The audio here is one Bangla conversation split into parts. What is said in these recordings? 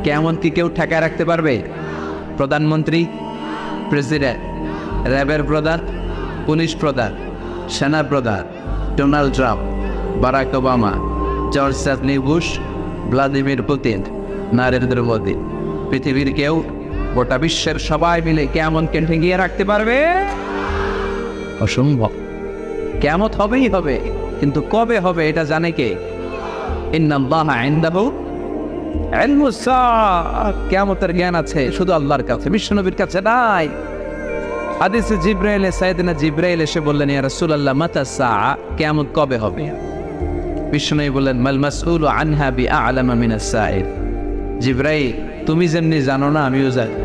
কেমন কি কেউ ঠেকায় রাখতে পারবে? প্রধানমন্ত্রী, প্রেসিডেন্ট, র্যাবের প্রধান, পুলিশ প্রধান, সেনা প্রধান, Donald Trump, Barack Obama, George W Bush, Vladimir Putin, Narendra Modi, পৃথিবীর কেউ, গোটা বিশ্বের সবাই মিলে কেমনকে ঠেকিয়ে রাখতে পারবে? অসম্ভব। কেমত হবেই হবে, কিন্তু কবে হবে এটা জানে কে? ইন্নাল্লাহা ইনদাহু ইলমুস সাআ, কিয়ামতের জ্ঞান আছে শুধু আল্লাহর কাছে, বিশ্বনবীর কাছে নাই। হাদিসে জিবরাইল, সাইয়েদনা জিবরাইল এসে বললেন, ইয়া রাসূলুল্লাহ মাতা সাআ, কিয়ামত কবে হবে? বিশ্বনবী বললেন, মাল মাসউলু আনহা বিআ'লামা মিনাস সাইল। জিবরাইল, তুমি যেমনি জানো না আমিও জানি।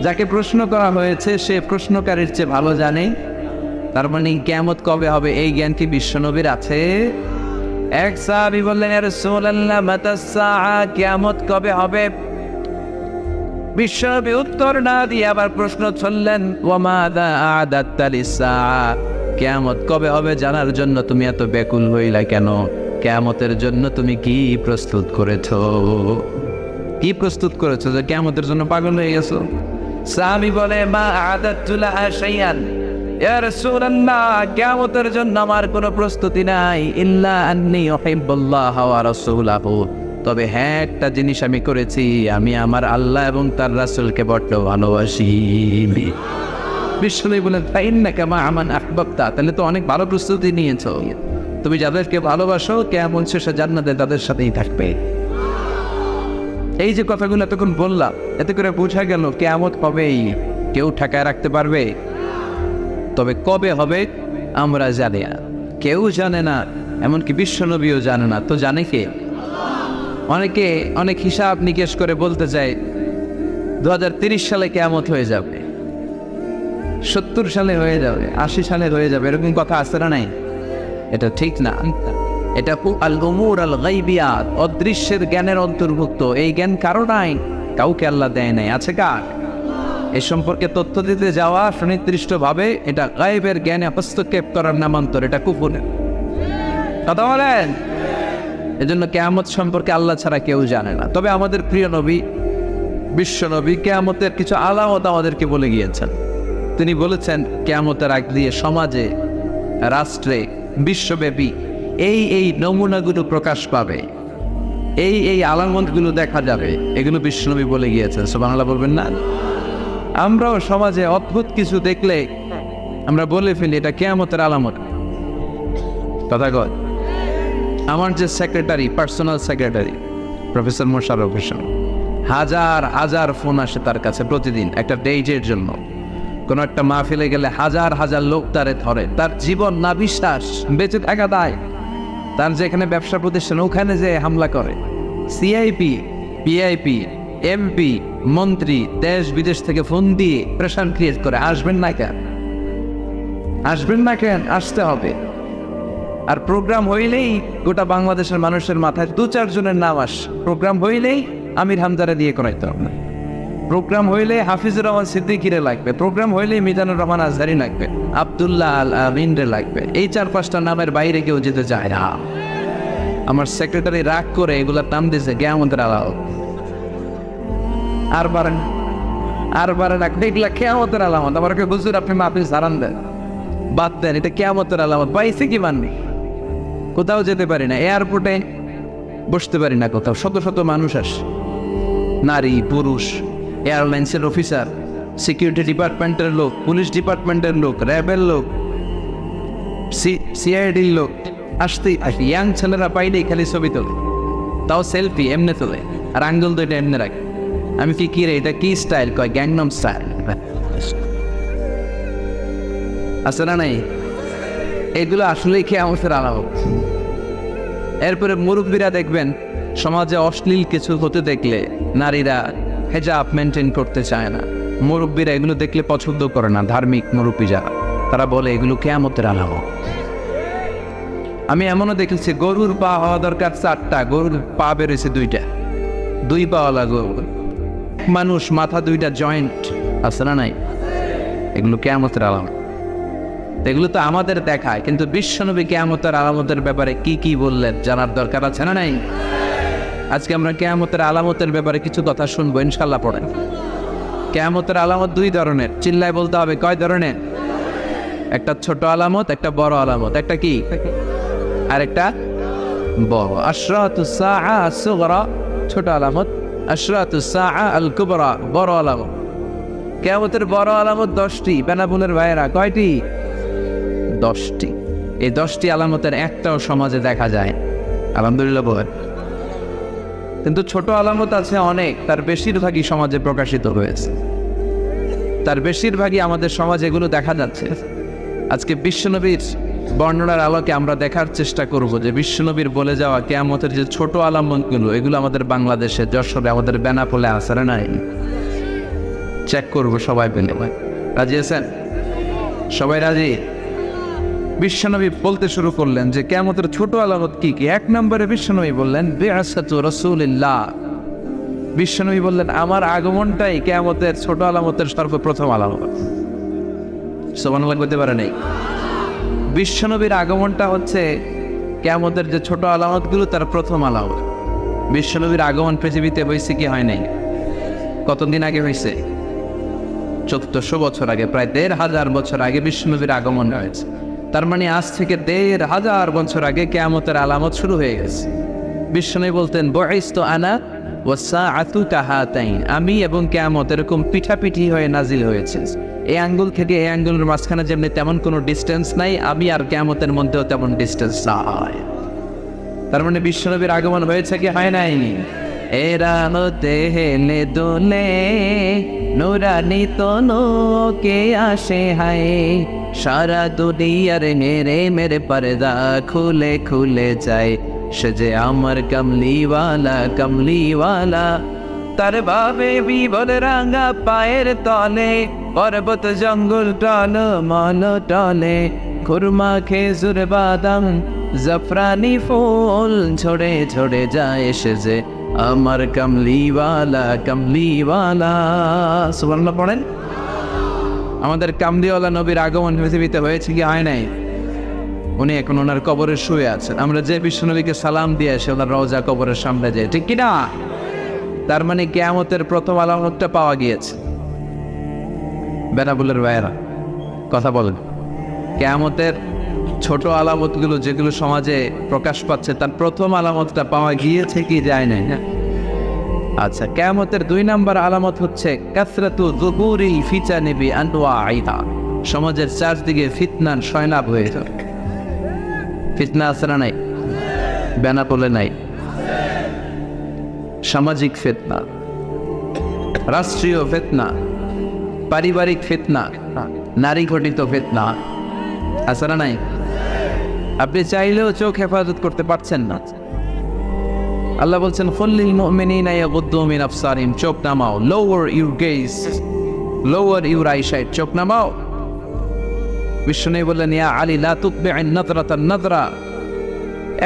যাকে প্রশ্ন করা হয়েছে সে প্রশ্নকারীর চেয়ে ভালো জানে। তার মানে কিয়ামত কবে হবে এই জ্ঞান কি বিশ্বনবীর আছে? এক সাহাবী বললেন, ইয়া রাসূলুল্লাহ মাতা সাআ, কিয়ামত কবে হবে? বিশ্বনবী উত্তর না দিয়ে আবার প্রশ্ন ছললেন, ওয়া মাযা আ'দাত্তা লিস-সাআ, কিয়ামত কবে হবে জানার জন্য তুমি এত ব্যাকুল হইলা কেন? কিয়ামতের জন্য তুমি কি প্রস্তুত করেছো? কি প্রস্তুত করেছো যে কিয়ামতের জন্য পাগল হয়ে গেছো? সাহাবী বলে, মা আ'দাত্তু লাহা শাইআন, ইয়া রাসূলুল্লাহ কিয়ামতের জন্য আমার কোনো প্রস্তুতি নাই, ইল্লা আন্নী উহিব্বুল্লাহ ওয়া রাসূলাহু, তবে হ্যাঁ একটা জিনিস আমি করেছি, আমি আমার আল্লাহ এবং তার রাসূলকে বড্ড ভালোবাসি। বিশ্বনবী বলেন, ফাইন্নাকা মা আমান আহবাবতা, তাহলে তো অনেক ভালো প্রস্তুতি নিয়েছো। তুমি যাদেরকে ভালোবাসো কিয়ামত শেষে জান্নাতে তাদের সাথেই থাকবে। এই যে কথাগুলো এতক্ষণ বললাম, এতে করে বোঝা গেল কিয়ামত হবেই, কেউ ঠেকায় রাখতে পারবে? তবে কবে হবে আমরা জানি না, কেউ জানে না, এমনকি বিশ্বনবীও জানে না। তো জানে কে? অনেকে অনেক হিসাব নিকেশ করে বলতে চায় 2030 সালে কিয়ামত হয়ে যাবে, 70 সালে হয়ে যাবে, 80 সালে হয়ে যাবে, এরকম কথা আছে না নাই? এটা ঠিক না। এটা আল উমুর আল গাইবিয়াত, অদৃশ্যের জ্ঞানের অন্তর্ভুক্ত। এই জ্ঞান কারো নাই, কাউকে আল্লাহ দেয় নাই। আছে কার? এ সম্পর্কে তথ্য দিতে যাওয়া সুনির্দিষ্টভাবে এটা গায়েবের জ্ঞানে হস্তক্ষেপ করার নামান্তর, এটা কুফর। কথা বলেন। এজন্য কিয়ামত সম্পর্কে আল্লাহ ছাড়া কেউ জানে না। তবে আমাদের প্রিয় নবী বিশ্বনবী কিয়ামতের কিছু আলামত আমাদেরকে বলে গিয়েছেন। তিনি বলেছেন কিয়ামতের আগ দিয়ে সমাজে, রাষ্ট্রে, বিশ্বব্যাপী এই নমুনাগুলো প্রকাশ পাবে, এই আলামতগুলো দেখা যাবে, এগুলো বিশ্বনবী বলে গিয়েছেন। সুবহানাল্লাহ বলবেন না? আমরাও সমাজে অদ্ভুত কিছু দেখলে আমরা বলে ফেলি এটা কিয়ামতের আলামত। কথা কয়। আমার যে secretary, personal secretary professor Mosharraf Hossain, হাজার হাজার ফোন আসে তার কাছে প্রতিদিন একটা ডেটের জন্য। কোনো একটা মাহফিলে গেলে হাজার হাজার লোক তারে ধরে, তার জীবন না বিশ্বাস, বেঁচে থাকা দায়। তার যেখানে ব্যবসা প্রতিষ্ঠান ওখানে যে হামলা করে, সিআইপি, পিআইপি, এমপি, মন্ত্রী দেশ বিদেশ থেকে ফোন দিয়ে প্রেশার ক্রিয়েট করে, আসবেন না কেন? আসবেন না কেন? আসতে হবে। আর প্রোগ্রাম হইলেই গোটা বাংলাদেশের মানুষের মাথায় 2-4 জনের নাম আস। প্রোগ্রাম হইলেই আমির হামজারে দিয়ে করাইতে হবে। প্রোগ্রাম হইলে হাফিজুর রহমান সিদ্দিকীরে লাগবে। প্রোগ্রাম হইলে মিজানুর রহমান আজহারি লাগবে, আব্দুল্লাহ আল আমিনরে লাগবে। এই 4-5টা নামের বাইরে কেউ যেতে চায় না। আমার সেক্রেটারি রাগ করে এগুলার নাম দিয়েছে কিয়ামতের আলামত। আর বারেন এগুলা কিয়ামতের আলামত। আমার কেউ হুজুর আপনি মাহফিল সারান দেন, বাদ দেন, এটা কিয়ামতের আলামত। পাইছে কি মাননি? কোথাও যেতে পারি না, এয়ারপোর্টে বসতে পারি না কোথাও। শত শত মানুষ আসে, নারী পুরুষ, এয়ারলাইন্সের অফিসার, সিকিউরিটি ডিপার্টমেন্টের লোক, পুলিশ ডিপার্টমেন্টের লোক, র্যাবের লোক, সিআইডির লোক আসতেই আসে। ইয়াং ছেলেরা পাইলেই খালি ছবি তোলে, তাও সেলফি এমনি তোলে, আর আঙ্গুল দুইটা এমনি রাখে। আমি কি রে এটা কি স্টাইল? কয় গ্যাংনম স্টাইল। আছে না নাই? এগুলো আসলেই কিয়ামতের আলামত। এরপরে মুরব্বীরা দেখবেন সমাজে অশ্লীল কিছু হতে দেখলে নারীরা হেজাব মেনটেন করতে চায় না। মুরব্বীরা এগুলো দেখলে পছন্দ করে না। ধার্মিক মুরব্বী যারা, তারা বলে এগুলো কিয়ামতের আলামত। আমি এমনও দেখেছি গরুর পা হওয়া দরকার 4টা, গরুর পা বেরোয়েছে 2টা, 2 পাওয়ালা গরু। মানুষ মাথা 2টা জয়েন্ট, আছে না নাই? এগুলো কিয়ামতের আলামত। এগুলো তো আমাদের দেখায়, কিন্তু বিশ্বনবী কিয়ামতের আলামতের ব্যাপারে কি বললেন জানার দরকার আছে না নাই? আজকে আমরা কিয়ামতের আলামতের ব্যাপারে কিছু কথা শুনবো, ইনশাল্লাহ। পড়েন। কিয়ামতের আলামত দুই ধরনের, চিল্লায় বলতে হবে কয় ধরনের? একটা ছোট আলামত, একটা বড় আলামত। একটা কি আর একটা বড়। আশরাতুস সাআ আস-সুগরা ছোট আলামত, আশরাতুস সাআ আল-কুবরা বড় আলামত। কিয়ামতের বড় আলামত 10টি। বেনাবুলের ভাইয়েরা, কয়টি? 10টি। এই 10টি আলামতের একটাও সমাজে দেখা যায়, আলহামদুলিল্লাহ বলেন। কিন্তু ছোট আলামত আছে অনেক, তার বেশিরভাগই সমাজে প্রকাশিত হয়েছে, তার বেশিরভাগই আমাদের সমাজে এগুলো দেখা যাচ্ছে। আজকে বিশ্বনবীর বর্ণনার আলোকে আমরা দেখার চেষ্টা করব যে বিশ্বনবীর বলে যাওয়া কিয়ামতের যে ছোট আলামতগুলো, এগুলো আমাদের বাংলাদেশে, যশোরে, আমাদের বেনাপোলে আছে না নাই? চেক করবো সবাই পেলে। রাজি আছেন? সবাই রাজি? বিশ্বনবী বলতে শুরু করলেন যে কিয়ামতের ছোট আলামত কি কি। 1 নম্বরে বিশ্বনবী বললেন বিআসাতু রাসূলিল্লাহ। বিশ্বনবী বললেন আমার আগমনটাই কিয়ামতের ছোট আলামতের সর্বপ্রথম আলামত। সুবহানাল্লাহ বলতে পারে নাই? বিশ্বনবীর আগমনটা হচ্ছে কিয়ামতের যে ছোট আলামতগুলো তার প্রথম আলামত। বিশ্বনবীর আগমন পৃথিবীতে হয়েছে কি হয় নাই? কতদিন আগে হয়েছে? 1400 বছর আগে, প্রায় 1500 বছর আগে বিশ্বনবীর আগমন হয়েছে। তার মানে আজ থেকে 1500 বছর আগে কিয়ামতের আলামত শুরু হয়ে গেছে। বিশ্বনবী বলতেন বুইসতু আনা ওয়াসসাআতু কাহাতাইন, আমি এবং কিয়ামত এরকম পিঠাপিঠি হয়ে নাজিল হয়েছে। এই আঙ্গুল থেকে এই আঙ্গুলের মাঝখানে যেমনি তেমন কোনো ডিস্টেন্স নাই, আমি আর কিয়ামতের মধ্যেও তেমন ডিস্টেন্স নাই। তার মানে বিশ্বনবীর আগমন হয়েছে কি হয় নাই? এরা হতে হেলে দোলে নুরানি তনু কে আসে হায়, সারা দুনিয়ার হেরে মেরে পর্দা খুলে খুলে যায়, সে যে আমার কমলিওয়ালা কমলিওয়ালা। তার বাবে বিবল রাঙা পায়ের তলে, পর্বত জঙ্গল টল মল টলে, খুরমা খেজুর বাদাম জাফরানি ফুল ঝরে ঝরে যায়, সে যে আমার কমলিওয়ালা কমলিওয়ালা। সুবহানাল্লাহ পড়েন। আমাদের কামলিওয়ালা নবীর আগমন পৃথিবীতে হয়েছে কি হয় নাই? উনি এখন ওনার কবরে শুয়ে আছেন। আমরা যে বিশ্বনবীকে সালাম দিয়ে আসে ওনার রওজা কবরের সামনে যায়, ঠিক কিনা? তার মানে কিয়ামতের প্রথম আলামতটা পাওয়া গিয়েছে। বেনাবুলের ভাইয়েরা কথা বলেন। কিয়ামতের ছোট আলামতগুলো যেগুলো সমাজে প্রকাশ পাচ্ছে, তার প্রথম আলামতটা পাওয়া গিয়েছে কি যায় নাই? আচ্ছা, কিয়ামতের 2 নম্বর আলামত হচ্ছে কাসরাতু যুহুরিল ফিতানি বিআনওয়াইহা, সমাজের চারদিকে ফিতনার সয়লাব হয়ে যাবে। ফিতনা আছে না নাই? বেনাপোলে নাই? সামাজিক ফিতনা, রাষ্ট্রীয় ফিতনা, পারিবারিক ফিতনা, নারী ঘটিত ফিতনা আছে না নাই? আপনি চাইলেও চোখ হেফাজত করতে পারছেন না। আল্লাহ বলছেন কুল্লিল মুমিনিনা ইয়াগুদ্দু মিন আবসারিহিম, চোখ নামাও, lower your gauge, lower your eyesight, চোখ নামাও। বিষ্ণু বললেন ইয়া আলী লা তুতবি'ন নাযরাতান নাযরা,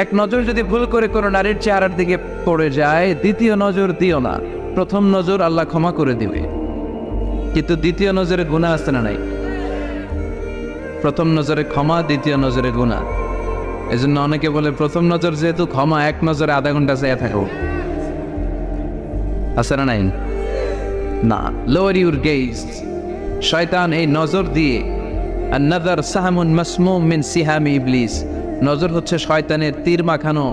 এক নজর যদি ভুল করে কোনো নারীর চেহারার দিকে পড়ে যায়, দ্বিতীয় নজর দিও না। প্রথম নজর আল্লাহ ক্ষমা করে দিবে, কিন্তু দ্বিতীয় নজরে গুনাহ আছে না নাই? প্রথম নজরে ক্ষমা, দ্বিতীয় নজরে গুনাহ। এজন্য অনেকে বলে প্রথম নজর যেহেতু ক্ষমা, এক নজরে আধা ঘন্টা চেয়ে থাকো, আছে না নাই? না, লোয়ার ইউর গেজ। শয়তান এই নজর দিয়ে, আন-নাযার সাহমুন মাসমুম মিন সিহামি ইবলিস, নজর হচ্ছে শয়তানের তীর মাখানো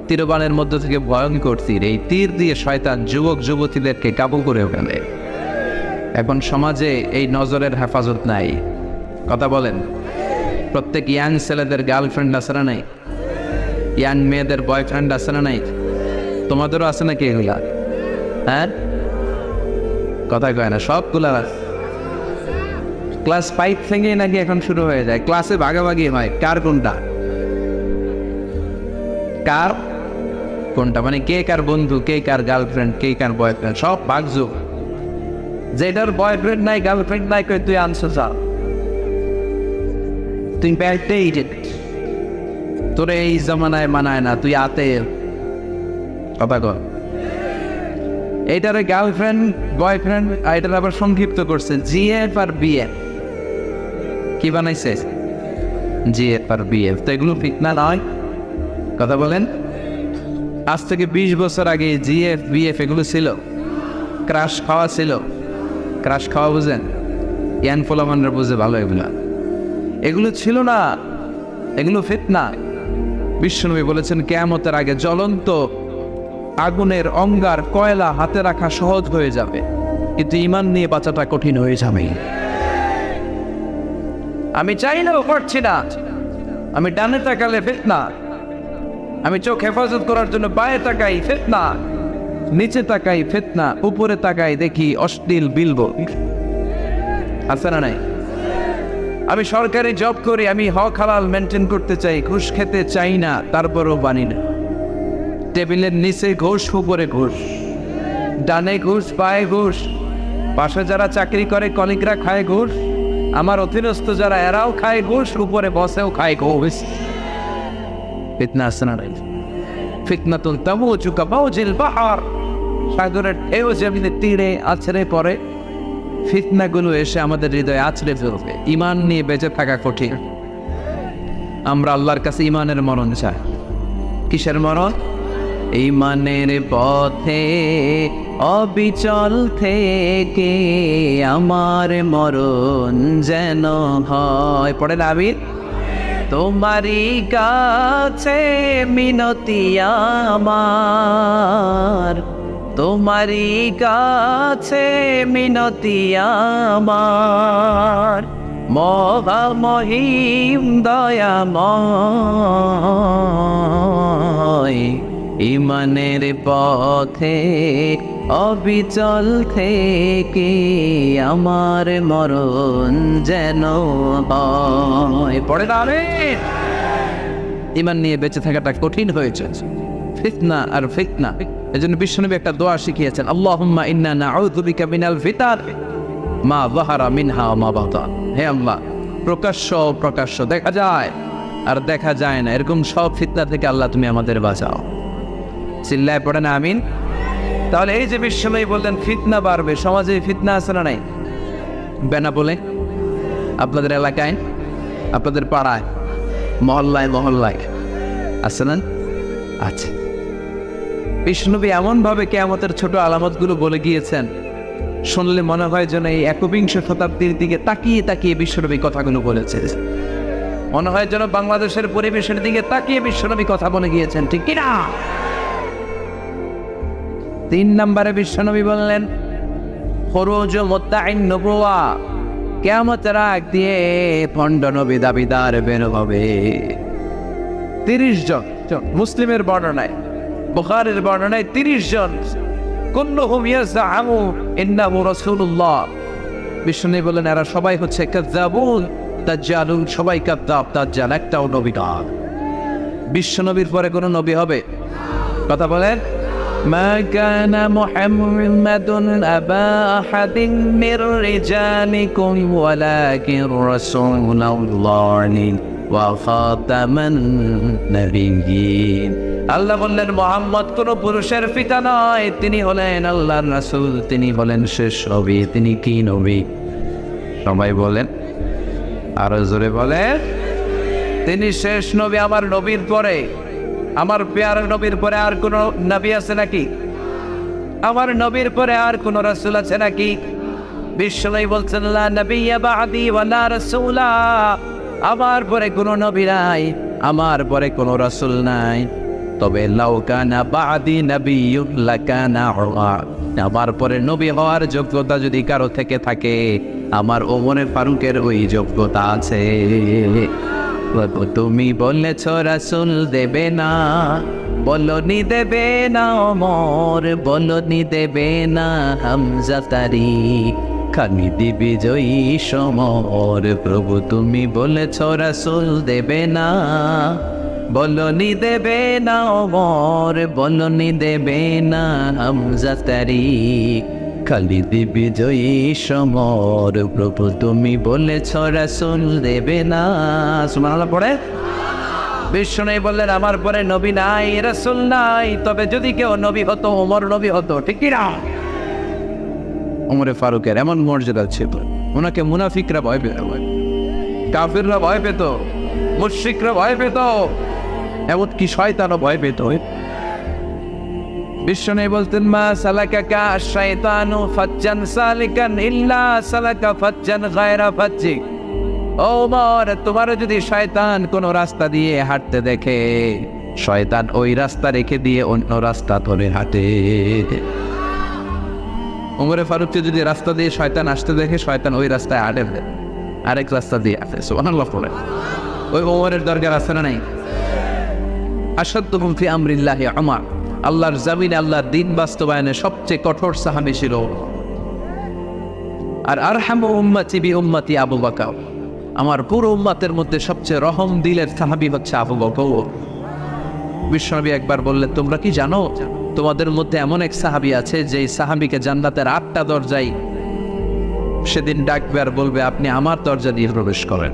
তীরবানের মধ্য থেকে ভয়ঙ্কর তীর। এই তীর দিয়ে শয়তান যুবক যুবতীদেরকে কাবু করে ফেলে। এখন সমাজে এই নজরের হেফাজত নাই, কথা বলেন। প্রত্যেক ইয়াং ছেলেদের গার্লফ্রেন্ড আছে না নাই? ইয়াং মেয়েদের বয়ফ্রেন্ড আছে না নাই? তোমাদেরও আছে নাকি এগুলা? হ্যাঁ, কথা কয় না, সবগুলা ক্লাস 5 থেকেই নাকি এখন শুরু হয়ে যায়। ক্লাসে ভাগাভাগি হয় কার কোনটা, কার কোনটা, মানে কে কার বন্ধু, কে কার গার্লফ্রেন্ড, কে কার বয়ফ্রেন্ড, সব ভাগযোগ। যেটার বয়ফ্রেন্ড নাই গার্লফ্রেন্ড নাই, কই তুই আনছো চা, তুই ব্যাগটাই তোর এই জমানায় মানায় না, তুই আতে কথা কর। এইটারে গার্লফ্রেন্ড বয়ফ্রেন্ড, এটার আবার সংক্ষিপ্ত করছে জিএফ আর বিএফ। কি বানাইছে? জিএফ আর বিএফ। তো এগুলো ফিতনা নয়? কথা বলেন। আজ থেকে 20 বছর আগে জিএফ বিএফ এগুলো ছিল, ক্রাশ খাওয়া ছিল। ক্রাশ খাওয়া বুঝেন? ইয়ান ফোলামানরা বুঝে ভালো। এগুলো ছিল না, এগুলো ফিতনা। বিশ্বনবী বলেছেন কিয়ামতের আগে জ্বলন্ত আগুনের অঙ্গার কয়লা হাতে রাখা সহজ হয়ে যাবে, কিন্তু ঈমান নিয়ে বাঁচাটা কঠিন হয়ে যাবে। আমি চাইলেও পারছি না। আমি ডানে তাকালে ফিতনা, আমি চোখ হেফাজত করার জন্য বায়ে তাকাই ফিতনা, নিচে তাকাই ফিতনা, উপরে তাকাই দেখি অশ্লীল বিলবোর্ড। আছে না নাই? আমি সরকারি জব করি, আমি হক হালাল মেনটেন করতে চাই, ঘুষ খেতে চাই না, তারপরও বানি না। টেবিলের নিচে ঘুষ, উপরে ঘুষ, ডানে ঘুষ বায়ে ঘুষ, পাশে যারা চাকরি করে কলিগরা খায় ঘুষ, আমার অধীনস্থ যারা এরাও খায় ঘুষ, উপরে বসেও খায় ঘুষ। ফিতনা আছে না নাই? ফিতনাতুন তামুজু কামাউজিল বাহর, সাগরের ঢেউ জমিনে তীরে আছড়ে পড়ে। ফিতনাগুলো এসে আমাদের হৃদয়ে আছড়ে ফেলবে। ঈমান নিয়ে বেঁচে থাকা কঠিন। আমরা আল্লাহর কাছে ঈমানের মরণ চাই। কিসের মরণ? ঈমানের পথে অবিচল থেকে আমার মরণ যেন হয়। পড়ে না আমিন? তোমারই কাছে মিনতি আমার, তোমারই কাছে মিনতি আমার, মহামহিম দয়াময়। ঈমানের পথে অবিচল থেকে আমার মরণ যেন হয়। পড়ে না আমিন? ঈমান নিয়ে বেঁচে থাকাটা কঠিন হয়েছে। ফিতনা আর ফিতনা। এজন্য বিশ্বনবী একটা দোয়া শিখিয়েছেন, আল্লাহুম্মা ইন্না নাউযু বিকা মিনাল ফিতান মা যাহারা মিনহা ওয়া মা বাতান। হে আল্লাহ, প্রকাশ্য প্রকাশ্য দেখা যায় আর দেখা যায় না, এরকম সব ফিতনা থেকে আল্লাহ তুমি আমাদের বাঁচাও। চিল্লায় পড়ে না আমিন? তাহলে এই যে বিশ্বনবী বললেন ফিতনা বাড়বে, সমাজে ফিতনা আছে না নাই? বেনা বলে আপনাদের এলাকায়, আপনাদের পাড়ায়, মহল্লায় মহল্লায় আছে না? আছে। বিশ্বনবী এমনভাবে কিয়ামতের ছোট আলামতগুলো বলে গিয়েছেন, শুনলে মনে হয় যেন এই 21 শতাব্দীর দিকে তাকিয়ে তাকিয়ে বিশ্বনবী কথাগুলো বলেছে। মনে হয় যেন বাংলাদেশের পরিবেশের দিকে তাকিয়ে বিশ্বনবী কথা বলে গিয়েছেন, ঠিক কিনা? 3 নম্বরে বিশ্বনবী বললেন খরুজ মুত্তাইন নবুয়া, কিয়ামতের আগ দিয়ে ভণ্ড নবী দাবিদার বের হবে। 30 জন। মুসলিমের বর্ণনায়, বুখারীর বর্ণনায় 30 জন। কুল্লুহুম ইয়াজআমু ইন্নাহু রাসূলুল্লাহ। বিশ্বনবী বলেন এরা সবাই হচ্ছে কাযযাবুন দাজ্জালুন, সবাই কাযযাব দাজ্জাল, একটাও নবী না। বিশ্বনবীর পরে কোন নবী হবে? কথা বলেন। মা কানা মুহাম্মাদুন আবা আহাদিন মির রিজালিকুম ওয়ালাকিন রাসূলুল্লাহি ওয়া খাতামান নাবিয়্যিন। আল্লাহ বললেন মুহাম্মদ কোন পুরুষের পিতা নয়, তিনি হলেন আল্লাহর রাসূল, তিনি হলেন শেষ নবী। তিনি কি নবী? সবাই বলেন, আরো জোরে বলেন। তিনি শেষ নবী। আমার নবীর পরে, আমার পেয়ার নবীর পরে আর কোন নবী আছে নাকি? আমার নবীর পরে আর কোন রাসূল আছে নাকি? বিশ্বনবী বলছেন লা নাবিয়্যা বা'দি ওয়া লা রাসূলা, আমার পরে কোন নবী নাই, আমার পরে কোন রাসূল নাই। তবে লাউ কানা বা'দি নাবিয়্যুন লাকানা উমর, আমার পরে নবী হওয়ার যোগ্যতা যদি কারো থেকে থাকে, আমার ওমর ফারুকের ওই যোগ্যতা আছে। তুমি বলেছ রাসূল দেবে না, বলনি দেবে না ওমর, বলনি দেবে না হামজা তারি, খালি দিবি জয়ী সমর। প্রভু তুমি বলেছ রাসূল দেবে না, বলনি দেবে না ওমর, বলনি দেবে না হামজা তারি, খালি দিবি জয়ী সমর। প্রভু তুমি বলেছ রাসূল দেবে না। সুবহানাল্লাহ পড়ে। বিশ্বনবী বললেন আমার পরে নবী নাই, রাসূল নাই, তবে যদি কেউ নবী হতো ওমর নবী হতো, ঠিক কি না? ওমরে ফারুকের এমন মর্যাদা ছিল, ওনাকে মুনাফিকরা ভয় পেত, কাফিররা ভয় পেত, মুশরিকরা ভয় পেত, এমনকি শয়তানও ভয় পেত। বিশ্বনবী বলতেন, মা সালাকাকা শাইতানু ফাজ্জান সালিকান ইল্লা সালাকা ফাজ্জান গায়রা ফাজ্জিক। ও ওমর, তোমার যদি শয়তান কোন রাস্তা দিয়ে হাঁটতে দেখে, শয়তান ওই রাস্তা রেখে দিয়ে অন্য রাস্তা ধরে হাঁটে। ওমরে ফারুককে যদি রাস্তা দিয়ে শয়তান আসতে দেখে, শয়তান ওই রাস্তায় হাঁটে, আরেক রাস্তা দিয়ে আসে। সুবহানাল্লাহ পড়ে। ওই ওমরের দরকার আছে না নাই? আসাদ্দুকুম ফি আমরিল্লাহি উমর। আল্লাহর জমিনে আল্লাহর দ্বীন বাস্তবায়নে সবচেয়ে কঠোর সাহাবী ছিল। আর আরহামু উম্মতি বি উম্মতি আবু বকর। আমার পুরো উম্মতের মধ্যে সবচেয়ে রহম দিলের সাহাবী হচ্ছে আবু বকর। বিশ্বনবী একবার বললেন, তোমরা কি জানো তোমাদের মধ্যে এমন এক সাহাবী আছে যে সাহাবীকে জান্নাতের 8টা দরজায় সেদিন ডাকবে আর বলবে, আপনি আমার দরজা দিয়ে প্রবেশ করেন।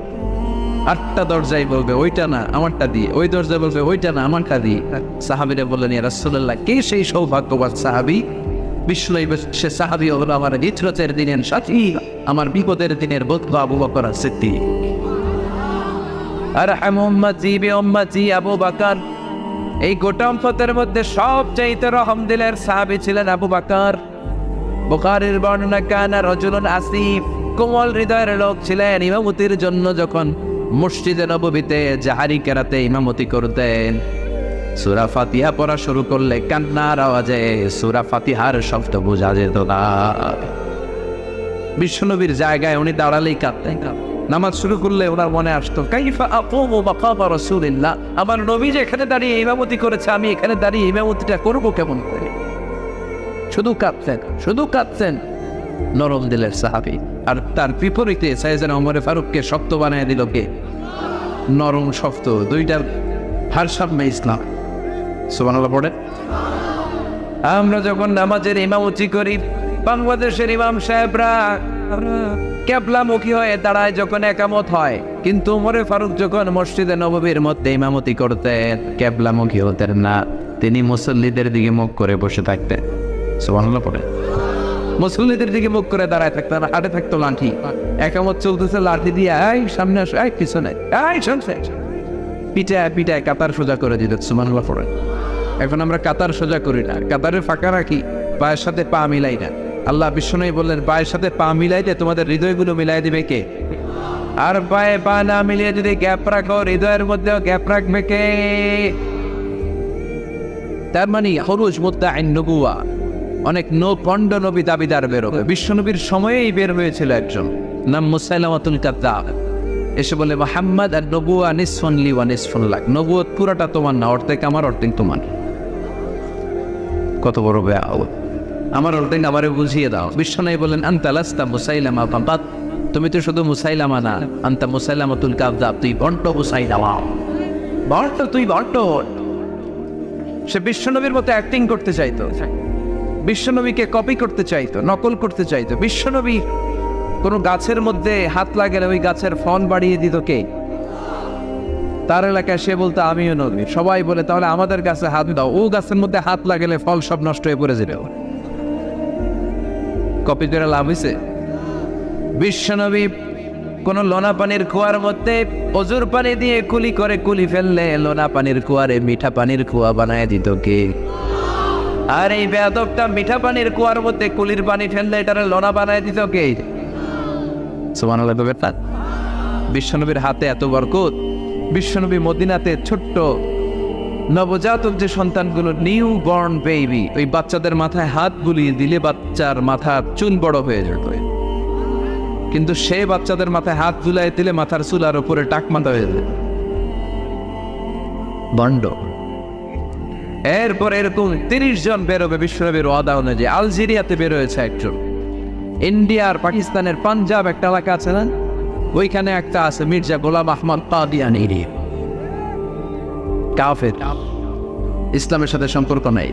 8টা দরজায় বলবে, ওইটা না আমারটা দিয়ে। ওই দরজায় বলবে, ওইটা না আমারটা দিয়ে। সাহাবীরা বললেন, ইয়া রাসূলুল্লাহ, কে সেই সৌভাগ্যবান সাহাবী? বিশ্বনবী, সে সাহাবী হলো আমার হিজরতের দিনের সাথী, আমার বিপদের দিনের বন্ধু আবু বকর সিদ্দিক। আরহামু উম্মতি বি উম্মতি আবু বকর। এই গোটা উম্মতের মধ্যে সবচাইতে রহম দিলের সাহাবী ছিলেন আবু বকর। বুখারীর বর্ণনা, কানা রাজুলুন আসিফ, কোমল হৃদয়ের লোক ছিলেন। ইমামতির জন্য যখন মসজিদে নববীতে জাহারি কেরাতে ইমামতি করতেন, সূরা ফাতিহা পড়া শুরু করলে কান্নার আওয়াজে সূরা ফাতিহার শব্দ বোঝা যেত না। বিশ্বনবীর জায়গায় উনি দাঁড়ালেই কাঁদতেন। নামাজ শুরু করলে ওনার মনে আসতো, কাইফা আকুমু মাকামা রাসূলিল্লাহ, আমার নবী যে এখানে দাঁড়িয়ে ইমামতি করেছে, আমি এখানে দাঁড়িয়ে ইমামতিটা করব কেমন করে? শুধু কাঁদতেন, শুধু কাঁদতেন। নরম দিলের সাহাবী। আর তার বিপরীতে সাইয়েদনা ওমর ফারুককে শক্ত বানিয়ে দিল কে? নরম শক্ত, দুইটার ভারসাম্যে ইসলাম। সুবহানাল্লাহ পড়ে। আমরা যখন নামাজের ইমামতি করি, বাংলাদেশের ইমাম সাহেবরা কেবলামুখী হয়ে দাঁড়ায় যখন একামত হয়, কিন্তু ওমর ফারুক যখন মসজিদে নববীর মধ্যে ইমামতি করতেন, কেবলামুখী হতেন না, তিনি মুসল্লিদের দিকে মুখ করে বসে থাকতেন। সুবহানাল্লাহ পড়ে। মুসল্লিদের দিকে মুখ করে দাঁড়ায় থাকতেন, হাতে থাকতো লাঠি। একামত চলতেছে, লাঠি দিয়ে এই সামনে আসো, এই পিছনে, এই শুনছে, পিটায় পিটায় কাতার সোজা করে দিত। সুবহানাল্লাহ পড়ে। এখন আমরা কাতার সোজা করি না, কাতারে ফাঁকা রাখি, পায়ের সাথে পা মিলাই না। আল্লাহ বিশ্বনবী বললেন, পায়ের সাথে পা মিলাইতে তোমাদের হৃদয়গুলো মিলাই দিবে কে? আর পায়ে পা না মিলিয়ে যদি গ্যাপ রাখো, হৃদয়ের মধ্যেও গ্যাপ রাখবে কে? তার মানে খরুজ মুদ্দাঈন নবুওয়া, অনেক পণ্ড নবী দাবিদার বেরোবে। বিশ্বনবীর সময়েই বের হয়েছিল একজন, নাম মুসাইলামাতুল কাযযাব। এসে বলে, মুহাম্মদ আর নবুওয়া নিসফুন লি ওয়া নিসফুন লাক, নবুয়ত পুরাটা তোমার না, অর্ধেক আমার অর্ধেক তোমার। কত বড় বেয়াদব! আমার অর্ধেক আমারে বুঝিয়ে দাও। বিশ্বনবী বলেন, আনতা লাস্তা মুসাইলামা ফাকাত, তুমি তো শুধু মুসাইলামা না, আনতা মুসাইলামাতুল কাযযাব, তুই বন্ট মুসাইলামা, বন্ট, তুই বন্ট। সে বিশ্বনবীর মতো অ্যাক্টিং করতে চাইতো, বিশ্বনবীকে কপি করতে চাইতো, নকল করতে চাইতো। বিশ্বনবী কোনো গাছের মধ্যে হাত লাগলে ওই গাছের ফল বাড়িয়ে দিত কে? তার এলাকায় সে বলতো, আমিও নবী। সবাই বলে, তাহলে আমাদের গাছে হাত দাও। ও গাছের মধ্যে হাত লাগালে ফল সব নষ্ট হয়ে পড়ে যাবে। কপি করে লাভ হয়েছে? বিশ্বনবী কোন লোনা পানির কুয়ার মধ্যে অজুর পানি দিয়ে কুলি করে কুলি ফেললে লোনা পানির কুয়ারে মিঠা পানির কুয়া বানায় দিত কে? আর এই বেয়াদবটা মিঠা পানির কুয়ার মধ্যে কুলির পানি ফেললে এটারে লোনা বানায় দিত কে? সুবহানাল্লাহ। বিশ্বনবীর হাতে এত বরকত। বিশ্বনবী মদিনাতে ছোট্ট নবজাতক যে সন্তানগুলো, নিউ বর্ন বেবি, ওই বাচ্চাদের মাথায় হাত বুলিয়ে দিলে বাচ্চার মাথা চুল বড় হয়ে যেত, কিন্তু সে বাচ্চাদের মাথায় হাত বুলাই দিলে মাথার চুল আর উপরে টাক মাথা হয়ে যেত। বন্ড। এরপর এরকম 30 জন বেরোবে বিশ্বনবীর ওয়াদা অনুযায়ী। আলজেরিয়াতে বের হয়েছে একজন, ইন্ডিয়ার পাকিস্তানের পাঞ্জাব একটা এলাকা আছে না, ওইখানে একটা আছে মির্জা গোলাম আহমদ কাদিয়ানী, কাফের, ইসলামের সাথে সম্পর্ক নাই।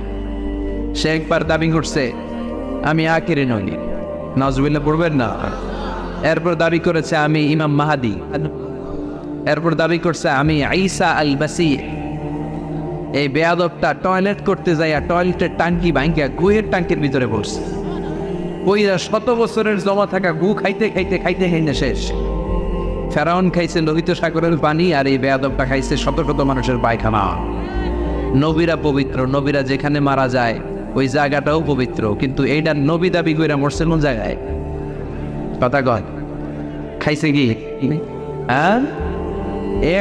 সে একবার দাবি করছে, আমি আখিরি নবী, নাউজুবিল্লাহ পড়বেন না। এরপর দাবি করেছে, আমি ইমাম মাহাদি। এরপর দাবি করছে, আমি ঈসা আল মাসীহ। এই বেয়াদবটা টয়লেট করতে যায়, টয়লেটের টাঙ্কি ভাঙ্গা গুহের টাঙ্কির ভিতরে বসছে। ওইরা 100 বছরের জমা থাকা গু খাইতে খাইতে খাইতে খাইতে শেষ। ফেরাউন খাইছে লোহিত সাগরের পানি, আর এই বেয়াদবটা খাইছে শত শত মানুষের পায়খানা। নবীরা পবিত্র, নবীরা যেখানে মারা যায় ওই জায়গাটাও পবিত্র, কিন্তু এইটা নবী দাবি করে মরছে কোন জায়গায়? কথা কয় খাইছে কি? হ্যাঁ,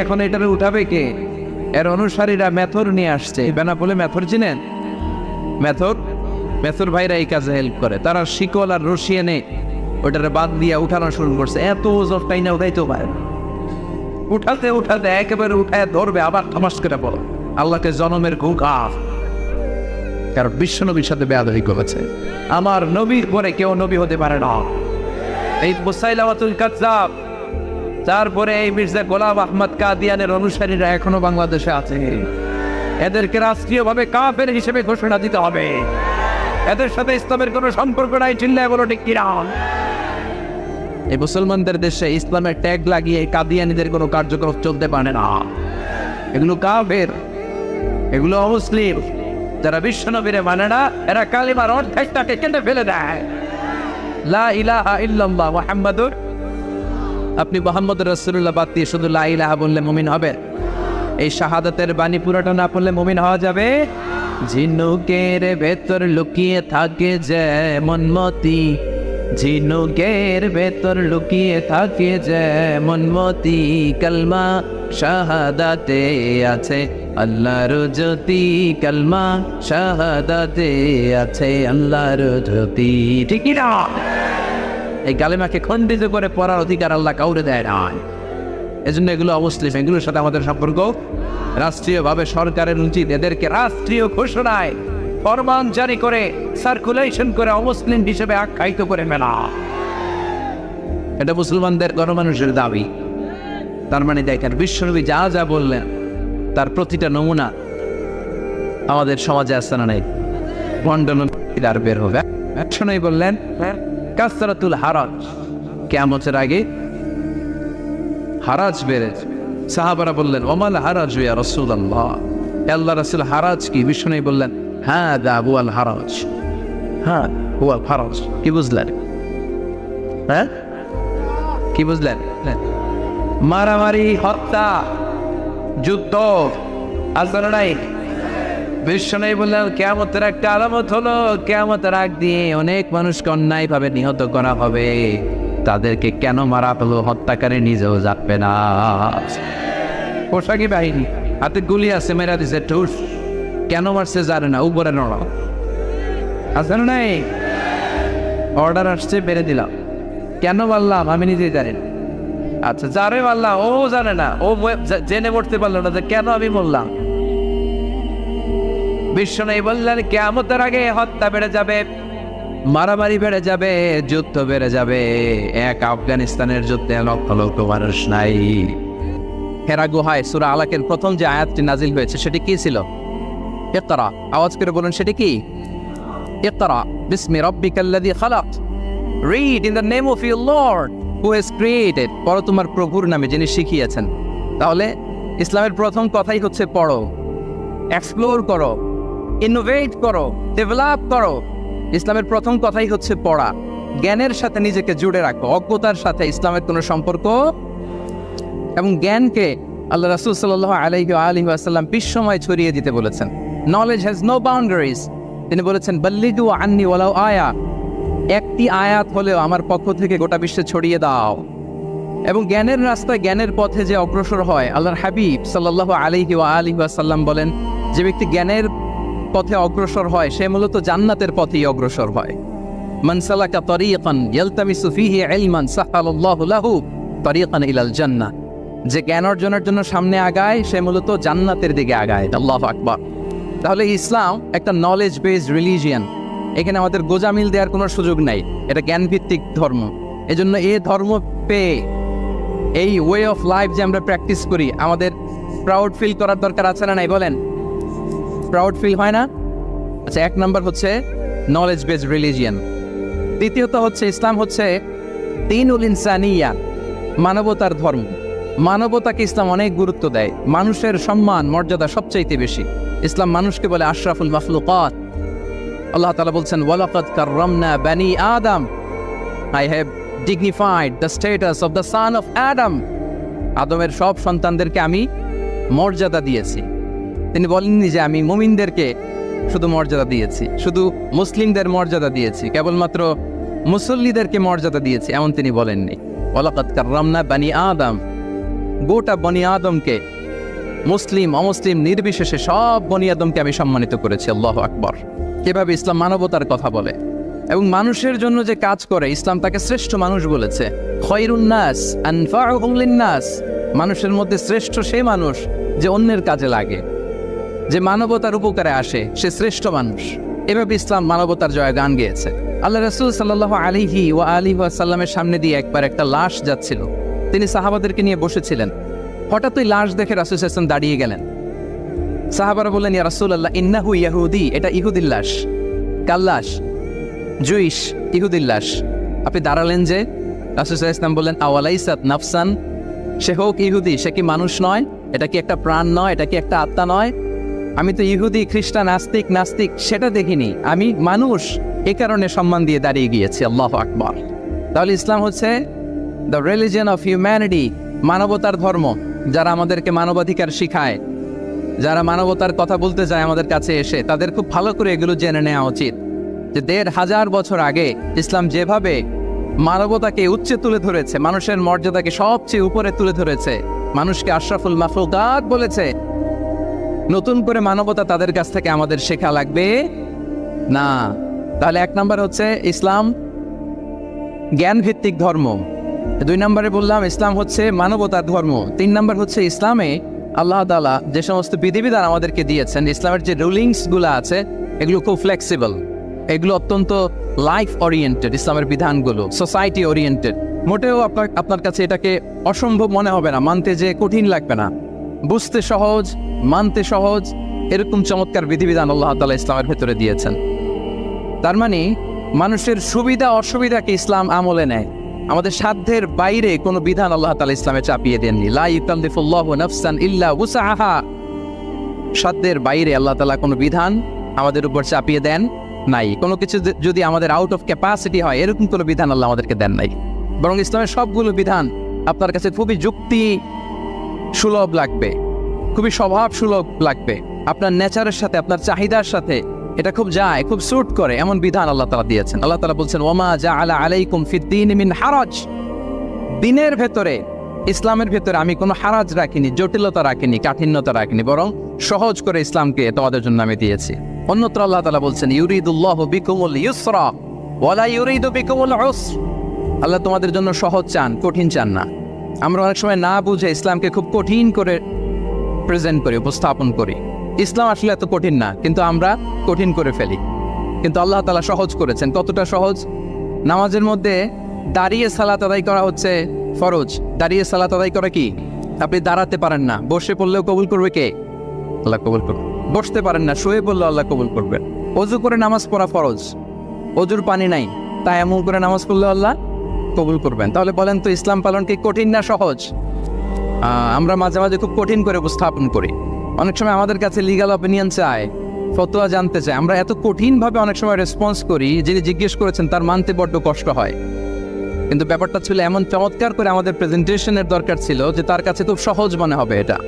এখন এটারে উঠাবে কে? এর অনুসারীরা মেথর নিয়ে আসছে। বেনাপোলে মেথর চিনেন? মেথর ভাইরা এই কাজে হেল্প করে। তারা শিকল আর রশি এনে ওটারে বাদ দিয়ে উঠানো শুরু করছে। এত ওজন টাইনা উঠাইতেও পারে, উঠাতে একেবারে উঠায় ধরবে, আবার থামাস করে বলো আল্লাহকে জনমের ঘুঘাস। কারণ বিশ্ব নবীর সাথে বেয়াদবি করেছে। আমার নবীর পরে কেউ নবী হতে পারে না। এই মুসাইলামাতুল কাযযাব, তারপরে এই মির্জা গোলাম আহমদ কাদিয়ানের অনুসারীরা এখনো বাংলাদেশে আছে। এদেরকে রাষ্ট্রীয়ভাবে কাফের হিসেবে ঘোষণা দিতে হবে। এদের সাথে ইসলামের কোনো সম্পর্ক নাই। চিল্লায় বলো ঠিক কিনা? এই মুসলমানদের দেশে ইসলামের ট্যাগ লাগিয়ে কাদিয়ানীদের কোনো কার্যক্রম চলতে পারে না। এগুলো কাফের, এগুলো অমুসলিম। যারা বিশ্ব নবীরে মানে না, এরা কালিমার অর্ধেকটাকে কেটে ফেলে দেয়। লা ইলাহা ইল্লাল্লাহ মুহাম্মাদুর, আপনি মুহাম্মদ রাসূলুল্লাহ বাদ দিয়ে শুধু লা ইলাহা বললে মুমিন হবে? এই শাহাদাতের বাণী পুরোটা না পড়লে মুমিন হওয়া যাবে? ঝিনুকের ভেতর লুকিয়ে থাকে যেমন মতি, ঝিনুকের ভেতর লুকিয়ে থাকে যেমন মতি, কালমা শাহাদাতে আছে আল্লাহর জ্যোতি, কালমা শাহাদাতে আছে আল্লাহর জ্যোতি। ঠিক না? এই কালেমাকে খণ্ডিত করে পড়ার অধিকার আল্লাহ কাউরে দেয় না। এজন্য এগুলো অমুসলিম, এগুলোর সাথে আমাদের সম্পর্ক রাষ্ট্রীয়ভাবে সরকারের উচিত এদেরকে রাষ্ট্রীয় ঘোষণায় ফরমান জারি করে সার্কুলেশন করে অমুসলিম হিসেবে আখ্যায়িত করে মেলা। এটা মুসলমানদের গণমানুষের দাবি। তার মানে দেখেন, বিশ্বনবী যা যা বললেন তার প্রতিটা নমুনা আমাদের সমাজে আসছে না নাই? বন্ডন আর বের হবে। একশনই বললেন কাসরাতুল হারাজ, কিয়ামতের আগে হারাজ বেড়েছে। সাহাবারা বললেন ওমাল হারাজ ইয়া রাসূলুল্লাহ, আল্লাহ রাসূল হারাজ কি? বিশ্বনবী বললেন হাদা হুয়াল হারাজ, হ্যাঁ হুয়াল হারাজ। কি বুঝলেন? হ্যাঁ কি বুঝলেন? মারামারি, হত্যা, যুদ্ধ আসলে নাই। বিশ্বনবী বললেন কিয়ামতের একটা আলামত হলো কিয়ামতের আগ দিয়ে অনেক মানুষকে অন্যায়ভাবে নিহত করা হবে। তাদেরকে কেন মারা হলো? হত্যাকারী নিজেও যাবে না। পোশাকি বাহিনী হাতে গুলি আছে, মেরা দিছে ঠুস। কেন মারছে জানে না, উপরে নড়া আসলে নাই। অর্ডার আসছে, বেড়ে দিলাম। কেন মারলাম আমি নিজেই জানি না। আচ্ছা, যারে মারলাম ও জানে না, ও জেনে মরতে পারলো না যে কেন আমি বললাম। বিশ্বনবী বললেন কিয়ামতের আগে হত্যা বেড়ে যাবে, মারামারি বেড়ে যাবে, যুদ্ধ বেড়ে যাবে। এক আফগানিস্তানের যুদ্ধে লক্ষ লক্ষ মানুষ নাই। হেরা গুহায় সূরা আলাকের প্রথম যে আয়াতটি নাজিল হয়েছে সেটি কি ছিল? ইকরা, আওয়াজ করে বলুন সেটি কি? ইকরা বিসমি রাব্বিকাল্লাযী খালাক, read in the name of your lord who has created. পড়ো তোমার প্রভুর নামে যিনি শিখিয়েছেন। তাহলে ইসলামের প্রথম কথাই হচ্ছে পড়ো, এক্সপ্লোর করো, ইনোভেট করো, ডেভেলপ করো। ইসলামের প্রথম কথাই হচ্ছে পড়া। জ্ঞানের সাথে নিজেকে জুড়ে রাখো, অজ্ঞতার সাথে ইসলামের কোনো সম্পর্ক। এবং জ্ঞানকে আল্লাহ রাসূল সাল্লাল্লাহু আলাইহি ওয়াসাল্লাম বিশ্বময় ছড়িয়ে দিতে বলেছেন। Knowledge has no boundaries. তিনি বলেছেন বাল্লিগু আন্নি ওয়ালাউ আয়া, একটি আয়াত হলেও আমার পক্ষ থেকে গোটা বিশ্বে ছড়িয়ে দাও। এবং জ্ঞানের রাস্তায়, জ্ঞানের পথে যে অগ্রসর হয়, আল্লাহর হাবিব সাল্লাল্লাহু আলাইহি ওয়াসাল্লাম বলেন যে ব্যক্তি জ্ঞানের পথে অগ্রসর হয় সে মূলত জান্নাতের পথেই অগ্রসর হয়। মান সালাকা তরিকান ইয়ালতামিসু ফীহি ইলমান সাহালাল্লাহু লাহু তরিকান ইলাল জান্নাহ, যে জ্ঞান অর্জনের জন্য সামনে আগায় সে মূলত জান্নাতের দিকে আগায়। আল্লাহু আকবার। তাহলে ইসলাম একটা নলেজ বেসড রিলিজিয়ান। এখানে আমাদের গোজামিল দেওয়ার কোনো সুযোগ নাই। এটা জ্ঞানভিত্তিক ধর্ম। এজন্য এই ধর্ম পেয়ে এই ওয়ে অফ লাইফ যে আমরা প্র্যাকটিস করি, আমাদের প্রাউড ফিল করার দরকার আছে না নাই? বলেন, প্রাউড ফিল হয় না? আচ্ছা, এক নম্বর হচ্ছে নলেজ বেসড রিলিজিয়ান। দ্বিতীয়ত হচ্ছে ইসলাম হচ্ছে দীনুল ইনসানিয়া, মানবতার ধর্ম। মানবতাকে ইসলাম অনেক গুরুত্ব দেয়। মানুষের সম্মান মর্যাদা সবচাইতে বেশি। ইসলাম মানুষকে বলে আশরাফুল মাখলুকাত। আল্লাহ তাআলা বলছেন ওয়ালাকাদ কাররামনা বানি আদম, I have dignified the status of the son of Adam. আদমের সব সন্তানদেরকে আমি মর্যাদা দিয়েছি। তিনি বলেননি যে আমি মুমিনদেরকে শুধু মর্যাদা দিয়েছি, শুধু মুসলিমদের মর্যাদা দিয়েছি, কেবলমাত্র মুসল্লিদেরকে মর্যাদা দিয়েছি, এমন তিনি বলেননি। ওয়ালাকাদ কাররামনা বানি আদম, গোটা বনি আদমকে, মুসলিম অমুসলিম নির্বিশেষে সব বনি আদমকে আমি সম্মানিত করেছি। আল্লাহু আকবার। কিভাবে ইসলাম মানবতার কথা বলে এবং মানুষের জন্য যে কাজ করে, ইসলাম তাকে শ্রেষ্ঠ মানুষ বলেছে। খয়রুন নাস আনফাউহুম লিন-নাস, মানুষের মধ্যে শ্রেষ্ঠ সে মানুষ যে অন্যের কাজে লাগে, যে মানবতার উপকারে আসে, সে শ্রেষ্ঠ মানুষ। এভাবে ইসলাম মানবতার জয়গান গেয়েছে। আল্লাহ রাসূল সাল্লাল্লাহু আলাইহি ওয়া আলিহি ওয়াসাল্লামের সামনে দিয়ে একবার একটা লাশ যাচ্ছিল, তিনি সাহাবাদেরকে নিয়ে বসেছিলেন। হঠাৎ ওই লাশ দেখে রাসূল সাল্লাল্লাহু আলাইহি ওয়াসাল্লাম দাঁড়িয়ে গেলেন। সাহাবারা বললেন, ইয়া রাসূলুল্লাহ, ইন্নাহু ইয়াহুদি, এটা ইহুদির লাশ। কার লাশ? জুইশ, ইহুদির লাশ। আপনি দাঁড়ালেন যে? রাসূল সাল্লাল্লাহু আলাইহি ওয়াসাল্লাম বললেন, আওয়ালাইসাত নাফসান, সে হোক ইহুদি, সে কি মানুষ নয়? এটা কি একটা প্রাণ নয়? এটা কি একটা আত্মা নয়? আমি তো ইহুদি, খ্রিস্টান, নাস্তিক সেটা দেখিনি, আমি মানুষ, এ কারণে সম্মান দিয়ে দাঁড়িয়ে গিয়েছি। আল্লাহু আকবার। তাহলে ইসলাম হচ্ছে দ্য রিলিজিয়ন অফ হিউম্যানিটি, মানবতার ধর্ম। যারা আমাদেরকে মানবাধিকার শিখায়, যারা মানবতার কথা বলতে যায় আমাদের কাছে এসে, তাদের খুব ভালো করে এগুলো জেনে নেওয়া উচিত যে ১৫০০ বছর আগে ইসলাম যেভাবে মানবতাকে উচ্চে তুলে ধরেছে, মানুষের মর্যাদাকে সবচেয়ে উপরে তুলে ধরেছে, মানুষকে আশরাফুল মাখলুকাত বলেছে, নতুন করে মানবতা তাদের কাছ থেকে আমাদের শেখা লাগবে না। তাহলে ১ নম্বর হচ্ছে ইসলাম জ্ঞান ভিত্তিক ধর্ম। ২ নম্বরে বললাম ইসলাম হচ্ছে মানবতার ধর্ম। ৩ নম্বর হচ্ছে ইসলামে আল্লাহ তাআলা যে সমস্ত বিধিবিধান আমাদেরকে দিয়েছেন, ইসলামের যে রুলিংসগুলো আছে, এগুলো খুব ফ্লেক্সিবল, এগুলো অত্যন্ত লাইফ ওরিয়েন্টেড। ইসলামের বিধানগুলো সোসাইটি ওরিয়েন্টেড। মোটেও আপনার কাছে এটাকে অসম্ভব মনে হবে না, মানতে যে কঠিন লাগবে না, বুঝতে সহজ, মানতে সহজ, এরকম চমৎকার বিধিবিধান আল্লাহ তাআলা ইসলামের ভেতরে দিয়েছেন। তার মানে মানুষের সুবিধা অসুবিধাকে ইসলাম আমলে নেয়। আমাদের সাধ্যের বাইরে কোনো বিধান আল্লাহ তাআলা ইসলামে চাপিয়ে দেননি। লা ইউকাল্লিফুল্লাহু নাফসান ইল্লা উসআহা, সাধ্যের বাইরে আল্লাহ তাআলা কোনো বিধান আমাদের উপর চাপিয়ে দেন নাই। কোনো কিছু যদি আমাদের আউট অফ ক্যাপাসিটি হয়, এরকম কোনো বিধান আল্লাহ আমাদেরকে দেন নাই। বরং ইসলামের সবগুলো বিধান আপনার কাছে খুবই যুক্তি সুলভ লাগবে, খুবই স্বভাব সুলভ লাগবে, আপনার নেচারের সাথে, আপনার চাহিদার সাথে এটা খুব যায়, খুব স্যুট করে, এমন বিধান আল্লাহ তাআলা দিয়েছেন। আল্লাহ তাআলা বলছেন, ওয়ামা জাআলা আলাইকুম ফিদ্দীন মিন হারাজ, দিনের ভেতরে, ইসলামের ভেতরে আমি কোনো হারাজ রাখিনি, জটিলতা রাখিনি, কাঠিন্যতা রাখিনি, বরং সহজ করে ইসলামকে তোমাদের জন্য আমি দিয়েছি। অন্যত্র আল্লাহ তাআলা বলছেন, ইউরিদুল্লাহু বিকুমুল ইউসরা ওয়ালা ইউরিদু বিকুমুল উসর, আল্লাহ তোমাদের জন্য সহজ চান, কঠিন চান না। আমরা অনেক সময় না বুঝে ইসলামকে খুব কঠিন করে প্রেজেন্ট করি, উপস্থাপন করি। ইসলাম আসলে এত কঠিন না, কিন্তু আমরা কঠিন করে ফেলি। কিন্তু আল্লাহ তাআলা সহজ করেছেন। কতটা সহজ? নামাজের মধ্যে দাঁড়িয়ে সালাত আদায় করা হচ্ছে ফরজ। দাঁড়িয়ে সালাত আদায় করা কি? আপনি দাঁড়াতে পারেন না, বসে পড়লেও কবুল করবে কে? আল্লাহ কবুল করবে। বসতে পারেন না, শুয়ে পড়লেও আল্লাহ কবুল করবেন। অজু করে নামাজ পড়া ফরজ, অজুর পানি নাই, তাই এমন করে নামাজ পড়লেও আল্লাহ কবুল করবেন। তাহলে বলেন তো, ইসলাম পালন কি কঠিন না সহজ? আমরা মাঝে মাঝে খুব কঠিন করে উপস্থাপন করি। অনেক সময় আমাদের কাছে লিগ্যাল অপিনিয়ন চায়, ফতোয়া জানতে চায়, আমরা এত কঠিনভাবে অনেক সময় রেসপন্স করি, যিনি জিজ্ঞেস করেছেন তার মানতে বড্ড কষ্ট হয়। কিন্তু ব্যাপারটা ছিল এমন চমৎকার করে আমাদের প্রেজেন্টেশনের দরকার ছিল যে তার কাছে খুব সহজ মনে হবে এটা।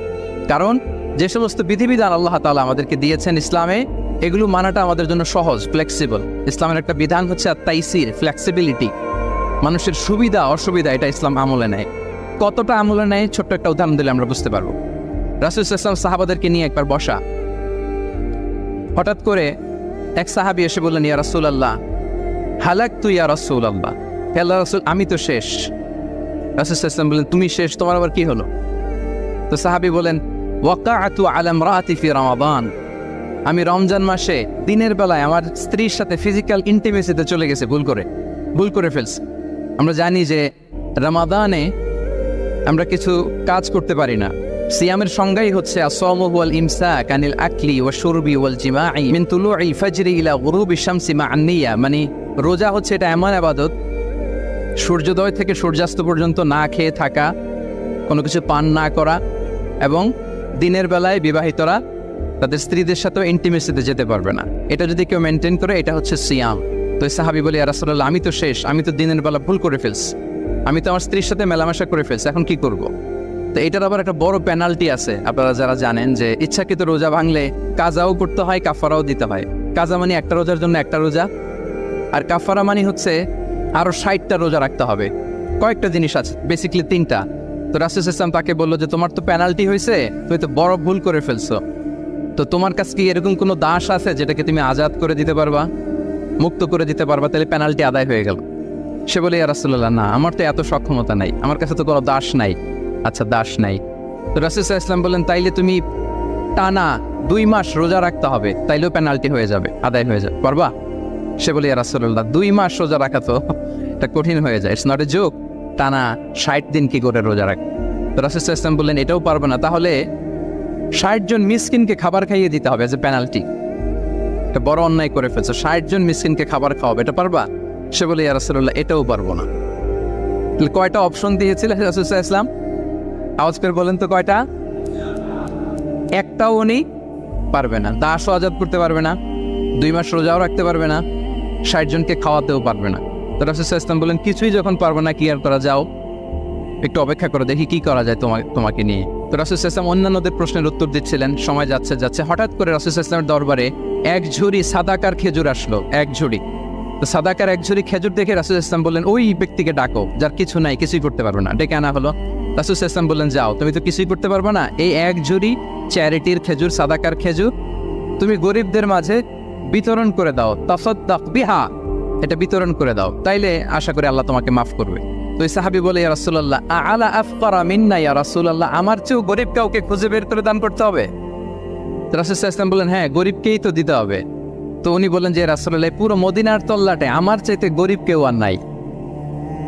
কারণ যে সমস্ত বিধিবিধান আল্লাহ তাআলা আমাদেরকে দিয়েছেন ইসলামে, এগুলো মানাটা আমাদের জন্য সহজ, ফ্লেক্সিবল। ইসলামের একটা বিধান হচ্ছে তাইসির, ফ্লেক্সিবিলিটি। মানুষের সুবিধা অসুবিধা এটা ইসলাম আমলে নেয়। কতটা আমলে নেয়, ছোট্ট একটা উদাহরণ দিলে আমরা বুঝতে পারবো। রাসূল সাল্লাল্লাহু আলাইহি ওয়াসাল্লাম সাহাবাদেরকে নিয়ে একবার বসা, হঠাৎ করে এক সাহাবী এসে বললেন, ইয়া রাসূলুল্লাহ হালাকতু ইয়া রাসূলুল্লাহ, হে আল্লাহর রাসূল আমি তো শেষ। রাসূল সাল্লাল্লাহু আলাইহি ওয়াসাল্লাম বললেন, তুমি শেষ, তোমার আবার কি হলো? তো সাহাবী বলেন, ওয়াকাআতু আলা ইমরাআতি ফি রমাদান, আমি রমজান মাসে দিনের বেলায় আমার স্ত্রীর সাথে ফিজিক্যাল ইন্টিমেসিতে চলে গেছে, ভুল করে ফেলছি। আমরা জানি যে রমাদানে আমরা কিছু কাজ করতে পারি না। সিয়ামের সংজ্ঞাই হচ্ছে আসওয়ামু ওয়াল ইমসাক আনিল আকলি ওয়াশ শুরবি ওয়াল জিমাই মিন তুলুই ফাজরি ইলা গুরুবি শামসি মা আন-নিয়া, মানে রোজা হচ্ছে এটা এমন ইবাদত, সূর্যোদয় থেকে সূর্যাস্ত পর্যন্ত না খেয়ে থাকা, কোনো কিছু পান না করা, এবং দিনের বেলায় বিবাহিতরা তাদের স্ত্রীদের সাথেও ইন্টিমেসিতে যেতে পারবে না। এটা যদি কেউ মেনটেন করে, এটা হচ্ছে সিয়াম। তো সাহাবী বলে, ইয়া রাসূলুল্লাহ আমি তো শেষ, আমি তো দিনের বেলা ভুল করে ফেলছি, আমি তো আমার স্ত্রীর সাথে মেলামেশা করে ফেলছি, এখন কি করব? তো এটার আবার একটা বড় পেনাল্টি আছে, আপনারা যারা জানেন যে ইচ্ছাকৃত রোজা ভাঙলে কাজাও করতে হয়, কাফারাও দিতে হয়। কাজা মানে একটা রোজার জন্য একটা রোজা, আর কাফারা মানে হচ্ছে আরো 60টা রোজা রাখতে হবে। কয়েকটা জিনিস আছে, বেসিক্যালি 3টা। তো রাসূল ইসলাম তাকে বললো যে তোমার তো পেনাল্টি হয়েছে, তুমি তো বড় ভুল করে ফেলছো, তো তোমার কাছে কি এরকম কোনো দাস আছে যেটাকে তুমি আজাদ করে দিতে পারবা, মুক্ত করে দিতে পারবা, তাহলে পেনাল্টি আদায় হয়ে গেল। সে বলে ইয়া রাসূলুল্লাহ, না, আমার তো এত সক্ষমতা নাই, আমার কাছে তো কোনো দাস নাই। আচ্ছা, দাস নাই। তো রাসূল সাল্লাল্লাহু আলাইহি ওয়াসাল্লাম বললেন তাইলে তুমি টানা 2 মাস রোজা রাখতে হবে, তাইলেও পেনাল্টি হয়ে যাবে, আদায় হয়ে যাবে, পারবা? সে বলে ইয়া রাসূলুল্লাহ, 2 মাস রোজা রাখা তো এটা কঠিন হয়ে যায়, ইটস নট এ জোক, টানা 60 দিন কি করে রোজা রাখ? তো রাসূল সাল্লাল্লাহু আলাইহি ওয়াসাল্লাম বললেন এটাও পারবে না, তাহলে 60 জন মিসকিনকে খাবার খাইয়ে দিতে হবে এজ এ পেনাল্টি। এটা বড় অন্যায় করে ফেলছো, 60 জন মিসকিনকে খাবার খাওয়াবে, এটা পারবা? সে বলে ইয়া রাসূলুল্লাহ, এটাও পারবো না। তাহলে কয়টা অপশন দিয়েছিলেন রাসূল সাল্লাল্লাহু আলাইহি ওয়াসাল্লাম? আওয়াজ করে বলেন তো কয়টা? একটাও উনি পারবে না। দাসও আজাদ করতে পারবে না, 2 মাস রোজাও রাখতে পারবে না, 60 জনকে খাওয়াতেও পারবে না। তো রাসূল সাল্লাল্লাহু আলাইহি ওয়াসাল্লাম বলেন কিছুই যখন পারবে না, কি আর করা, যাও একটু অপেক্ষা করে দেখি কি করা যায় তোমাকে নিয়ে। তো রাসূল সাল্লাল্লাহু আলাইহি ওয়াসাল্লাম অন্যান্যদের প্রশ্নের উত্তর দিচ্ছিলেন, সময় যাচ্ছে হঠাৎ করে রাসূল সাল্লাল্লাহু আলাইহি ওয়াসাল্লামের দরবারে 1 ঝুড়ি সাদাকার খেজুর আসলো, 1 ঝুড়ি। তো সাদাকার 1 ঝুড়ি খেজুর দেখে রাসূল সাল্লাল্লাহু আলাইহি ওয়াসাল্লাম বললেন ওই ব্যক্তিকে ডাকো যার কিছু নাই, কিছুই করতে পারবে না। ডেকে আনা হলো। রাসূল সাল্লাল্লাহু আলাইহি ওয়াসাল্লাম বললেন যাও, তুমি তো কিছুই করতে পারবে না, এই 1 ঝুড়ি চ্যারিটির খেজুর, সাদাকার খেজুর তুমি গরিবদের মাঝে বিতরণ করে দাও, তাসাদ্দাক বিহা, এটা বিতরণ করে দাও, তাইলে আশা করি আল্লাহ তোমাকে মাফ করবে। তো এই সাহাবী বলে ইয়া রাসূলুল্লাহ, আলা আফকারা মিন্না ইয়া রাসূলুল্লাহ, আমার চেয়েও গরিব কাউকে খুঁজে বের করে দান করতে হবে? তো রাসূল সাল্লাল্লাহু আলাইহি ওয়াসাল্লাম বললেন হ্যাঁ, গরিবকেই তো দিতে হবে। তো উনি বললেন যে রাসূলুল্লাহ, পুরো মদিনার তল্লাটে আমার চাইতে গরিব কেউ আর নাই,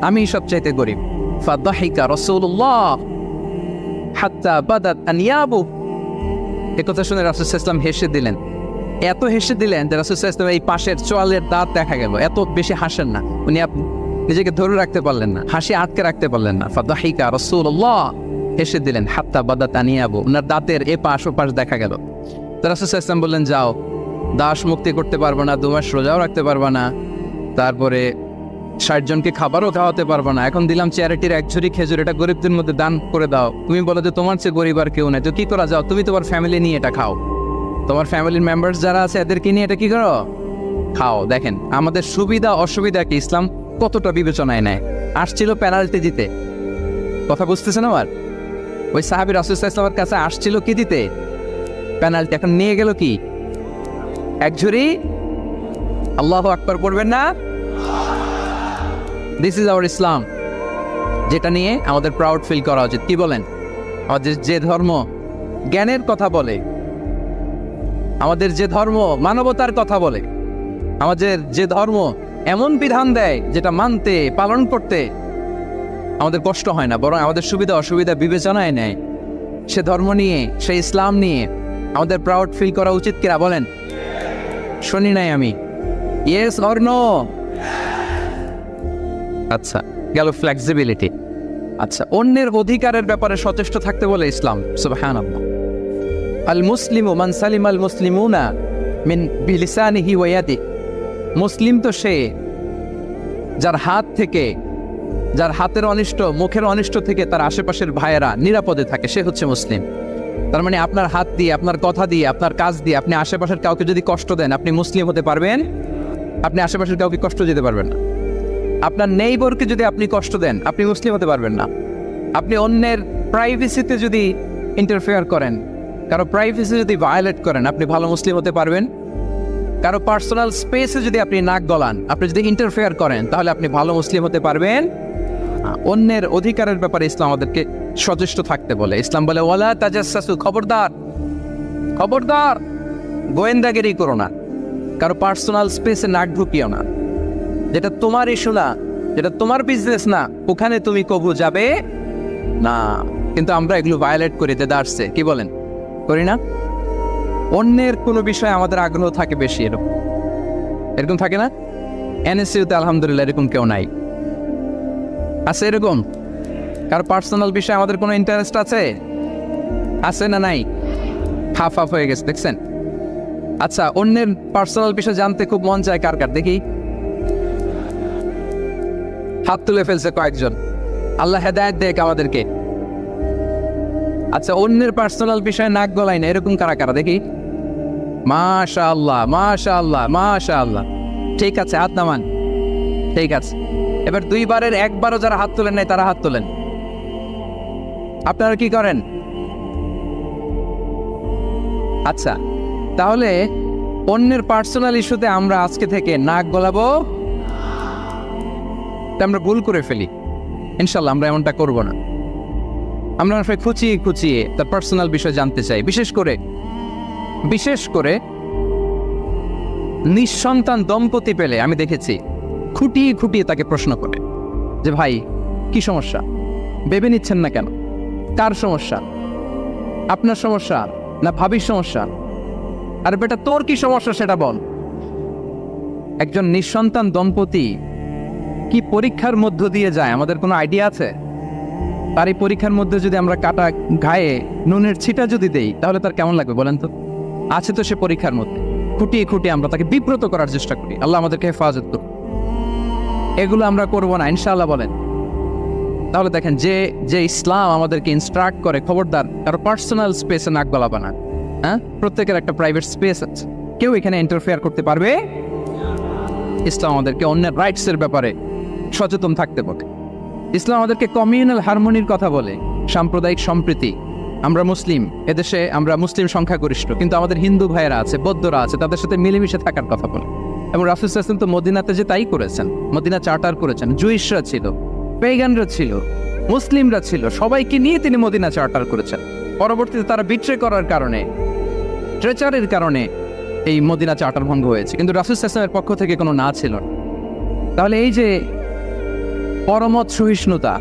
আমি সব চাইতে গরিব। ফাদাহিকা রাসূলুল্লাহ হাত্তা বাদাত আনিয়াবু, এই কথা শুনে রাসূল সাল্লাল্লাহু আলাইহি ওয়াসাল্লাম হেসে দিলেন, এত হেসে দিলেন যে রাসূল সাল্লাল্লাহু আলাইহি ওয়াসাল্লাম এই পাশের চোয়ালের দাঁত দেখা গেল, এত বেশি হাসেন না উনি, নিজেকে ধরে রাখতে পারলেন না, হাসি আটকে রাখতে পারলেন না। ফাদাহিকা রাসূলুল্লাহ, হেসে দিলেন, হাত্তা বাদাত আনিয়াবু, ওনার দাঁতের এ পাশ ও পাশ দেখা গেল। তো রাসূল সাল্লাল্লাহু আলাইহি ওয়াসাল্লাম বললেন যাও, দাস মুক্তি করতে পারবো না, 2 মাস রোজাও রাখতে পারবো না, তারপরে 60 জনকে খাবারও খাওয়াতে পারবো না, এখন দিলাম চ্যারিটির 1 ঝুড়ি খেজুর, এটা গরিবদের মধ্যে দান করে দাও। তুমি বলো যে তোমার চেয়ে গরিব আর কেউ নাই, তো কি করা, যাও তুমি তোমার ফ্যামিলি নিয়ে এটা খাও, তোমার ফ্যামিলির মেম্বার্স যারা আছে এদেরকে নিয়ে এটা কি করো, খাও। দেখেন আমাদের সুবিধা অসুবিধাকে ইসলাম কতটা বিবেচনায় নেয়। আসছিল পেনাল্টি দিতে, কথা বুঝতেছেন আমার? ওই সাহাবী রাসূল সাল্লাল্লাহু আলাইহি ওয়াসাল্লামের কাছে আসছিল কি দিতে, পেনাল্টি, এখন নিয়ে গেল কি, 1 ঝুড়ি। আল্লাহু আকবার পড়বেন না? দিস ইজ আওয়ার ইসলাম, যেটা নিয়ে আমাদের প্রাউড ফিল করা উচিত। কি বলেন? আমাদের যে ধর্ম জ্ঞানের কথা বলে, আমাদের যে ধর্ম মানবতার কথা বলে, আমাদের যে ধর্ম এমন বিধান দেয় যেটা মানতে পালন করতে আমাদের কষ্ট হয় না, বরং আমাদের সুবিধা অসুবিধা বিবেচনায় নেয়, সে ধর্ম নিয়ে, সেই ইসলাম নিয়ে আমাদের প্রাউড ফিল করা উচিত কিনা বলেন? শুনি নাই আমি, ইয়েস অর নো? আচ্ছা, গেল ফ্লেক্সিবিলিটি। আচ্ছা, অন্যের অধিকারের ব্যাপারে সচেষ্ট থাকতে বলে ইসলাম। সুবহানাল্লাহ। আল মুসলিমু মান সালিমা আল মুসলিমুনা মিন বিলিসানিহি ওয়া ইয়াদিহি, মুসলিম তো সে যার হাত থেকে, যার হাতের অনিষ্ট, মুখের অনিষ্ট থেকে তার আশেপাশের ভাইয়েরা নিরাপদে থাকে, সে হচ্ছে মুসলিম। তার মানে আপনার হাত দিয়ে, আপনার কথা দিয়ে, আপনার কাজ দিয়ে আপনি আশেপাশের কাউকে যদি কষ্ট দেন, আপনি মুসলিম হতে পারবেন? আপনি আশেপাশের কাউকে কষ্ট দিতে পারবেন না। আপনার নেইবরকে যদি আপনি কষ্ট দেন, আপনি মুসলিম হতে পারবেন না। আপনি অন্যের প্রাইভেসিতে যদি ইন্টারফেয়ার করেন, কারো প্রাইভেসি যদি ভায়োলেট করেন, আপনি ভালো মুসলিম হতে পারবেন? কারো পার্সোনাল স্পেসে যদি আপনি নাক গলান, আপনি যদি ইন্টারফেয়ার করেন, তাহলে আপনি ভালো মুসলিম হতে পারবেন? অন্যের অধিকারের ব্যাপারে ইসলাম আমাদেরকে সচেষ্ট থাকতে বলে। ইসলাম বলে ওয়ালা তাজাসসু, খবরদার, খবরদার, গোয়েন্দাগিরি করো না, কারো পার্সোনাল স্পেসে নাক ঢুকিও না, যেটা তোমার ইস্যু না, যেটা তোমার বিজনেস না, ওখানে তুমি কবু যাবে না। কিন্তু আমরা এগুলো ভায়োলেট করি, দেদারসে, কি বলেন, করি না? অন্যের কোনো বিষয়ে আমাদের আগ্রহ থাকে বেশি, এরকম থাকে না? এনএসইউতে আলহামদুলিল্লাহ এরকম কেউ নাই, আছে এরকম? কার পার্সোনাল বিষয়ে আমাদের কোনো ইন্টারেস্ট আছে? আছে না নাই? হাফ হাফ হয়ে গেছে, দেখছেন? আচ্ছা, অন্যের পার্সোনাল বিষয় জানতে খুব মন চায় কার কার, দেখি হাত তুলে ফেলছে কয়েকজন। আল্লাহ হেদায়েত দেখ আমাদেরকে। আচ্ছা, অন্যের পার্সোনাল বিষয়ে নাক গলায় না, এরকম কারা কারা দেখি? মাশাআল্লাহ, মাশাআল্লাহ, মাশাআল্লাহ। ঠিক আছে, হাত নামান। ঠিক আছে, এবার দুইবারের একবারও যারা হাত তোলেন নাই তারা হাত তোলেন। আপনারা কি করেন? আচ্ছা, তাহলে অন্যের পার্সোনাল ইস্যুতে আমরা আজকে থেকে নাক গলাবো, আমরা ভুল করে ফেলি। ইনশাল্লাহ আমরা এমনটা করব না। আমরা আসলে খুঁচিয়ে খুঁচিয়ে তার পার্সোনাল বিষয় জানতে চাই। বিশেষ করে নিঃসন্তান দম্পতি পেলে আমি দেখেছি খুঁটিয়ে খুঁটিয়ে তাকে প্রশ্ন করে যে ভাই কি সমস্যা, ভেবে নিচ্ছেন না কেন, কার সমস্যা, আপনার সমস্যা না ভাবির সমস্যা, আর বেটা তোর কি সমস্যা সেটা বল। একজন নিঃসন্তান দম্পতি কি পরীক্ষার মধ্য দিয়ে যায় আমাদের কোনো আইডিয়া আছে? তার এই পরীক্ষার মধ্যে যদি আমরা কাটা গায়ে নুনের ছিটা যদি দেই তাহলে তার কেমন লাগবে বলেন তো? আছে তো সে পরীক্ষার মধ্যে, খুঁটিয়ে খুঁটিয়ে আমরা তাকে বিব্রত করার চেষ্টা করি। আল্লাহ আমাদেরকে হেফাজত করুন। এগুলো আমরা করবো না ইনশাআল্লাহ বলেন। তাহলে দেখেন যে ইসলাম আমাদেরকে ইনস্ট্রাক্ট করে, খবরদার কারো পার্সোনাল স্পেসে নাক গলাবা না। হ্যাঁ, প্রত্যেকের একটা প্রাইভেট স্পেস আছে, কেউ এখানে ইন্টারফেয়ার করতে পারবে। ইসলাম আমাদেরকে অন্যের রাইটসের ব্যাপারে সচেতন থাকতে বলে। ইসলাম আমাদেরকে কমিউনাল হারমোনির কথা বলে, সাম্প্রদায়িক সম্প্রীতি। আমরা মুসলিম, এদেশে আমরা মুসলিম সংখ্যাগরিষ্ঠ, কিন্তু আমাদের হিন্দু ভাইয়েরা আছে, বৌদ্ধরা আছে, তাদের সাথে মিলেমিশে থাকার কথা বলে। এবং রাসূল সাল্লাল্লাহু আলাইহি ওয়াসাল্লাম তো মদিনাতে যে তাই করেছেন, মদিনা চার্টার করেছেন। জুইশরা ছিল, পেগানরা ছিল, মুসলিমরা ছিল, সবাইকে নিয়ে তিনি মদিনা চার্টার করেছেন। পরবর্তীতে তারা বিট্রে করার কারণে, ট্রেচারের কারণে এই মদিনা চার্টার ভঙ্গ হয়েছে, কিন্তু রাসূল সাল্লাল্লাহু আলাইহি ওয়াসাল্লামের পক্ষ থেকে কোনো না ছিল না। তাহলে এই যে পরমত সহিষ্ণুতা,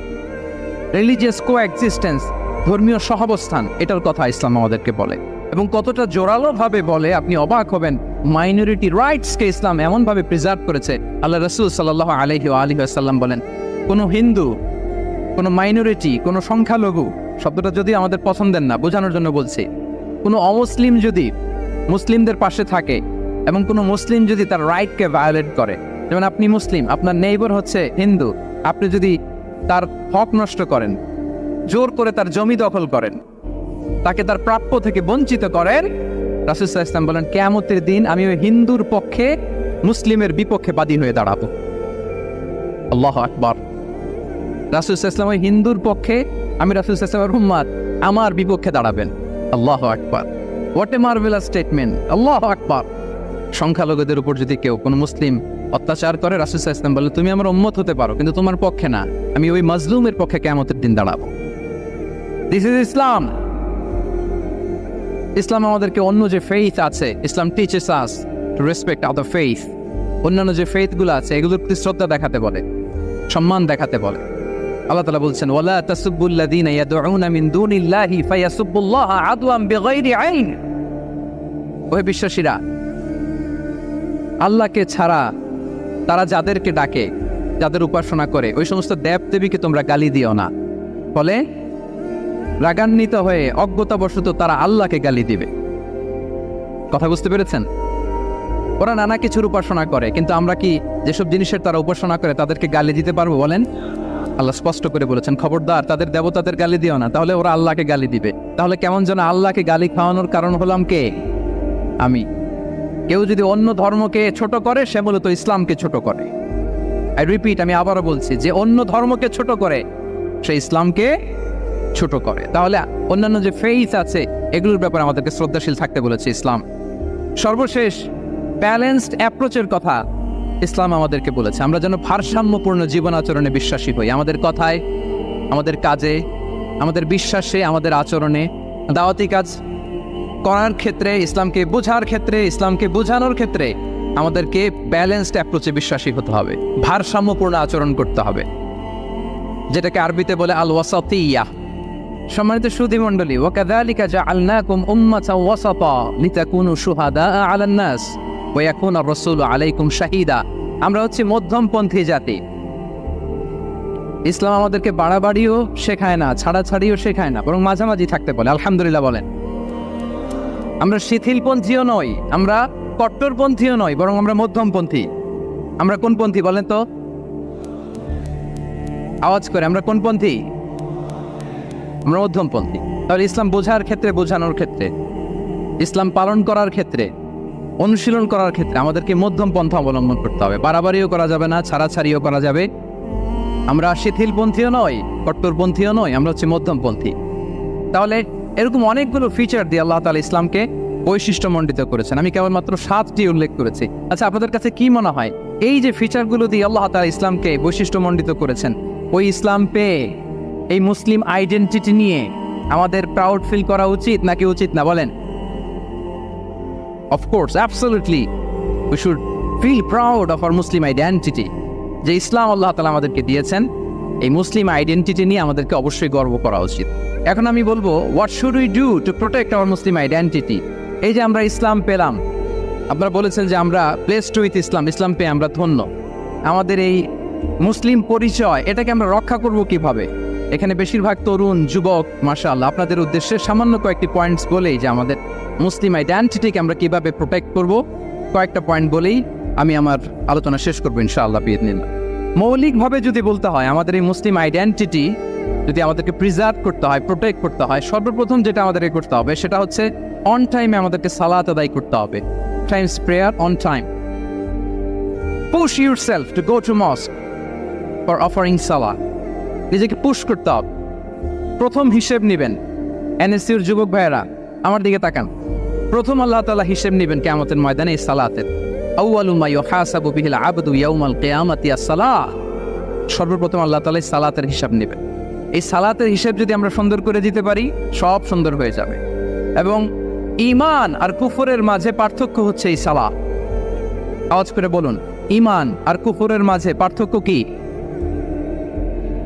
রিলিজিয়াস কোএক্সিস্টেন্স, ধর্মীয় সহাবস্থান, এটার কথা ইসলাম আমাদেরকে বলে। এবং কতটা জোরালোভাবে বলে আপনি অবাক হবেন। মাইনরিটি রাইটসকে ইসলাম এমনভাবে প্রিজার্ভ করেছে। আল্লাহ রাসূল সাল্লাল্লাহু আলাইহি ওয়াসাল্লাম বলেন, কোনো হিন্দু, কোনো মাইনরিটি, কোনো সংখ্যালঘু, শব্দটা যদি আমাদের পছন্দের না, বোঝানোর জন্য বলছি, কোনো অমুসলিম যদি মুসলিমদের পাশে থাকে এবং কোনো মুসলিম যদি তার রাইটকে ভায়োলেট করে, যেমন আপনি মুসলিম, আপনার নেইবার হচ্ছে হিন্দু, আপনি যদি তার হক নষ্ট করেন, জোর করে তার জমি দখল করেন, তাকে তার প্রাপ্য থেকে বঞ্চিত করেন, রাসূল সাল্লাল্লাহু আলাইহি ওয়াসাল্লাম বলেন কিয়ামতের দিন আমি ওই হিন্দুর পক্ষে মুসলিমের বিপক্ষে বাদী হয়ে দাঁড়াবো। আল্লাহু আকবার। রাসূল সাল্লাল্লাহু আলাইহি ওয়াসাল্লাম ওই হিন্দুর পক্ষে, আমি রাসূল সাল্লাল্লাহু আলাইহি ওয়াসাল্লামের উম্মত, আমার বিপক্ষে দাঁড়াবেন। আল্লাহু আকবার। What a marvellous statement. আল্লাহু আকবার। সংখ্যালঘুদের উপর যদি কেউ কোনো মুসলিম অত্যাচার করে, রাসূল সাল্লাল্লাহু আলাইহি ওয়াসাল্লাম বলে তুমি আমার উম্মত হতে পারো, কিন্তু তোমার পক্ষে না, আমি ওই মাজলুমের পক্ষে কিয়ামতের দিন দাঁড়াবো। দিস ইজ ইসলাম। ইসলাম আমাদেরকে অন্য যে ফেইথ আছে, Islam teaches us to respect other faith. অন্যান্য যে ফেইথগুলো আছে এগুলোর প্রতি শ্রদ্ধা দেখাতে বলে, সম্মান দেখাতে বলে। আল্লাহ তাআলা বলছেন ওয়ালা তাসুবুল্লাযীনা ইয়াদউনা মিন দুনিল্লাহি ফায়াসুবুল্লাহা আদওয়ান বিগাইরি ইলম। ওহে বিশ্বাসীরা, আল্লাহকে ছাড়া তারা যাদেরকে ডাকে, যাদের উপাসনা করে, ওই সমস্ত দেবদেবীকে তোমরা গালি দিও না। ফলে রাগান্বিত হয়ে অজ্ঞতাবশত তারা আল্লাহকে গালি দিবে। কথা বুঝতে পেরেছেন? ওরা নানা কিছুর উপাসনা করে, কিন্তু আমরা কি যেসব জিনিসের তারা উপাসনা করে তাদেরকে গালি দিতে পারবো বলেন? আল্লাহ স্পষ্ট করে বলেছেন খবরদার তাদের দেবতাদের গালি দিও না, তাহলে ওরা আল্লাহকে গালি দিবে। তাহলে কেমন যেন আল্লাহকে গালি খাওয়ানোর কারণ হলাম কে? আমি। কেউ যদি অন্য ধর্মকে ছোট করে সে মূলত ইসলামকে ছোট করে। আই রিপিট, আমি আবারও বলছি, যে অন্য ধর্মকে ছোট করে সে ইসলামকে ছোট করে। তাহলে অন্যান্য যে ফেইথ আছে এগুলোর ব্যাপারে আমাদেরকে শ্রদ্ধাশীল থাকতে বলেছে ইসলাম। সর্বশেষ ব্যালেন্সড অ্যাপ্রোচের কথা ইসলাম আমাদেরকে বলেছে। আমরা যেন ভারসাম্যপূর্ণ জীবন আচরণে বিশ্বাসী হই, আমাদের কথায়, আমাদের কাজে, আমাদের বিশ্বাসে, আমাদের আচরণে। দাওয়াতি কাজ করার ক্ষেত্রে, ইসলামকে বোঝার ক্ষেত্রে, ইসলামকে বোঝানোর ক্ষেত্রে আমাদেরকে ব্যালেন্সড অ্যাপ্রোচে বিশ্বাসী হতে হবে, ভারসাম্যপূর্ণ আচরণ করতে হবে, যেটাকে আরবিতে বলে আল ওয়াসাতিয়া। সম্মানিত সুধী মণ্ডলী, ওয়াকাযালিকা জাআলনাকুম উম্মাতাও ওয়াসাতা লিতাকুনু শুহাদা আলান নাস ওয়া ইয়াকুনা রাসূলু আলাইকুম শাহীদা। আমরা হচ্ছে মধ্যমপন্থী জাতি। ইসলাম আমাদেরকে বাড়াবাড়িও শেখায় না, ছাড়াছাড়িও শেখায় না, বরং মাঝামাঝি থাকতে বলে। আলহামদুলিল্লাহ বলেন। আমরা শিথিলপন্থীও নই, আমরা কট্টরপন্থীও নই, বরং আমরা মধ্যমপন্থী। আমরা কোন পন্থী বলেন তো? আওয়াজ করে, আমরা কোন পন্থী? আমরা মধ্যমপন্থী। তাহলে ইসলাম বোঝার ক্ষেত্রে, বোঝানোর ক্ষেত্রে, ইসলাম পালন করার ক্ষেত্রে, অনুশীলন করার ক্ষেত্রে আমাদেরকে মধ্যম পন্থা অবলম্বন করতে হবে। বাড়াবাড়িও করা যাবে না, ছাড়াছাড়িও করা যাবে। আমরা শিথিলপন্থীও নয়, কট্টরপন্থীও নয়, আমরা হচ্ছে মধ্যমপন্থী। তাহলে এরকম অনেকগুলো ফিচার দিয়ে আল্লাহ তাআলা ইসলামকে বৈশিষ্ট্যমণ্ডিত করেছেন। আমি কেবলমাত্র 7টি উল্লেখ করেছি। আচ্ছা, আপনাদের কাছে কি মনে হয় এই যে ফিচারগুলো দিয়ে আল্লাহ তাআলা ইসলামকে বৈশিষ্ট্যমণ্ডিত করেছেন, ওই ইসলাম পেয়ে এই মুসলিম আইডেন্টিটি নিয়ে আমাদের প্রাউড ফিল করা উচিত নাকি উচিত না? বলেন। Of course, absolutely we should feel proud of our Muslim identity. যে ইসলাম আল্লাহ তাআলা আমাদেরকে দিয়েছেন, এই মুসলিম আইডেন্টিটি নিয়ে আমাদেরকে অবশ্যই গর্ব করা উচিত। এখন আমি বলবো, what should we do to protect our Muslim identity? এই যে আমরা ইসলাম পেলাম, আপনারা বলেছেন যে আমরা ব্লেসড উইথ ইসলাম, ইসলাম পেয়ে আমরা ধন্য। আমাদের এই মুসলিম পরিচয়, এটাকে আমরা রক্ষা করব কিভাবে? এখানে বেশিরভাগ তরুণ যুবক, মাশাআল্লাহ, আপনাদের উদ্দেশ্যে সামান্য কয়েকটি পয়েন্টস বলেই যে আমাদের মুসলিম আইডেন্টিটিকে আমরা কিভাবে প্রোটেক্ট করব, কয়েকটা পয়েন্ট বলেই আমি আমার আলোচনা শেষ করবো ইনশাআল্লাহ বিইذনিল্লাহ। মৌলিকভাবে যদি বলতে হয়, আমাদের এই মুসলিম আইডেন্টিটি যদি আমাদেরকে প্রিজার্ভ করতে হয়, প্রোটেক্ট করতে হয়, সর্বপ্রথম যেটা আমাদেরকে করতে হবে সেটা হচ্ছে অন টাইমে আমাদেরকে সালাত আদায় করতে হবে। Times prayer on time. Push yourself to go to মস্ক for offering সালাত। নিজেকে পুশ করতে হবে। প্রথম হিসেব নেবেন। এনএসসির যুবক ভাইয়েরা আমার দিকে তাকান। প্রথম আল্লাহ তাআলা হিসেব নেবেন কিয়ামতের ময়দানে এই সালাতের। আউয়ালু মা ইউহাসাবু বিহিল আবদু ইয়াউমাল কিয়ামাতি আস-সালাহ। সর্বপ্রথম আল্লাহ তাআলা সালাতের হিসাব নেবেন। এই সালাতের হিসাব যদি আমরা সুন্দর করে দিতে পারি, সব সুন্দর হয়ে যাবে। এবং ঈমান আর কুফরের মাঝে পার্থক্য হচ্ছে এই সালাত। আওয়াজ করে বলুন, ঈমান আর কুফরের মাঝে পার্থক্য কি?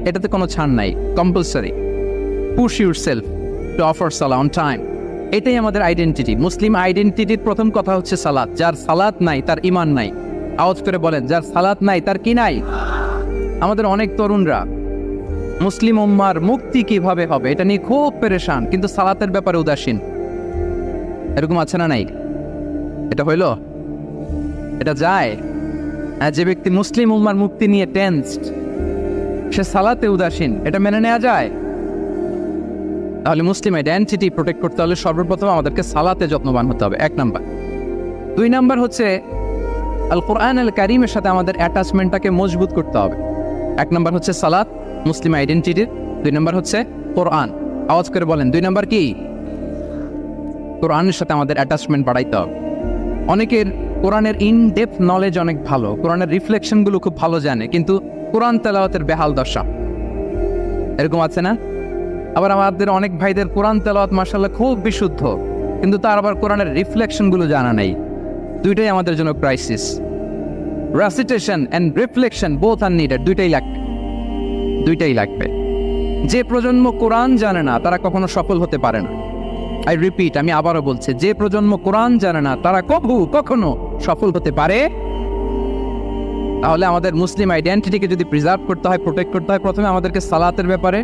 এটাতে কোনো ছাড় নাই, compulsory. Push yourself to offer Salah on time. এটাই আমাদের আইডেন্টিটি। মুসলিম আইডেন্টিটির প্রথম কথা হচ্ছে সালাত। যার সালাত নাই তার ঈমান নাই। আওয়াজ করে বলেন, যার সালাত নাই তার কি নাই? আমাদের অনেক তরুণরা মুসলিম উম্মার মুক্তি কিভাবে হবে এটা নিয়ে খুব পেরেশান, কিন্তু সালাতের ব্যাপারে উদাসীন। এরকম আছে না নাই? এটা হইল? এটা যায়? যে ব্যক্তি মুসলিম উম্মার মুক্তি নিয়ে টেনসড, সে সালাতে উদাসীন, এটা মেনে নেওয়া যায়? তাহলে মুসলিম আইডেন্টিটি প্রোটেক্ট করতে হলে সর্বপ্রথম আমাদেরকে সালাতে যত্নবান হতে হবে, 1 নাম্বার। 2 নাম্বার হচ্ছে আল কোরআন আল কারীমের সাথে আমাদের অ্যাটাচমেন্টটাকে মজবুত করতে হবে। 1 নাম্বার হচ্ছে সালাত মুসলিম আইডেন্টিটির, 2 নাম্বার হচ্ছে কোরআন। আওয়াজ করে বলেন, 2 নাম্বার কি? কোরআনের সাথে আমাদের অ্যাটাচমেন্ট বাড়াইতে হবে। অনেকের কোরআনের ইন ডেপথ নলেজ অনেক ভালো, কোরআনের রিফ্লেকশনগুলো খুব ভালো জানে, কিন্তু কোরআন তেলাওয়াতের বেহাল দশা। এরকম আছে না? আবার আমাদের অনেক ভাইদের কোরআন তেলাওয়াত মাশাআল্লাহ খুব বিশুদ্ধ, কিন্তু তার আবার কোরআনের রিফ্লেকশনগুলো জানা নেই। দুইটাই আমাদের জন্য crisis. Recitation and reflection both are needed. দুইটাই লাগবে। যে প্রজন্ম কোরআন জানে না তারা কখনো সফল হতে পারে না। আই রিপিট, আমি আবারও বলছি, যে প্রজন্ম কোরআন জানে না তারা কখনো সফল হতে পারে। তাহলে আমাদের মুসলিম আইডেন্টিটিকে যদি প্রিজার্ভ করতে হয়, প্রোটেক্ট করতে হয়, প্রথমে আমাদেরকে সালাতের ব্যাপারে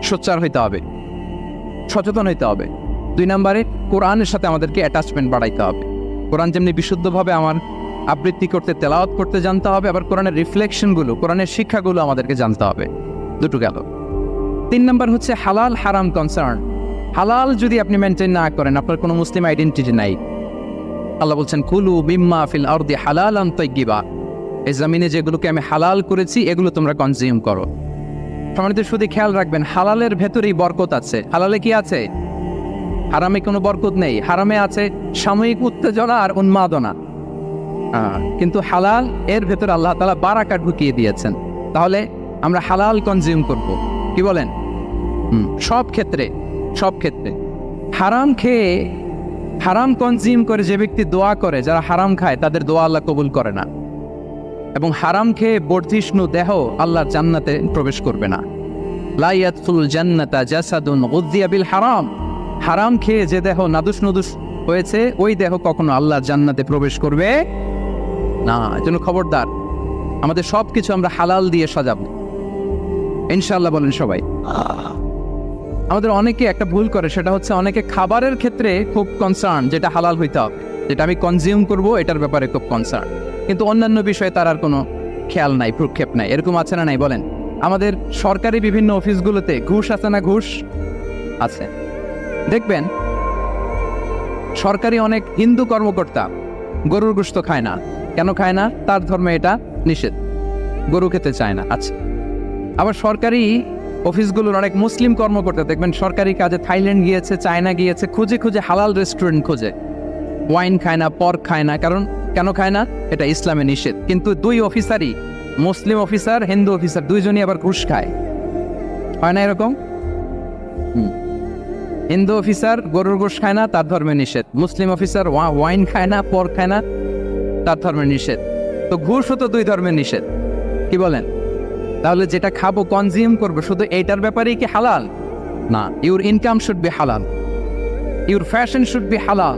সোচ্চার হইতে হবে, সচেতন হইতে হবে। 2 নম্বরে কোরআনের সাথে আমাদেরকে অ্যাটাচমেন্ট বাড়াইতে হবে। কোরআন যেমনি বিশুদ্ধভাবে আমার আবৃত্তি করতে, তেলাওয়াত করতে জানতে হবে, আবার কোরআনের রিফ্লেকশনগুলো, কোরআনের শিক্ষাগুলো আমাদেরকে জানতে হবে। দুটো গেল। 3 নম্বর হচ্ছে হালাল হারাম কনসার্ন। হালাল যদি আপনি মেনটেন না করেন, আপনার কোনো মুসলিম আইডেন্টিটি নাই। আল্লাহ বলছেন, কুলু মিম্মা ফিল আরদি হালালান তাইয়্যিবা। এই জমিনে যেগুলোকে আমি হালাল করেছি এগুলো তোমরা কনজিউম করো। সম্মানিত শুধু খেয়াল রাখবেন, হালালের ভেতরেই বরকত আছে। হালালে কি আছে? হারামে কোনো বরকত নেই। হারামে আছে সাময়িক উত্তেজনা আর উন্মাদনা, কিন্তু হালাল এর ভেতরে আল্লাহ তাআলা বারাকা ঢুকিয়ে দিয়েছেন। তাহলে আমরা হালাল কনজিউম করব, কি বলেন? সব ক্ষেত্রে হারাম খেয়ে, হারাম কনজিউম করে যে ব্যক্তি দোয়া করে, যারা হারাম খায় তাদের দোয়া আল্লাহ কবুল করে না। এবং হারাম খেয়ে বর্ধিষ্ণু দেহ আল্লাহর জান্নাতে প্রবেশ করবে না। লা ইয়াদখুলুল জান্নাতা জাসাদুন গুযিয়া বিল হারাম। হারাম খেয়ে যে দেহ নাদুস নুদুস হয়েছে, ওই দেহ কখনো আল্লাহর জান্নাতে প্রবেশ করবে না। এজন্য খবরদার, আমাদের সবকিছু আমরা হালাল দিয়ে সাজাবো ইনশাআল্লাহ। বলেন সবাই। আমাদের অনেকে একটা ভুল করে, সেটা হচ্ছে অনেকে খাবারের ক্ষেত্রে খুব কনসার্ন, যেটা হালাল হইতে হবে, যেটা আমি কনজিউম করব এটার ব্যাপারে খুব কনসার্ন, কিন্তু অন্যান্য বিষয়ে তার আর কোনো খেয়াল নাই, ভ্রুক্ষেপ নাই। এরকম আছে না নাই? বলেন। আমাদের সরকারি বিভিন্ন অফিসগুলোতে ঘুষ আছে না? ঘুষ আছে। দেখবেন সরকারি অনেক হিন্দু কর্মকর্তা গরুর গোশত খায় না। কেন খায় না? তার ধর্মে এটা নিষেধ, গরু খেতে চায় না। আচ্ছা, আবার সরকারি অফিসগুলোর অনেক মুসলিম কর্মকর্তা দেখবেন সরকারি কাজে থাইল্যান্ড গিয়েছে, চায়না গিয়েছে, খুঁজে খুঁজে হালাল রেস্টুরেন্ট খোঁজে, ওয়াইন খায় না, পর্ক খায় না। কারণ কেন খায় না? এটা ইসলামে নিষেধ। কিন্তু দুই অফিসারই, মুসলিম অফিসার হিন্দু অফিসার, দুইজনই আবার ঘুষ খায়, হয় না এরকম? হিন্দু অফিসার গরুর গোশ খায় না, তার ধর্মে নিষেধ। মুসলিম অফিসার ওয়াইন খায় না, পর্ক খায় না, তার ধর্মে নিষেধ। তো ঘুষও তো দুই ধর্মের নিষেধ, কি বলেন? তাহলে যেটা খাবো, কনজিউম করবো, শুধু এইটার ব্যাপারেই কি হালাল? না, ইউর ইনকাম শুড বি হালাল, ইউর ফ্যাশন শুড বি হালাল,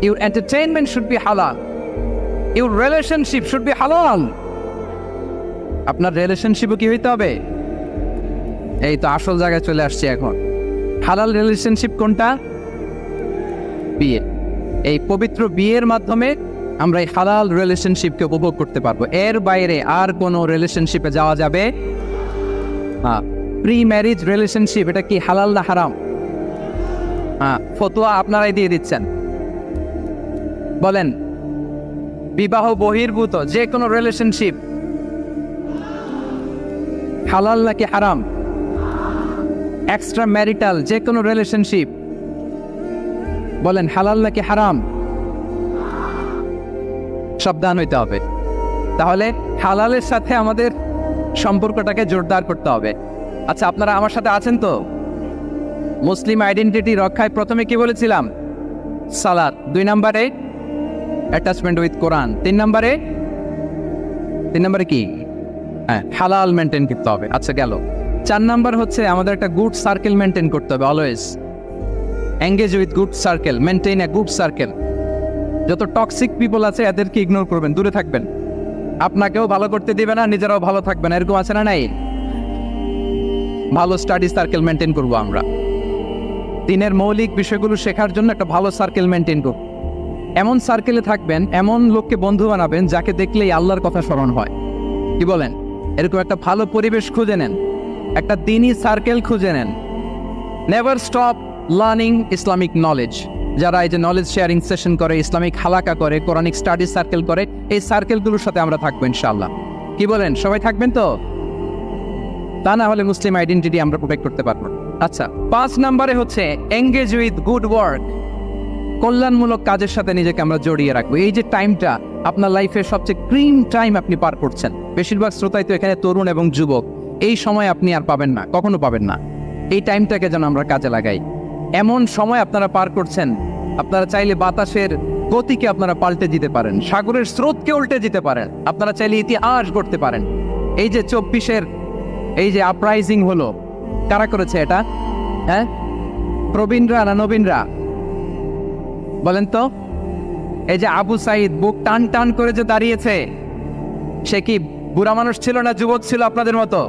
ইউর এন্টারটেইনমেন্ট শুড বি হালাল, ইউর রিলেশনশিপ শুড বি হালাল। আপনার রিলেশনশিপও কি হইতে হবে? এই তো আসল জায়গায় চলে আসছে এখন। হালাল রিলেশনশিপ কোনটা? বিয়ে। এই পবিত্র বিয়ের মাধ্যমে আমরা এই হালাল রিলেশনশিপকে উপভোগ করতে পারবো। এর বাইরে আর কোনো রিলেশনশিপে যাওয়া যাবে না। প্রি ম্যারিজ রিলেশনশিপ, এটা কি হালাল না হারাম? ফতোয়া আপনারাই দিয়ে দিচ্ছেন। বলেন, বিবাহ বহির্ভূত যে কোনো রিলেশনশিপ হালাল নাকি হারাম? এক্সট্রা ম্যারিটাল যে কোনো রিলেশনশিপ বলেন হালাল নাকি হারাম? সাবধান হইতে হবে। তাহলে হালালের সাথে আমাদের সম্পর্কটাকে জোরদার করতে হবে। আচ্ছা, আপনারা আমার সাথে আছেন তো? মুসলিম আইডেন্টিটি রক্ষায় প্রথমে কি বলেছিলাম? সালাত। 2 নম্বরে অ্যাটাচমেন্ট উইথ কোরআন। 3 নম্বরে কি? হালাল মেনটেন করতে হবে। আচ্ছা, গেল। 4 নম্বর হচ্ছে আমাদের একটা গুড সার্কেল মেনটেন করতে হবে। Always engage with good circle, maintain a good circle. যত টক্সিক পিপল আছে এদেরকে ইগনোর করবেন, দূরে থাকবেন। আপনাকেও ভালো করতে দিবে না, নিজেরাও ভালো থাকবেন, এরকম আছে না? নাই। ভালো স্টাডি সার্কেল মেনটেন করবো আমরা। দিনের মৌলিক বিষয়গুলো শেখার জন্য একটা ভালো সার্কেল মেনটেন করব। এমন সার্কেলে থাকবেন, এমন লোককে বন্ধু বানাবেন যাকে দেখলেই আল্লাহর কথা স্মরণ হয়। কি বলেন? এরকম একটা ভালো পরিবেশ খুঁজে নেন, একটা দ্বীনি সার্কেল খুঁজে নেন। Never stop learning Islamic knowledge. যারা এই যে নলেজ শেয়ারিং সেশন করে, ইসলামিক হালাকা করে, কোরআনিক স্টাডি সার্কেল করে, এই সার্কেলগুলোর সাথে আমরা থাকবো ইনশাআল্লাহ। কি বলেন? সবাই থাকবেন তো? তা না হলে মুসলিম আইডেন্টিটি আমরা প্রোটেক্ট করতে পারবো। আচ্ছা, 5 নম্বরে হচ্ছে এঙ্গেজ উইথ গুড ওয়ার্ক। কল্যাণমূলক কাজের সাথে নিজেকে আমরা জড়িয়ে রাখবো। এই যে টাইমটা আপনার লাইফের সবচেয়ে ক্রিম টাইম আপনি পার করছেন, বেশিরভাগ শ্রোতাই তো এখানে তরুণ এবং যুবক, এই সময় আপনি আর পাবেন না, কখনো পাবেন না। এই টাইমটাকে যেন আমরা কাজে লাগাই। এমন সময় আপনারা পার করছেন, আপনারা চাইলে বাতাসের গতিকে আপনারা পাল্টে দিতে পারেন, সাগরের স্রোতকে উল্টে দিতে পারেন, আপনারা চাইলে ইতিহাস গড়তে পারেন। এই যে 24-এর এই যে আপরাইজিং হলো, কারা করেছে এটা? প্রবীণরা না নবীনরা? বলেন তো। এই যে আবু সাইদ বুক টান টান করে যে দাঁড়িয়েছে, সে কি বুড়া মানুষ ছিল না যুবক ছিল আপনাদের মতো?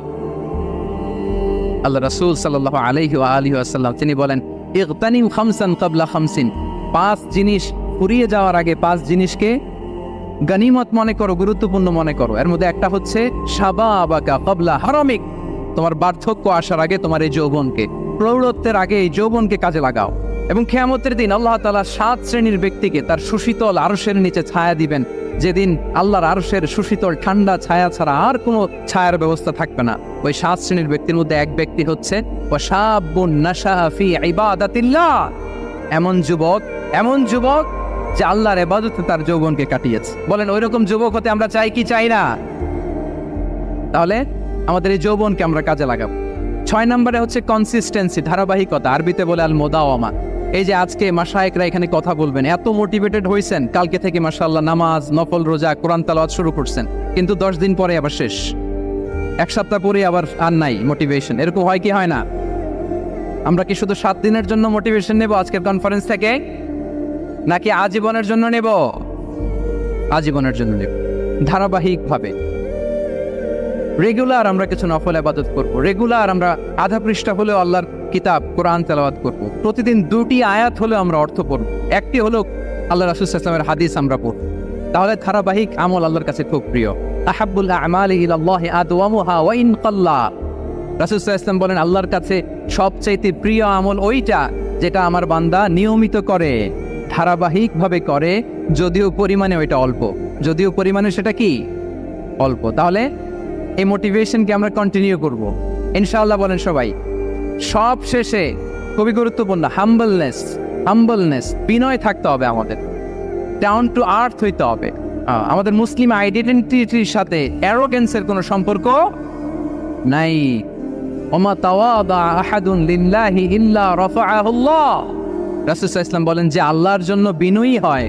আল্লাহ রাসূল সাল্লাল্লাহু আলাইহি ওয়া আলিহি ওয়াসাল্লাম তিনি বলেন, ইগতানিম খামসান ক্বাবলা খামসিন। 5 জিনিস ফুরিয়ে যাওয়ার আগে 5 জিনিসকে গনিমত মনে করো, গুরুত্বপূর্ণ মনে করো। এর মধ্যে একটা হচ্ছে শাবাবাকা ক্বাবলা হারামিক। তোমার বার্ধক্য আসার আগে তোমার এই যৌবনকে, প্রৌঢ়ত্বের আগে এই যৌবনকে কাজে লাগাও। এবং কিয়ামতের দিন আল্লাহ তাআলা 7 শ্রেণীর ব্যক্তিকে তার সুশীতল আরশের নিচে ছায়া দিবেন, যেদিন আল্লাহর আরশের সুশীতল ঠান্ডা ছায়া ছাড়া আর কোনো ছায়ার ব্যবস্থা থাকবে না। ওই 7 শ্রেণীর ব্যক্তির মধ্যে এক ব্যক্তি হচ্ছে ওয়াশাবুন নাশাআ ফি ইবাদাতিল্লাহ। এমন যুবক যে আল্লাহর ইবাদতে তার যৌবনকে কাটিয়েছে। বলেন, ওইরকম যুবক হতে আমরা চাই কি চাই না? তাহলে আমাদের এই যৌবনকে আমরা কাজে লাগাবো। 6 নম্বরে হচ্ছে কনসিস্টেন্সি, ধারাবাহিকতা। আরবিতে বলে আল মুদাওয়ামা। এই যে আজকে মাশায়েখরা এখানে কথা বলবেন, এত মোটিভেটেড হয়েছেন, কালকে থেকে মাশাআল্লাহ নামাজ, নফল রোজা, কোরআন তেলাওয়াত শুরু করছেন, কিন্তু 10 দিন পরে আবার শেষ, 1 সপ্তাহ পরে আবার আর নাই মোটিভেশন। এরকম হয় কি হয় না? আমরা কি শুধু 7 দিনের জন্য মোটিভেশন নেব আজকের কনফারেন্স থেকে, নাকি আজীবনের জন্য নেব? আজীবনের জন্য নেব। ধারাবাহিকভাবে রেগুলার আমরা কিছু নফল ইবাদত করব, রেগুলার আমরা আধা পৃষ্ঠা হলেও আল্লাহর কিতাব কোরআন তেলাওয়াত করব, প্রতিদিন 2টি আয়াত হলেও আমরা অর্থ পড়ব, একটি হলো আল্লাহ রাসূল সাল্লাল্লাহু আলাইহি ওয়াসাল্লামের হাদিস আমরা পড়ব। তাহলে ধারাবাহিক আমল আল্লাহর কাছে খুব প্রিয়। আহাব্বুল আমালি ইলাল্লাহি আদওয়ামুহা ওয়া ইন কাল্লা। রাসূল সাল্লাল্লাহু আলাইহি ওয়াসাল্লাম বলেন আল্লাহর কাছে সবচাইতে প্রিয় আমল ওইটা যেটা আমার বান্দা নিয়মিত করে, ধারাবাহিকভাবে করে, যদিও পরিমাণে ওইটা অল্প, যদিও পরিমাণে সেটা কি অল্প। তাহলে এই মোটিভেশনকে আমরা কন্টিনিউ করব ইনশাআল্লাহ। বলেন সবাই। সব শেষে খুবই গুরুত্বপূর্ণ হাম্বলনেস, বিনয় থাকতে হবে আমাদের, ডাউন টু আর্থ হইতে হবে। আমাদের মুসলিম আইডেন্টিটির সাথে অ্যারোগেন্সের কোনো সম্পর্ক নাই। ওমা তাওয়াদা আহাদুন লিল্লাহি ইল্লা রাফাআহুল্লাহ। রাসূল সাল্লাল্লাহু আলাইহি ওয়াসাল্লাম বলেন যে আল্লাহর জন্য বিনয়ী হয়,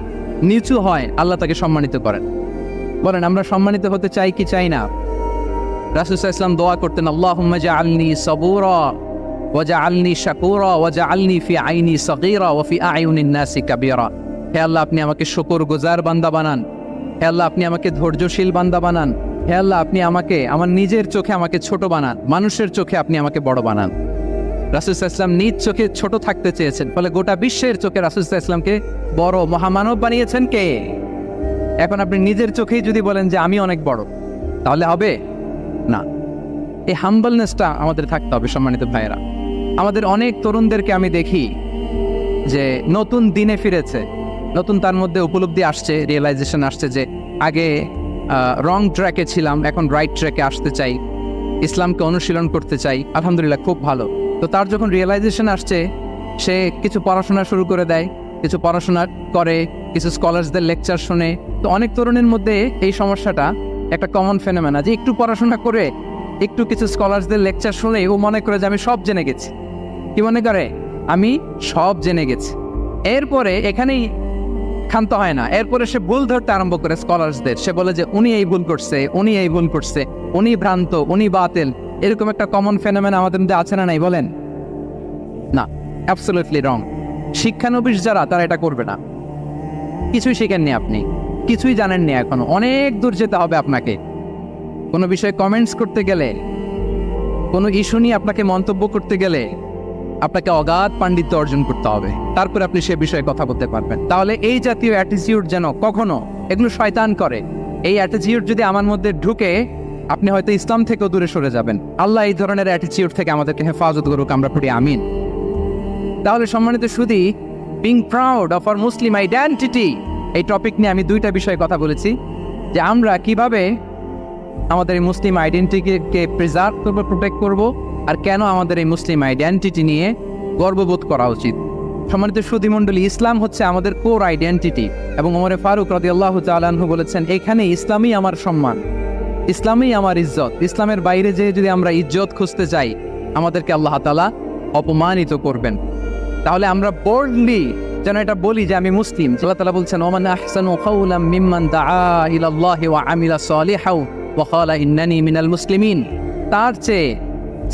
নিচু হয়, আল্লাহ তাকে সম্মানিত করেন। বলেন আমরা সম্মানিত হতে চাই কি চাই না? রাসূল সাল্লাল্লাহু আলাইহি ওয়াসাল্লাম দোয়া করতেন, আল্লাহুম্মা জাআলনি সাবুরা ওয়াজআলনি শাকুরা ওয়াজআলনি ফি আইনি সগীরা ওয়া ফি আয়ুনিন নাসি কাবীরা। হে আল্লাহ, আপনি আমাকে শুকরগুজার বান্দা বানান। হে আল্লাহ, আপনি আমাকে ধৈর্যশীল বান্দা বানান। হে আল্লাহ, আপনি আমাকে আমার নিজের চোখে আমাকে ছোট বানান, মানুষের চোখে আপনি আমাকে বড় বানান। রাসূল সাল্লাল্লাহু আলাইহি ওয়াসাল্লাম নিজ চোখে ছোট থাকতে চেয়েছেন, ফলে গোটা বিশ্বের চোখে রাসূল সাল্লাল্লাহু আলাইহি ওয়াসাল্লামকে বড় মহামানব বানিয়েছেন কে? এখন আপনি নিজের চোখেই যদি বলেন যে আমি অনেক বড়, তাহলে হবে না। এই হাম্বলনেসটা আমাদের থাকতে হবে সম্মানিত ভাইয়েরা। আমাদের অনেক তরুণদেরকে আমি দেখি যে নতুন দিনে ফিরেছে, নতুন তার মধ্যে উপলব্ধি আসছে, রিয়েলাইজেশন আসছে যে আগে রং ট্র্যাকে ছিলাম, এখন রাইট ট্র্যাকে আসতে চাই, ইসলামকে অনুশীলন করতে চাই। আলহামদুলিল্লাহ, খুব ভালো। তো তার যখন রিয়েলাইজেশন আসছে, সে কিছু পড়াশোনা শুরু করে দেয়, কিছু পড়াশোনা করে, কিছু স্কলার্সদের লেকচার শোনে। তো অনেক তরুণের মধ্যে এই সমস্যাটা একটা কমন ফেনোমেনা, যে একটু পড়াশোনা করে, একটু কিছু স্কলার্সদের লেকচার শুনে ও মনে করে যে আমি সব জেনে গেছি। কি মনে করে? আমি সব জেনে গেছি। এরপরে এখানেই ক্ষান্ত হয় না, এরপরে সে ভুল ধরতে আরম্ভ করে স্কলার্সদের। সে বলে যে উনি এই ভুল করছে, উনি এই ভুল করছে, উনি ভ্রান্ত, উনি বাতিল। এরকম একটা কমন ফেনোমেনা আমাদের মধ্যে আছে না নাই? বলেন না, অ্যাবসলিউটলি রং। শিক্ষানবিশ যারা, তারা এটা করবে না। কিছুই শিখেননি আপনি, কিছুই জানেননি এখনো, অনেক দূর যেতে হবে আপনাকে। কোনো বিষয়ে কমেন্টস করতে গেলে, কোনো ইস্যু নিয়ে আপনাকে মন্তব্য করতে গেলে আপনাকে অগাধ পাণ্ডিত্য অর্জন করতে হবে, তারপরে আপনি সে বিষয়ে কথা বলতে পারবেন। তাহলে এই জাতীয় অ্যাটিটিউড যেন কখনো, এগুলো শয়তান করে, এই অ্যাটিটিউড যদি আমার মধ্যে ঢুকে, আপনি হয়তো ইসলাম থেকেও দূরে সরে যাবেন। আল্লাহ এই ধরনের অ্যাটিটিউড থেকে আমাদেরকে হেফাজত করুক, আমরা পড়ি আমিন। তাহলে সম্মানিত সুধী, being proud of our Muslim identity, এই টপিক নিয়ে আমি দুইটা বিষয়ে কথা বলেছি, যে আমরা কিভাবে আমাদের এই মুসলিম আইডেন্টিটিকে প্রিজার্ভ করবো, প্রোটেক্ট করবো, আর কেন আমাদের এই মুসলিম আইডেন্টিটি নিয়ে গর্ববোধ করা উচিত। সম্মানিত সুধী মণ্ডলী, ইসলাম হচ্ছে আমাদের কোর আইডেন্টিটি, এবং ওমরে ফারুক রাদিয়াল্লাহু তাআলা আনহু বলেছেন, এখানে ইসলামই আমার সম্মান, ইসলামই আমার ইজ্জত। ইসলামের বাইরে যেয়ে যদি আমরা ইজ্জত খুঁজতে চাই, আমাদেরকে আল্লাহ তাআলা অপমানিত করবেন। তাহলে আমরা বোল্ডলি যেন এটা বলি যে আমি মুসলিম। আল্লাহ তাআলা বলছেন, ওমান আহসানু কাওলাম মিম্মান দাআ ইলাল্লাহি ওয়া আমিলা সালিহাও ওয়া ক্বালা ইন্নানি মিনাল মুসলিমিন। তার চেয়ে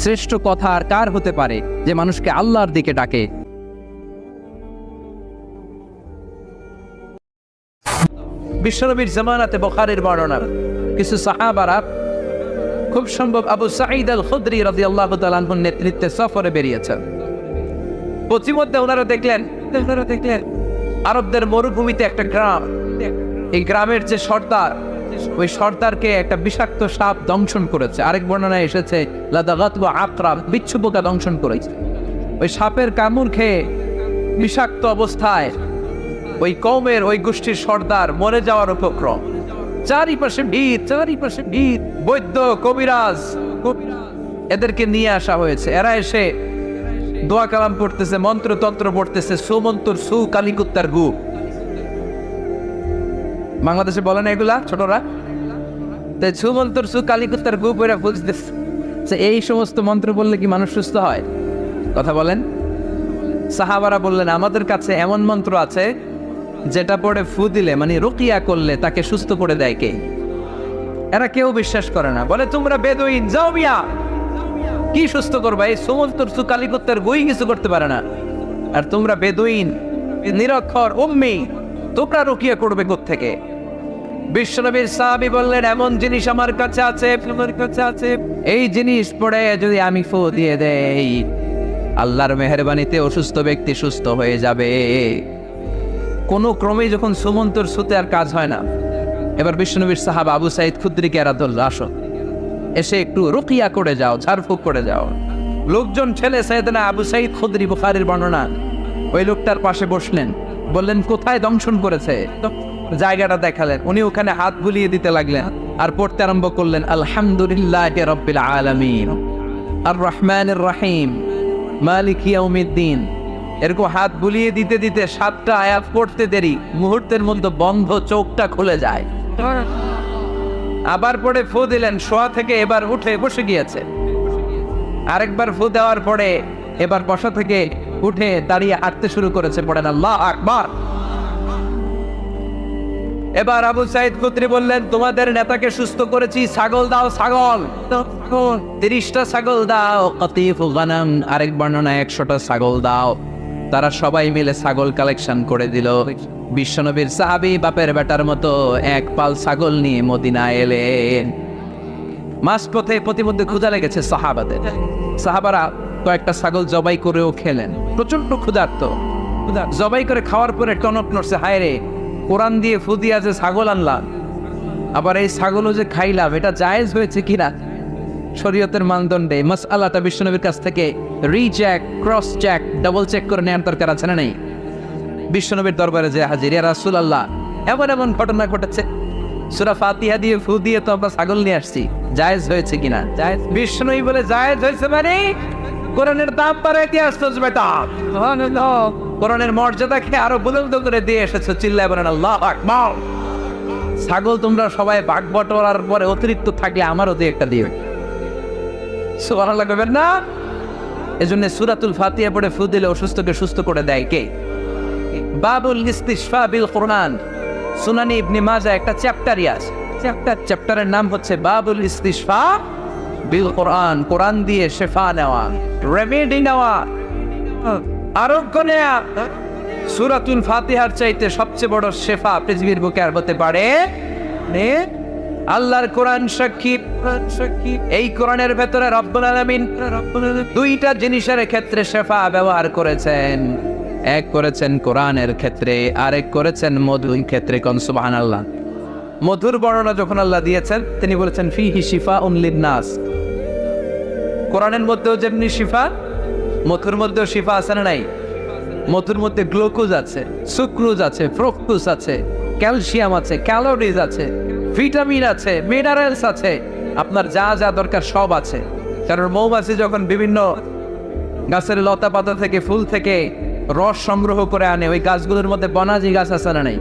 শ্রেষ্ঠ কথা আর কার হতে পারে যে মানুষকে আল্লাহর দিকে ডাকে। বিশ্বনবীর জামানাতে বুখারীর বর্ণনা, কিছু সাহাবারা, খুব সম্ভব আবু সাঈদ আল খুদরি রাদিয়াল্লাহু তাআলা আনহুর নেতৃত্বে সফরে বেরিয়েছেন। পথিমধ্যে ওনারা দেখলেন আরবদের মরুভূমিতে একটা গ্রাম, এই গ্রামের যে সর্দার, ওই সর্দারকে একটা বিষাক্ত সাপ দংশন করেছে। আরেক বর্ণনায় এসেছে লাদাগাতু আকরাব, বিচ্ছু পোকা দংশন করেছে। ওই সাপের কামড় খেয়ে বিষাক্ত অবস্থায় ওই কওমের, ওই গোষ্ঠীর সর্দার মরে যাওয়ার উপক্রম। চারিপাশে ভিড়, বৈদ্য, কবিরাজ, এদেরকে নিয়ে আসা হয়েছে। এরা এসে দোয়া কালাম পড়তেছে, মন্ত্র তন্ত্র পড়তেছে, সুমন্তর সু কালিকুত্তার গু। বাংলাদেশে বলে না এগুলা ছোটরা? তাই সুমন্তর সু কালিকুত্তার গু পড়ে বুঝতেছে এই সমস্ত মন্ত্র বললে কি মানুষ সুস্থ হয়? কথা বলেন। সাহাবারা বললেন, আমাদের কাছে এমন মন্ত্র আছে যেটা পড়ে ফু দিলে, মানে রুকিয়া করলে, তাকে সুস্থ করে দেয় কে? এরা কেউ বিশ্বাস করে না, বলে তোমরা বেদুইন, যাও মিয়া, কি সুস্থ করবা? এই সুমন্তর সু কালিকুত্তার গুই কিছু করতে পারে না, আর তোমরা বেদুইন, নিরক্ষর, উম্মি, তোমরা রুকিয়া করবে কোত্থেকে? বিশ্বনবীর সাহাবী বললেন, এমন জিনিস আমার কাছে আছে, এই জিনিস পড়ে যদি আমি ফু দিয়ে দেই, আল্লাহর মেহেরবানিতে অসুস্থ ব্যক্তি সুস্থ হয়ে যাবে। কোনো ক্রমে যখন সুমন্তর সুতে আর কাজ হয় না, এবার বিশ্বনবীর সাহাবা আবু সাঈদ খুদরিকে এরা ধরল, আসো এসে একটু রুকিয়া করে যাও, ঝাড়ফুঁক করে যাও। লোকজন ছেলে সাইয়েদনা আবু সাঈদ খুদরি, বুখারীর বর্ণনা, ওই লোকটার পাশে বসলেন, বললেন কোথায় দংশন করেছে, তো জায়গাটা দেখালেন। উনি ওখানে হাত বুলিয়ে দিতে লাগলেন আর পড়তে আরম্ভ করলেন, আলহামদুলিল্লাহি রাব্বিল আলামিন আর রহমানির রহিম মালিক ইয়াউমিদ্দিন। এরকম হাত বুলিয়ে দিতে দিতে 7টা আয়াত পড়তে দেরি, মুহূর্তের মধ্যে বন্ধ চোখটা খুলে যায়। আবার পরে ফু দিলেন, শোয়া থেকে এবার উঠে বসে গিয়েছে। আরেকবার ফু দেওয়ার পরে এবার বসা থেকে উঠে দাঁড়িয়ে হাঁটতে শুরু করেছে, পড়েন আল্লাহু আকবার। এবার আবু সাঈদ খুদরি বললেন, তোমাদের নেতাকে সুস্থ করেছি, ছাগল দাও, ছাগল 30টা ছাগল দাও, কাতিফু গানাম, আরেক বর্ণনা 100টা ছাগল দাও। তারা সবাই মিলে ছাগল কালেকশন করে দিল। বিশ্বনবীর সাহাবী বাপের বেটার মতো এক পাল ছাগল নিয়ে মদিনায় এলেন। মাঝপথে প্রতিমধ্যে ক্ষুধা লেগেছে সাহাবাদের। সাহাবারা কয়েকটা ছাগল জবাই করেও খেলেন, প্রচন্ড ক্ষুধার্ত। জবাই করে খাওয়ার পরে টনক নড়ছে, হায় রে, কোরআন দিয়ে ফু দিয়া যে ছাগল আনলাম, আবার এই ছাগলও যে খাইলাম, এটা জায়েজ হয়েছে কিনা শরীয়তের মানদণ্ডে মাসআলাটা বিশ্বনবীর কাছ থেকে recheck, cross check, double check করে নেওয়ার দরকার আছে না নেই? বিশ্বনবীর দরবারে যে হাজির, ইয়া রাসূলুল্লাহ, এমন এমন ঘটনা ঘটেছে, সূরা ফাতিহা দিয়ে ফু দিয়ে তো আমরা ছাগল নিয়ে আসছি, জায়েজ হয়েছে কিনা? জায়েজ। বিশ্বনবী বলে, জায়েজ হয়েছে মানে কোরআনের দাম বাড়াইতে আসছস বেটা, কোরআনের মর্যাদাকে আরো বুলন্দ করে দিয়ে এসেছো, চিল্লায় বলেন আল্লাহু আকবার। ছাগল তোমরা সবাই ভাগ বটোয়ারার পরে অতিরিক্ত থাকলে আমারও দিয়ে একটা দিবে, সুবহানাল্লাহ কইবেন না? এজন্য সূরাতুল ফাতিহা পড়ে ফু দিলে অসুস্থকে সুস্থ করে দেয় কে? বাবুল ইস্তিশফা বিল কোরআন, সুনানি ইবনে মাজাহ একটা চ্যাপ্টারই আছে, চ্যাপ্টারের নাম হচ্ছে বাবুল ইস্তিশফা বিল কোরআন, কোরআন দিয়ে শেফা নেওয়া, রেমেডি নেওয়া, আরোগ্য নেওয়া। সূরাতুল ফাতিহার চাইতে সবচেয়ে বড় শেফা পৃথিবীর বুকে আর হতে পারে নে? আল্লাহর কোরআন সাক্ষী। এই কোরআনের ভেতরে রব্বুল আলামিন দুইটা জিনিসের ক্ষেত্রে শেফা ব্যবহার করেছেন। এক করেছেন কোরআনের ক্ষেত্রে, আরেক করেছেন মধুর ক্ষেত্রে। কোন সুবহানাল্লাহ। মধুর বর্ণনা যখন আল্লাহ দিয়েছেন, তিনি বলেছেন ফিহি শিফাউন লিন-নাস। কোরআনের মধ্যেও যেমনি শিফা, মধুর মধ্যেও শিফা আছে না নাই? মধুর মধ্যে গ্লুকোজ আছে, সুক্রোজ আছে, ফ্রুক্টোজ আছে, ক্যালসিয়াম আছে, ক্যালোরিজ আছে, ভিটামিন আছে, মিনারেলস আছে, আপনার যা যা দরকার সব আছে। কারণ মৌমাছি যখন বিভিন্ন গাছের লতা পাতা থেকে, ফুল থেকে রস সংগ্রহ করে আনে, ওই গাছগুলোর মধ্যে বনাজি গাছ আছে না নাই?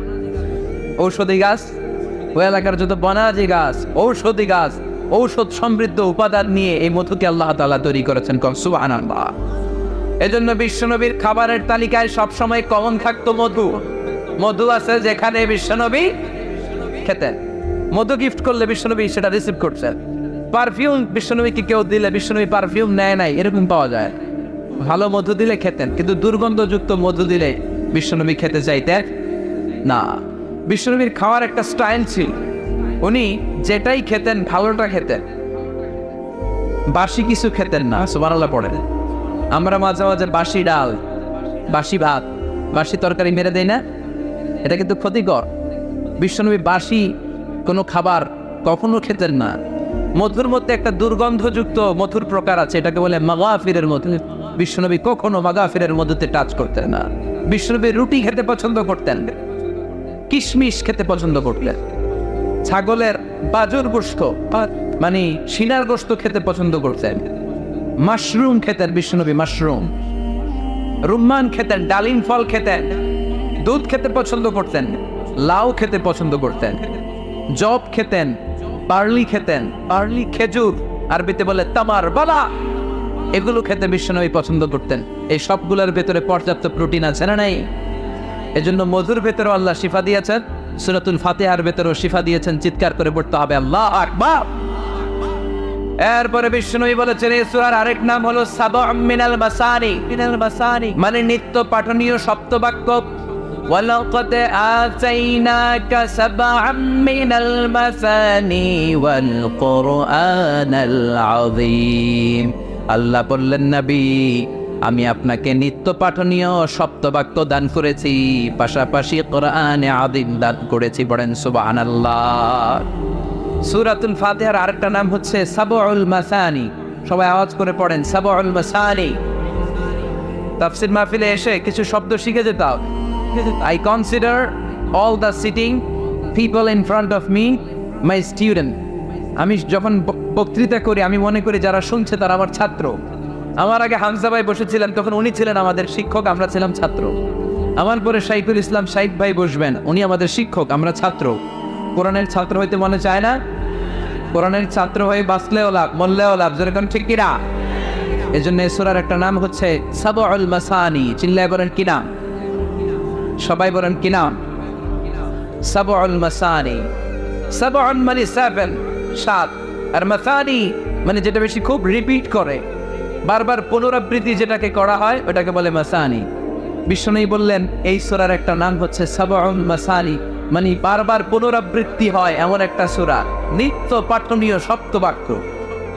ঔষধি গাছ, ওই এলাকার যত বনাজি গাছ, ঔষধি গাছ, ঔষধ সমৃদ্ধ উপাদান নিয়ে এই মধুকে আল্লাহ তাআলা তৈরি করেছেন। সুবহানাল্লাহ। এজন্য বিশ্বনবীর খাবারের তালিকায় সবসময় কমন থাকতো মধু। মধু আছে যেখানে বিশ্বনবী খেতেন। মধু গিফট করলে বিশ্বনবী সেটা রিসিভ করছেন। পারফিউম বিশ্বনবীকে কেউ দিলে বিশ্বনবী পারফিউম নেয় নাই, এরকম পাওয়া যায়। ভালো মধু দিলে খেতেন, কিন্তু দুর্গন্ধযুক্ত মধু দিলে বিশ্বনবী খেতে চাইতেন না। বিশ্বনবীর খাওয়ার একটা স্টাইল ছিল, উনি যেটাই খেতেন ভালোটা খেতেন, বাসি কিছু খেতেন না। সুবহানাল্লাহ পড়েন। আমরা মাঝে মাঝে বাসি ডাল, বাসি ভাত, বাসি তরকারি মেরে দেয় না, এটা কিন্তু ক্ষতিকর। বিশ্বনবী বাসি কোনো খাবার কখনো খেতেন না। মধুর মধ্যে একটা দুর্গন্ধযুক্ত মধুর প্রকার আছে, এটাকে বলে মাগাফিরের মধু। বিশ্বনবী কখনো মাগাফিরের মধুতে টাচ করতেন না। বিশ্বনবী রুটি খেতে পছন্দ করতেন, কিশমিশ খেতে পছন্দ করতেন, ছাগলের বাজুর গোশত মানে সিনার গোশত খেতে পছন্দ করতেন, মাশরুম খেতেন বিশ্বনবী, মাশরুম, রুম্মান খেতেন, ডালিম ফল খেতেন, দুধ খেতে পছন্দ করতেন, লাউ খেতে পছন্দ করতেন, জব খেতেন, বার্লি খেতেন, বার্লি খেজুর আরবিতে বলে তামার বালা, এগুলো খেতে বিশ্বনবী পছন্দ করতেন। এই সবগুলোর ভেতরে পর্যাপ্ত প্রোটিন আছে না নাই? এজন্য মধুর ভেতরে আল্লাহ শিফা দিয়েছেন, সূরাতুল ফাতিহার ভেতরেও শিফা দিয়েছেন। চিৎকার করে পড়তে হবে আল্লাহু আকবার। এরপরে বিশ্বনবী বলেছেন এই সূরার আরেক নাম হলো সাবআ মিনাল মাসানি, মানে নিত্য পাঠনীয় সপ্তবাক্য। ওয়ালাকাদ আতাইনাকা সাবআ মিনাল মাসানি ওয়াল কুরআনাল আযীম। আল্লাহ বললেন, নবী আমি আপনাকে নিত্য পাঠনীয় সপ্তবাক্য দান করেছি, পাশাপাশি কোরআনে আযীম দান করেছি। পড়েন সুবহানাল্লাহ। সূরাতুল ফাতিহার আরেকটা নাম হচ্ছে সাবউল মাসানি। সবাই আওয়াজ করে পড়েন সাবউল মাসানি। তাফসীর মাহফিলে এসে কিছু শব্দ শিখে যেতাম। I consider all the sitting people in front of me my student. আমি যখন বক্তৃতা করি আমি মনে করি যারা শুনছে তারা আমার ছাত্র। আমার আগে হামজা ভাই বসেছিলেন, তখন উনি ছিলেন আমাদের শিক্ষক, আমরা ছিলাম ছাত্র। আমার পরে শাইখুল ইসলাম শাইখ ভাই বসবেন, উনি আমাদের শিক্ষক, আমরা ছাত্র। কোরআনের ছাত্র হইতে মনে চায় না? কোরআনের ছাত্র হয়ে বাঁচলেও লাভ, মরলেও লাভ, যেরকম ঠিক কিনা? এই জন্য এই সূরার একটা নাম হচ্ছে সাবউল মাসানি। চিল্লায় বলেন কি নাম? সবাই বলেন কি নাম? সাবউল মাসানি। সাবউন মানে 7, 7, আর মাসানি মানে যেটা বেশি খুব রিপিট করে, বারবার পুনরাবৃত্তি যেটাকে করা হয় ওটাকে বলে মাসানি। বিষ্ণু বললেন এই সূরার একটা নাম হচ্ছে সাবউল মাসানি, মানে বারবার পুনরাবৃত্তি হয় এমন একটা সূরা, নিত্য পাঠনীয় সপ্তবাক্য।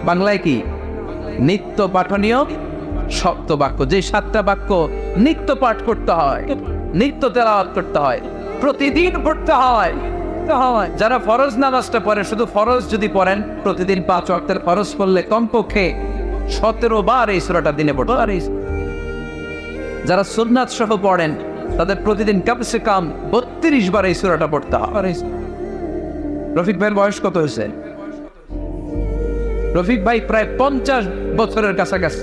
বাংলায় কি? নিত্য পাঠনীয় সপ্তবাক্য। যে 7টা বাক্য নিত্য পাঠ করতে হয়, নিত্য তেলাওয়াত করতে হয়, প্রতিদিন পড়তে হয়। যারা ফরজ নামাজটা পড়ে, শুধু ফরজ যদি পড়েন, প্রতিদিন 5 ওয়াক্তের ফরজ পড়লে কমপক্ষে 17 বার এই সূরাটা দিনে পড়তে হয়। যারা সুন্নাত সহ পড়েন তাদের প্রতিদিন কমসে কম 32 বার এই সূরাটা পড়তে হয়। রফিক ভাইয়ের বয়স কত হয়েছে? রফিক ভাই প্রায় 50 বছরের কাছাকাছি।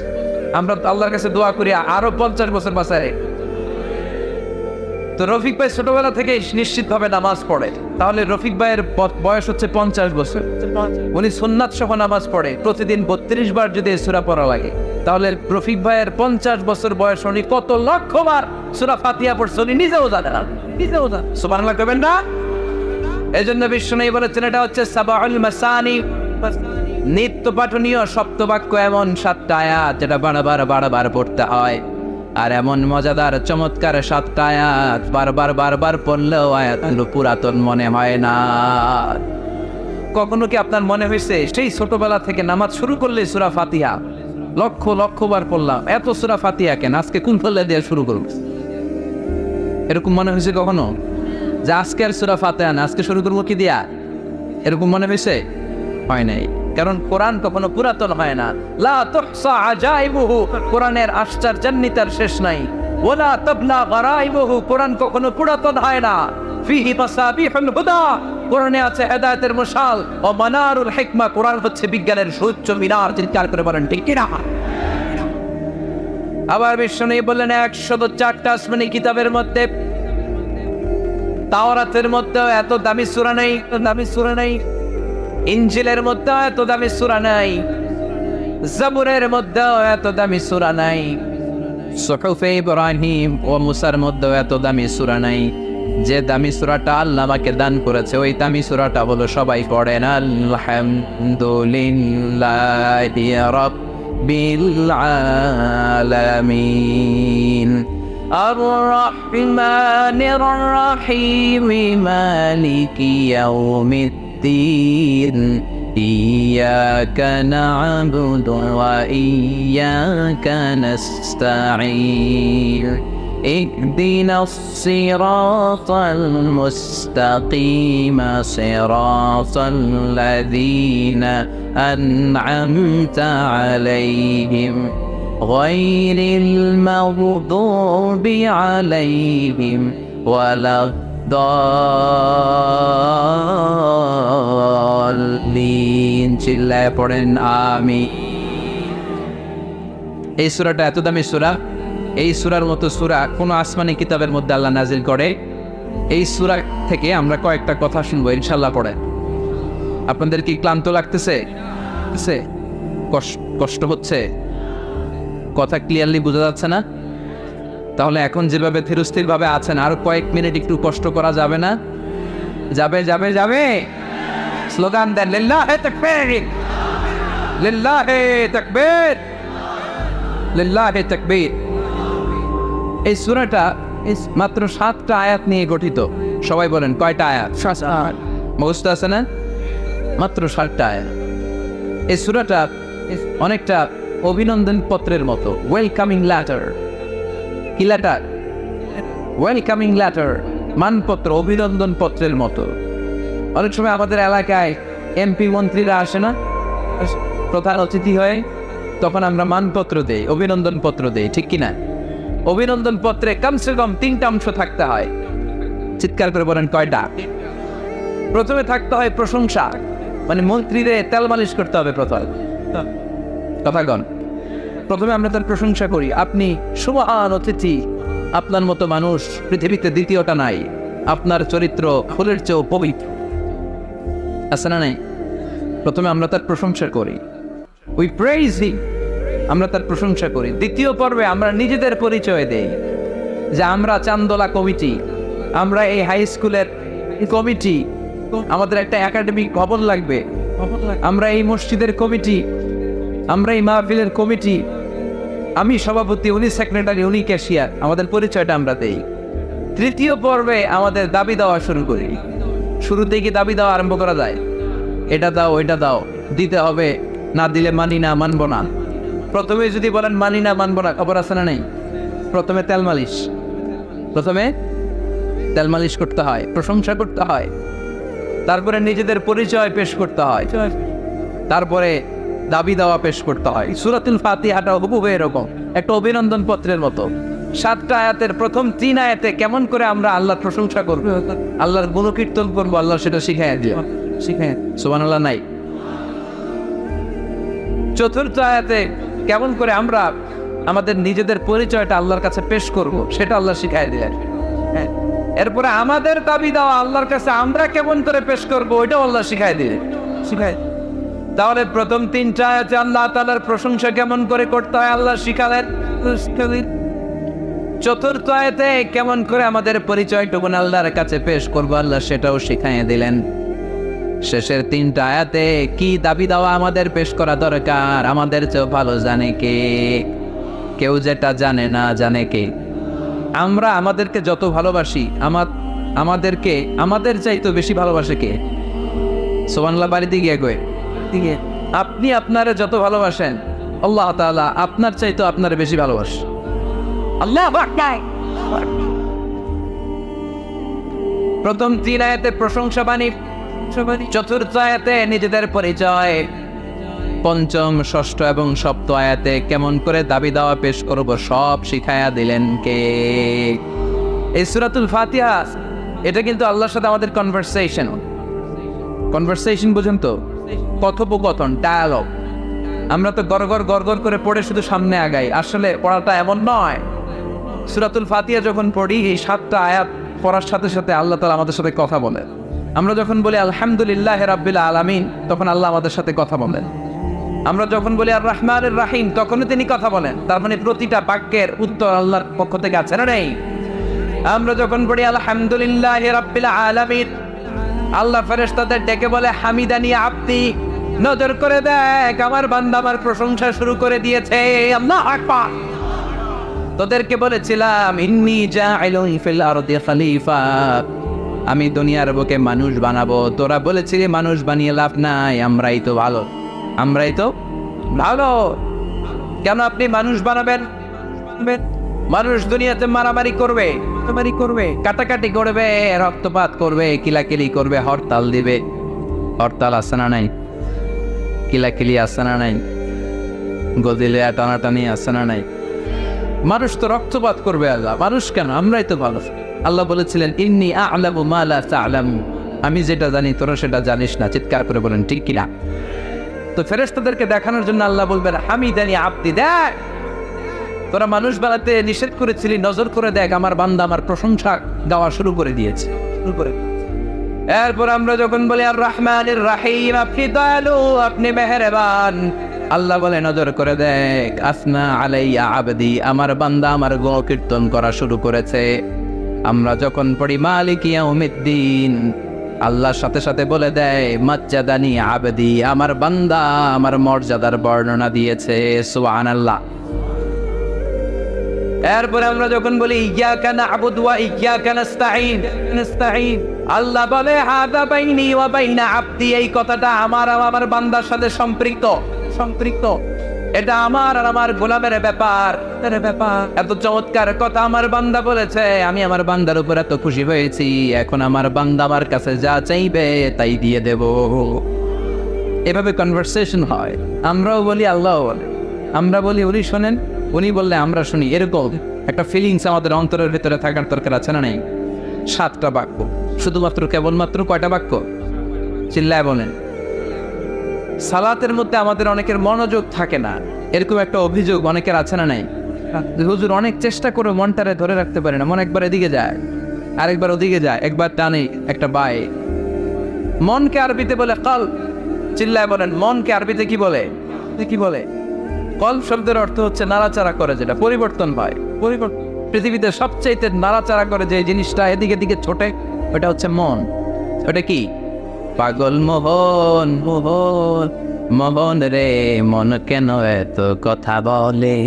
আমরা আল্লাহর কাছে দোয়া করি আরো 50 বছর বাঁচায়। তো রফিক ভাই ছোটবেলা থেকে নিশ্চিতভাবে নামাজ পড়ে, তাহলে রফিক ভাইয়ের বয়স হচ্ছে 50 বছর। উনি সুন্নাত সহ নামাজ পড়ে, প্রতিদিন 32 বার যদি সূরা পড়া লাগে, তাহলে রফিক ভাইয়ের 50 বছর বয়স উনি কত লক্ষ বার সূরা ফাতিহা পড়ছে উনি নিজেও জানেন না, নিজেও জানেন। সুবহানাল্লাহ কইবেন না? এই জন্য বিষ্ণু বলেছেন এটা হচ্ছে সাবউল মাসানি, নিত্য পাঠনীয় সপ্তবাক্য, এমন 7টা আয়াত যেটা বারবার পড়তে হয়। আর এমন মজাদার চমৎকার 7টা আয়াত বারবার পড়লেও আয়াতগুলো পুরাতন মনে হয় না। কখনো কি আপনার মনে হয়েছে সেই ছোটবেলা থেকে নামাজ শুরু করলে সূরা ফাতিহা লক্ষ বার পড়লাম, এত সূরা ফাতিহা কেন, আজকে কোন পড়লে দিয়ে শুরু করব? এরকম মনে হয়েছে কখনো যে আজকে আর সূরা ফাতিহা না, আজকে শুরু করবো কি দিয়া? এরকম মনে হয়েছে? হয় নাই। কারণ কোরআন কখনো পুরাতন হয় না। লা তুহসা আজাইবুহু, কোরআনের আশ্চর্যান্বিতার শেষ নাই। ওয়ালা তাবলা গারাইবুহু, কোরআন কখনো পুরাতন হয় না। ফিহি মাসাবিহুল হুদা, কোরআনে আছে হেদায়েতের মশাল। ও মানারুল হিকমা, কোরআন হচ্ছে বিজ্ঞানের সুউচ্চ মিনার। চিৎকার করে বলেন ঠিক কি না? আবার বিষ্ণু বললেন 104টা আসমানি কিতাবের মধ্যে, তাওরাতের মধ্যে এত দামি সূরা নাই, দামি সূরা নাই। ইনজিলের মধ্যে এত দামি সূরা নাই, জাবুরের মধ্যে এত দামি সূরা নাই, সুহুফে ইব্রাহিম ও মুসার মধ্যে এত দামি সূরা নাই। যে দামি সূরাটা আল্লাহ আমাকে দান করেছে, ওই দামি সূরাটা হলো সবাই পড়েন আলহামদুলিল্লাহি রাব্বিল আলামিন আর-রাহমানির রাহিম মালিকি ইয়াউমিদ্দিন ইয়্যাকা না'বুদু ওয়া ইয়্যাকা নাস্তাঈন ইহদিনাস সিরাতাল মুস্তাকিম সিরাতাল লাযীনা আন'আমতা আলাইহিম গায়রিল মাগদুবি আলাইহিম ওয়ালাদ-দাল্লিন। চিল্লায় পড়েন আমিন। এই সূরাটা এত দামি সূরা, এই সূরার মতো সূরা কোন আসমানি কিতাবের মধ্যে আল্লাহ নাজিল করে। এই সূরা থেকে আমরা কয়েকটা কথা শুনবো ইনশাআল্লাহ। পড়ে আপনাদের কি ক্লান্ত লাগতেছে? কষ্ট হচ্ছে? কথা ক্লিয়ারলি বোঝা যাচ্ছে না? তাহলে এখন যেভাবে ধীরস্থির ভাবে আছেন আরো কয়েক মিনিট একটু কষ্ট করা যাবে না? যাবে যাবে যাবে। স্লোগান দেন লিল্লাহি তাকবীর, লিল্লাহি তাকবীর, লিল্লাহি তাকবীর। এই সূরাটা মাত্র 7টা আয়াত নিয়ে গঠিত। সবাই বলেন কয়টা আয়াত? 7 আয়াত। মুখস্থ আছে না? মাত্র 7টা আয়াত। এই সূরাটা অনেকটা অভিনন্দন পত্রের মতো, ওয়েলকামিং লেটার। কি লেটার? ওয়েলকামিং লেটার, মানপত্র, অভিনন্দন পত্রের মতো। অনেক সময় আমাদের এলাকায় এমপি মন্ত্রীরা আসে না, প্রধান অতিথি হয়ে, তখন আমরা মানপত্র দেই, অভিনন্দন পত্র দেই, ঠিক কিনা? অভিনন্দন পত্রে কমসে কম 3টা অংশ থাকতে হয়। চিৎকার করে বলেন কয়টা? প্রথমে থাকতে হয় প্রশংসা, মানে মন্ত্রীদের তেল মালিশ করতে হবে প্রথম কথাগণ। প্রথমে আমরা তার প্রশংসা করি, আপনি সুমহান অতিথি, আপনার মতো মানুষ পৃথিবীতে দ্বিতীয়টা নাই, আপনার চরিত্র ফুলের চেয়েও পবিত্র, আছে না নাই? প্রথমে আমরা তার প্রশংসা করি, উই প্রেইজ হিম, আমরা তার প্রশংসা করি। দ্বিতীয় পর্বে আমরা নিজেদের পরিচয় দেই যে আমরা চান্দোলা কমিটি, আমরা এই হাই স্কুলের কমিটি, আমাদের একটা একাডেমিক ভবন লাগবে, আমরা এই মসজিদের কমিটি, আমরা এই মাহফিলের কমিটি, আমি সভাপতি, উনি সেক্রেটারি, উনি ক্যাশিয়ার, আমাদের পরিচয়টা আমরা দেই। তৃতীয় পর্বে আমাদের দাবি দেওয়া শুরু করি। শুরুতেই কি দাবি দেওয়া আরম্ভ করা যায়? এটা দাও, ওইটা দাও, দিতে হবে, না দিলে মানি না, মানবো না। প্রথমে যদি বলেন মানি না, মানবো না, খবর আছে না নেই? প্রথমে তেল মালিশ, প্রথমে তেল মালিশ করতে হয়, প্রশংসা করতে হয়, তারপরে নিজেদের পরিচয় পেশ করতে হয়, তারপরে দাবি দেওয়া পেশ করতে হয়। সূরাতুল ফাতিহাটা হুবহু এরকম একটা অভিনন্দন পত্রের মতো। 7টা আয়াতের প্রথম 3 আয়াতে কেমন করে আমরা আল্লাহর প্রশংসা করব, আল্লাহর গুণকীর্তন করবো, আল্লাহ সেটা শিখায় দিয়ে, শিখায়, সুবহানাল্লাহ নাই? চতুর্থ আয়াতে কেমন করে আমরা আমাদের নিজেদের পরিচয়টা আল্লাহর কাছে পেশ করব, সেটা আল্লাহ শিখায় দিয়ে। হ্যাঁ, এরপরে আমাদের দাবি দেওয়া আল্লাহর কাছে আমরা কেমন করে পেশ করব, ওইটাও আল্লাহ শিখায় দিয়ে, শিখায়। তাহলে প্রথম 3টা আয়াতে আল্লাহ তাআলার প্রশংসা কেমন করে করতে হয় আল্লাহ শিখালেন। চতুর্থ আয়াতে কেমন করে আমাদের পরিচয়টুকু আল্লাহর কাছে পেশ করব, আল্লাহ সেটাও শিখাইয়ে দিলেন। শেষের 3টা আয়াতে কি দাবি দেওয়া আমাদের পেশ করা দরকার, আমাদের চেয়ে ভালো জানে কে? কেউ যেটা জানে না, জানে কে? আমরা আমাদেরকে যত ভালোবাসি, আমাদেরকে আমাদের চাইতে বেশি ভালোবাসে কে? সুবহানাল্লাহ, বাড়িতে গিয়ে কই, আপনি আপনারে যত ভালোবাসেন, আল্লাহ তাআলা আপনার চাইতে আপনারে বেশি ভালোবাসে। আল্লাহ আকবার। প্রথম 3 আয়াতে প্রশংসা বাণী, চতুর্থ আয়াতে নিজেদের পরিচয়, পঞ্চম, ষষ্ঠ এবং সপ্তম আয়াতে কেমন করে দাবি দাওয়া পেশ করব সব শিখায়া দিলেন কে? এই সূরাতুল ফাতিহা, এটা কিন্তু আল্লাহর সাথে আমাদের কনভারসেশন, বুঝেন তো? কথোপকথন, ডায়ালগ। আমরা তো গড়গড় করে পড়ে শুধু সামনে আগাই, আসলে পড়াটা এমন নয়। সূরাতুল ফাতিহা যখন পড়ি, এই 7টা আয়াত পড়ার সাথে সাথে আল্লাহ তাআলা আমাদের সাথে কথা বলেন। আমরা যখন বলি আলহামদুলিল্লাহি রাব্বিল আলামিন, তখন আল্লাহ আমাদের সাথে কথা বলেন। আমরা যখন বলি আর রহমানির রহিম, তখনও তিনি কথা বলেন। তার মানে প্রতিটা বাক্যের উত্তর আল্লাহর পক্ষ থেকে আছে না নেই? আমরা যখন পড়ি আলহামদুলিল্লাহি রাব্বিল আলামিন, আল্লাহ ফেরেশতাদের ডেকে বলে হামিদানি আবদি, নজর করে দেখ আমার বান্দা আমার প্রশংসা শুরু করে দিয়েছে। আল্লাহু আকবার। তোদেরকে বলেছিলাম ইন্নী জাইলুন ফিল আরদি খলিফা, আমি দুনিয়ার বুকে মানুষ বানাবো। তোরা বলেছিলি মানুষ বানিয়ে লাভ নাই, আমরাই তো ভালো। কেন আপনি মানুষ বানাবেন? মানুষ দুনিয়াতে মারামারি করবে, কাটাকাটি করবে, রক্তপাত করবে, কিলাকিলি করবে, হরতাল দিবে। হরতাল আছে না নাই? কিলাকিলি আছে না নাই? গদিলে টানাটানি আছে না নাই? মানুষ তো রক্তপাত করবে। আল্লাহ মানুষ কেন? আমরাই তো ভালো। আল্লাহ বলেছিলেন ইন্নী আ'লামু মা লা তা'লামু, আমি যেটা জানি তোরা সেটা জানিস না। চিৎকার করে বলেন ঠিক কিনা? তো ফেরেশতাদেরকে দেখানোর জন্য আল্লাহ বলবেন হামিদানি আবদি, দেখ তোরা মানুষ বানাতে নিষেধ করেছিলি, নজর করে দেখ আমার বান্দা আমার প্রশংসা গাওয়া শুরু করে দিয়েছে। এরপর আমরা যখন বলি আর রহমানির রহিম, আপনি দয়ালু, আপনি মেহেরবান, আল্লাহ বলে নজর করে দেখ আসনা আলাইয়া আবদি, আমার বান্দা আমার গুণকীর্তন করা শুরু করেছে। আমরা যখন পড়ি মালিক ইয়াউমিদ্দিন, আল্লাহর সাথে সাথে বলে দেয় মাজ্জাদানি আবদি, আমার বান্দা আমার মর্যাদার বর্ণনা দিয়েছে। সুবহানাল্লাহ। এরপরে আমরা যখন বলি ইয়াকা না'বুদু ওয়া ইয়াকা নাস্তাঈন, আল্লাহ বলে হাদা বাইনি ওয়া বাইনা আবদি, এই কথাটা আমার আর আমার বান্দার সাথে সম্পৃক্ত। এটা আমার আর আমার গোলামের ব্যাপার। এত চমৎকার কথা আমার বান্দা বলেছে, আমি আমার বান্দার উপর এত খুশি হয়েছি। এখন আমার বান্দা আমার কাছে যা চাইবে তাই দিয়ে দেব। এভাবে কনভারসেশন হয়। আমরাও বলি, আল্লাহও বলে। আমরা বলি উনি শোনেন, উনি বললে আমরা শুনি। এরকম একটা ফিলিংস আমাদের অন্তরের ভিতরে থাকার দরকার আছে না? নেই? 7টা বাক্য, শুধুমাত্র কেবলমাত্র কয়টা বাক্য? চিল্লায় বলেন। সালাতের মধ্যে আমাদের অনেকের মনোযোগ থাকে না, এরকম একটা অভিযোগ অনেকের আছে না? নাই? হুজুর অনেক চেষ্টা করে মনটারে ধরে রাখতে পারে না, মন একবার এদিকে যায়, আরেকবার ওদিকে যায়, একবার টানে, একটা বায়ে। মনকে আরবিতে বলে কলব। চিল্লায় বলেন, মনকে আরবিতে কি বলে? কি বলে? কলব শব্দের অর্থ হচ্ছে নাড়াচাড়া করে, যেটা পরিবর্তন হয়। পৃথিবীতে সবচাইতে নাড়াচাড়া করে যে জিনিসটা এদিকে দিকে ছোটে, ওটা হচ্ছে মন। ওটা কি? পাগল মোহন, মোহন মোহন রে, মন কেন এত কথা বলে?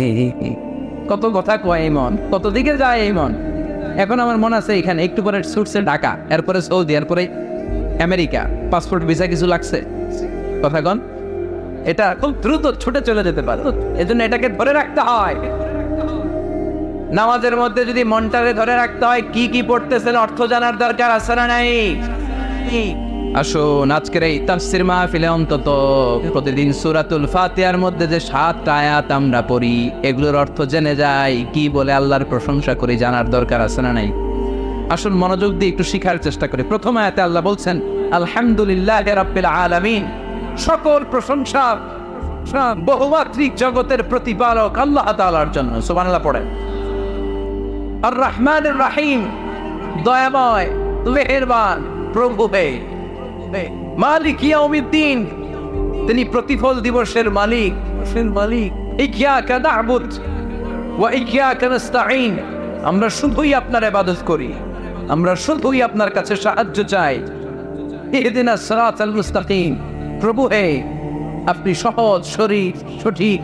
কত কথা কয় এই মন, কত দিকে যায় এই মন। এখন আমার মন আছে এখানে, একটু পরে ছুটছে ঢাকা, এরপরে সৌদি, এরপরে আমেরিকা। পাসপোর্ট ভিসা কিছু লাগছে? কথা কন। এটা খুব দ্রুত ছুটে চলে যেতে পারে, এজন্য এটাকে ধরে রাখতে হয়। নামাজের মধ্যে যদি মনটারে ধরে রাখতে হয়, কি কি পড়তেছেন অর্থ জানার দরকার আছে না? নাই? আসুন আজকের এই তাফসীর মাহফিলে অন্তত প্রতিদিন সূরাতুল ফাতিহার মধ্যে যে 7টা আয়াত আমরা পড়ি, এগুলোর অর্থ জেনে যাই, কি বলে আল্লাহর প্রশংসা করি, জানার দরকার আছে না? নাই? আসুন মনোযোগ দিয়ে একটু শিখার চেষ্টা করি। প্রথম আয়াতে আল্লাহ বলছেন আলহামদুলিল্লাহি রাব্বিল আলামিন, সকল প্রশংসা বহুমাত্রিক জগতের প্রতিপালক আল্লাহ তাআলার জন্য। সুবহানাল্লাহ পড়েন। আর রহমানির রহিম, দয়াময় মেহেরবান প্রভু হে। মালিক ইয়াউমিদ্দিন, তিনি প্রতিফল দিবসের মালিক। ইয়্যাকা না'বুদ ওয়া ইয়্যাকা নাস্তাঈন, আমরা শুধুই আপনার ইবাদত করি, আমরা শুধুই আপনার কাছে সাহায্য চাই। ইহদিনাস সিরাতাল মুস্তাকিম, প্রভু হে আপনি সহজ সঠিক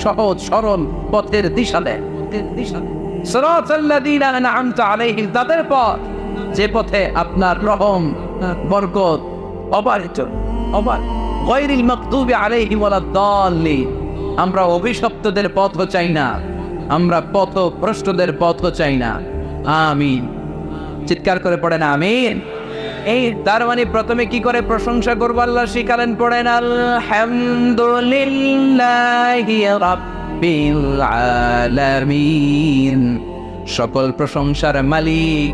সহজ সরল পথের দিশা দেন। সিরাতাল্লাযীনা আন'আমতা আলাইহিম, তাদের পথ যে পথে আপনার রহম বরকত অবারিত। গায়রিল মাগদুবি আলাইহিম ওয়ালাদ-দাল্লিন, আমরা অভিশপ্তদের পথও চাই না, আমরা পথভ্রষ্টদের পথও চাই না। আমিন। চিৎকার করে পড়েন আমিন। এই তার মানে প্রথমে কি করে প্রশংসা করবো আল্লাহ শিখালেন, পড়েন আলহামদুলিল্লাহি রাব্বিল আলামিন, সকল প্রশংসার মালিক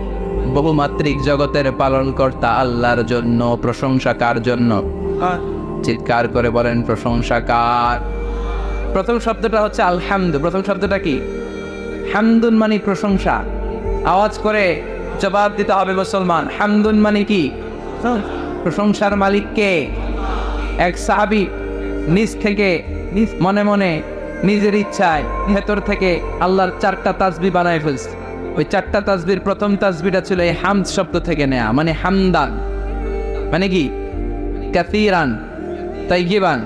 বহুমাত্রিক জগতের পালনকর্তা আল্লাহর জন্য। প্রশংসা কার জন্য? চিৎকার করে বলেন প্রশংসা কার? প্রথম শব্দটা হচ্ছে আলহামদু। প্রথম শব্দটা কি? হামদুন মানে প্রশংসা। আওয়াজ করে জবাব দিতে হবে মুসলমান, হামদুন মানে কি? প্রশংসার মালিক কে? এক সাহাবী নিজ থেকে মনে মনে নিজের ইচ্ছায় ভেতর থেকে আল্লাহর 4টা তাসবিহ বানায় ফেলছে। ওই 4টা তাসবির প্রথম তাসবিহটা ছিল এই হামদ শব্দ থেকে নেয়া, মানে হামদান মানে কি? কাসীরান তাইয়িবান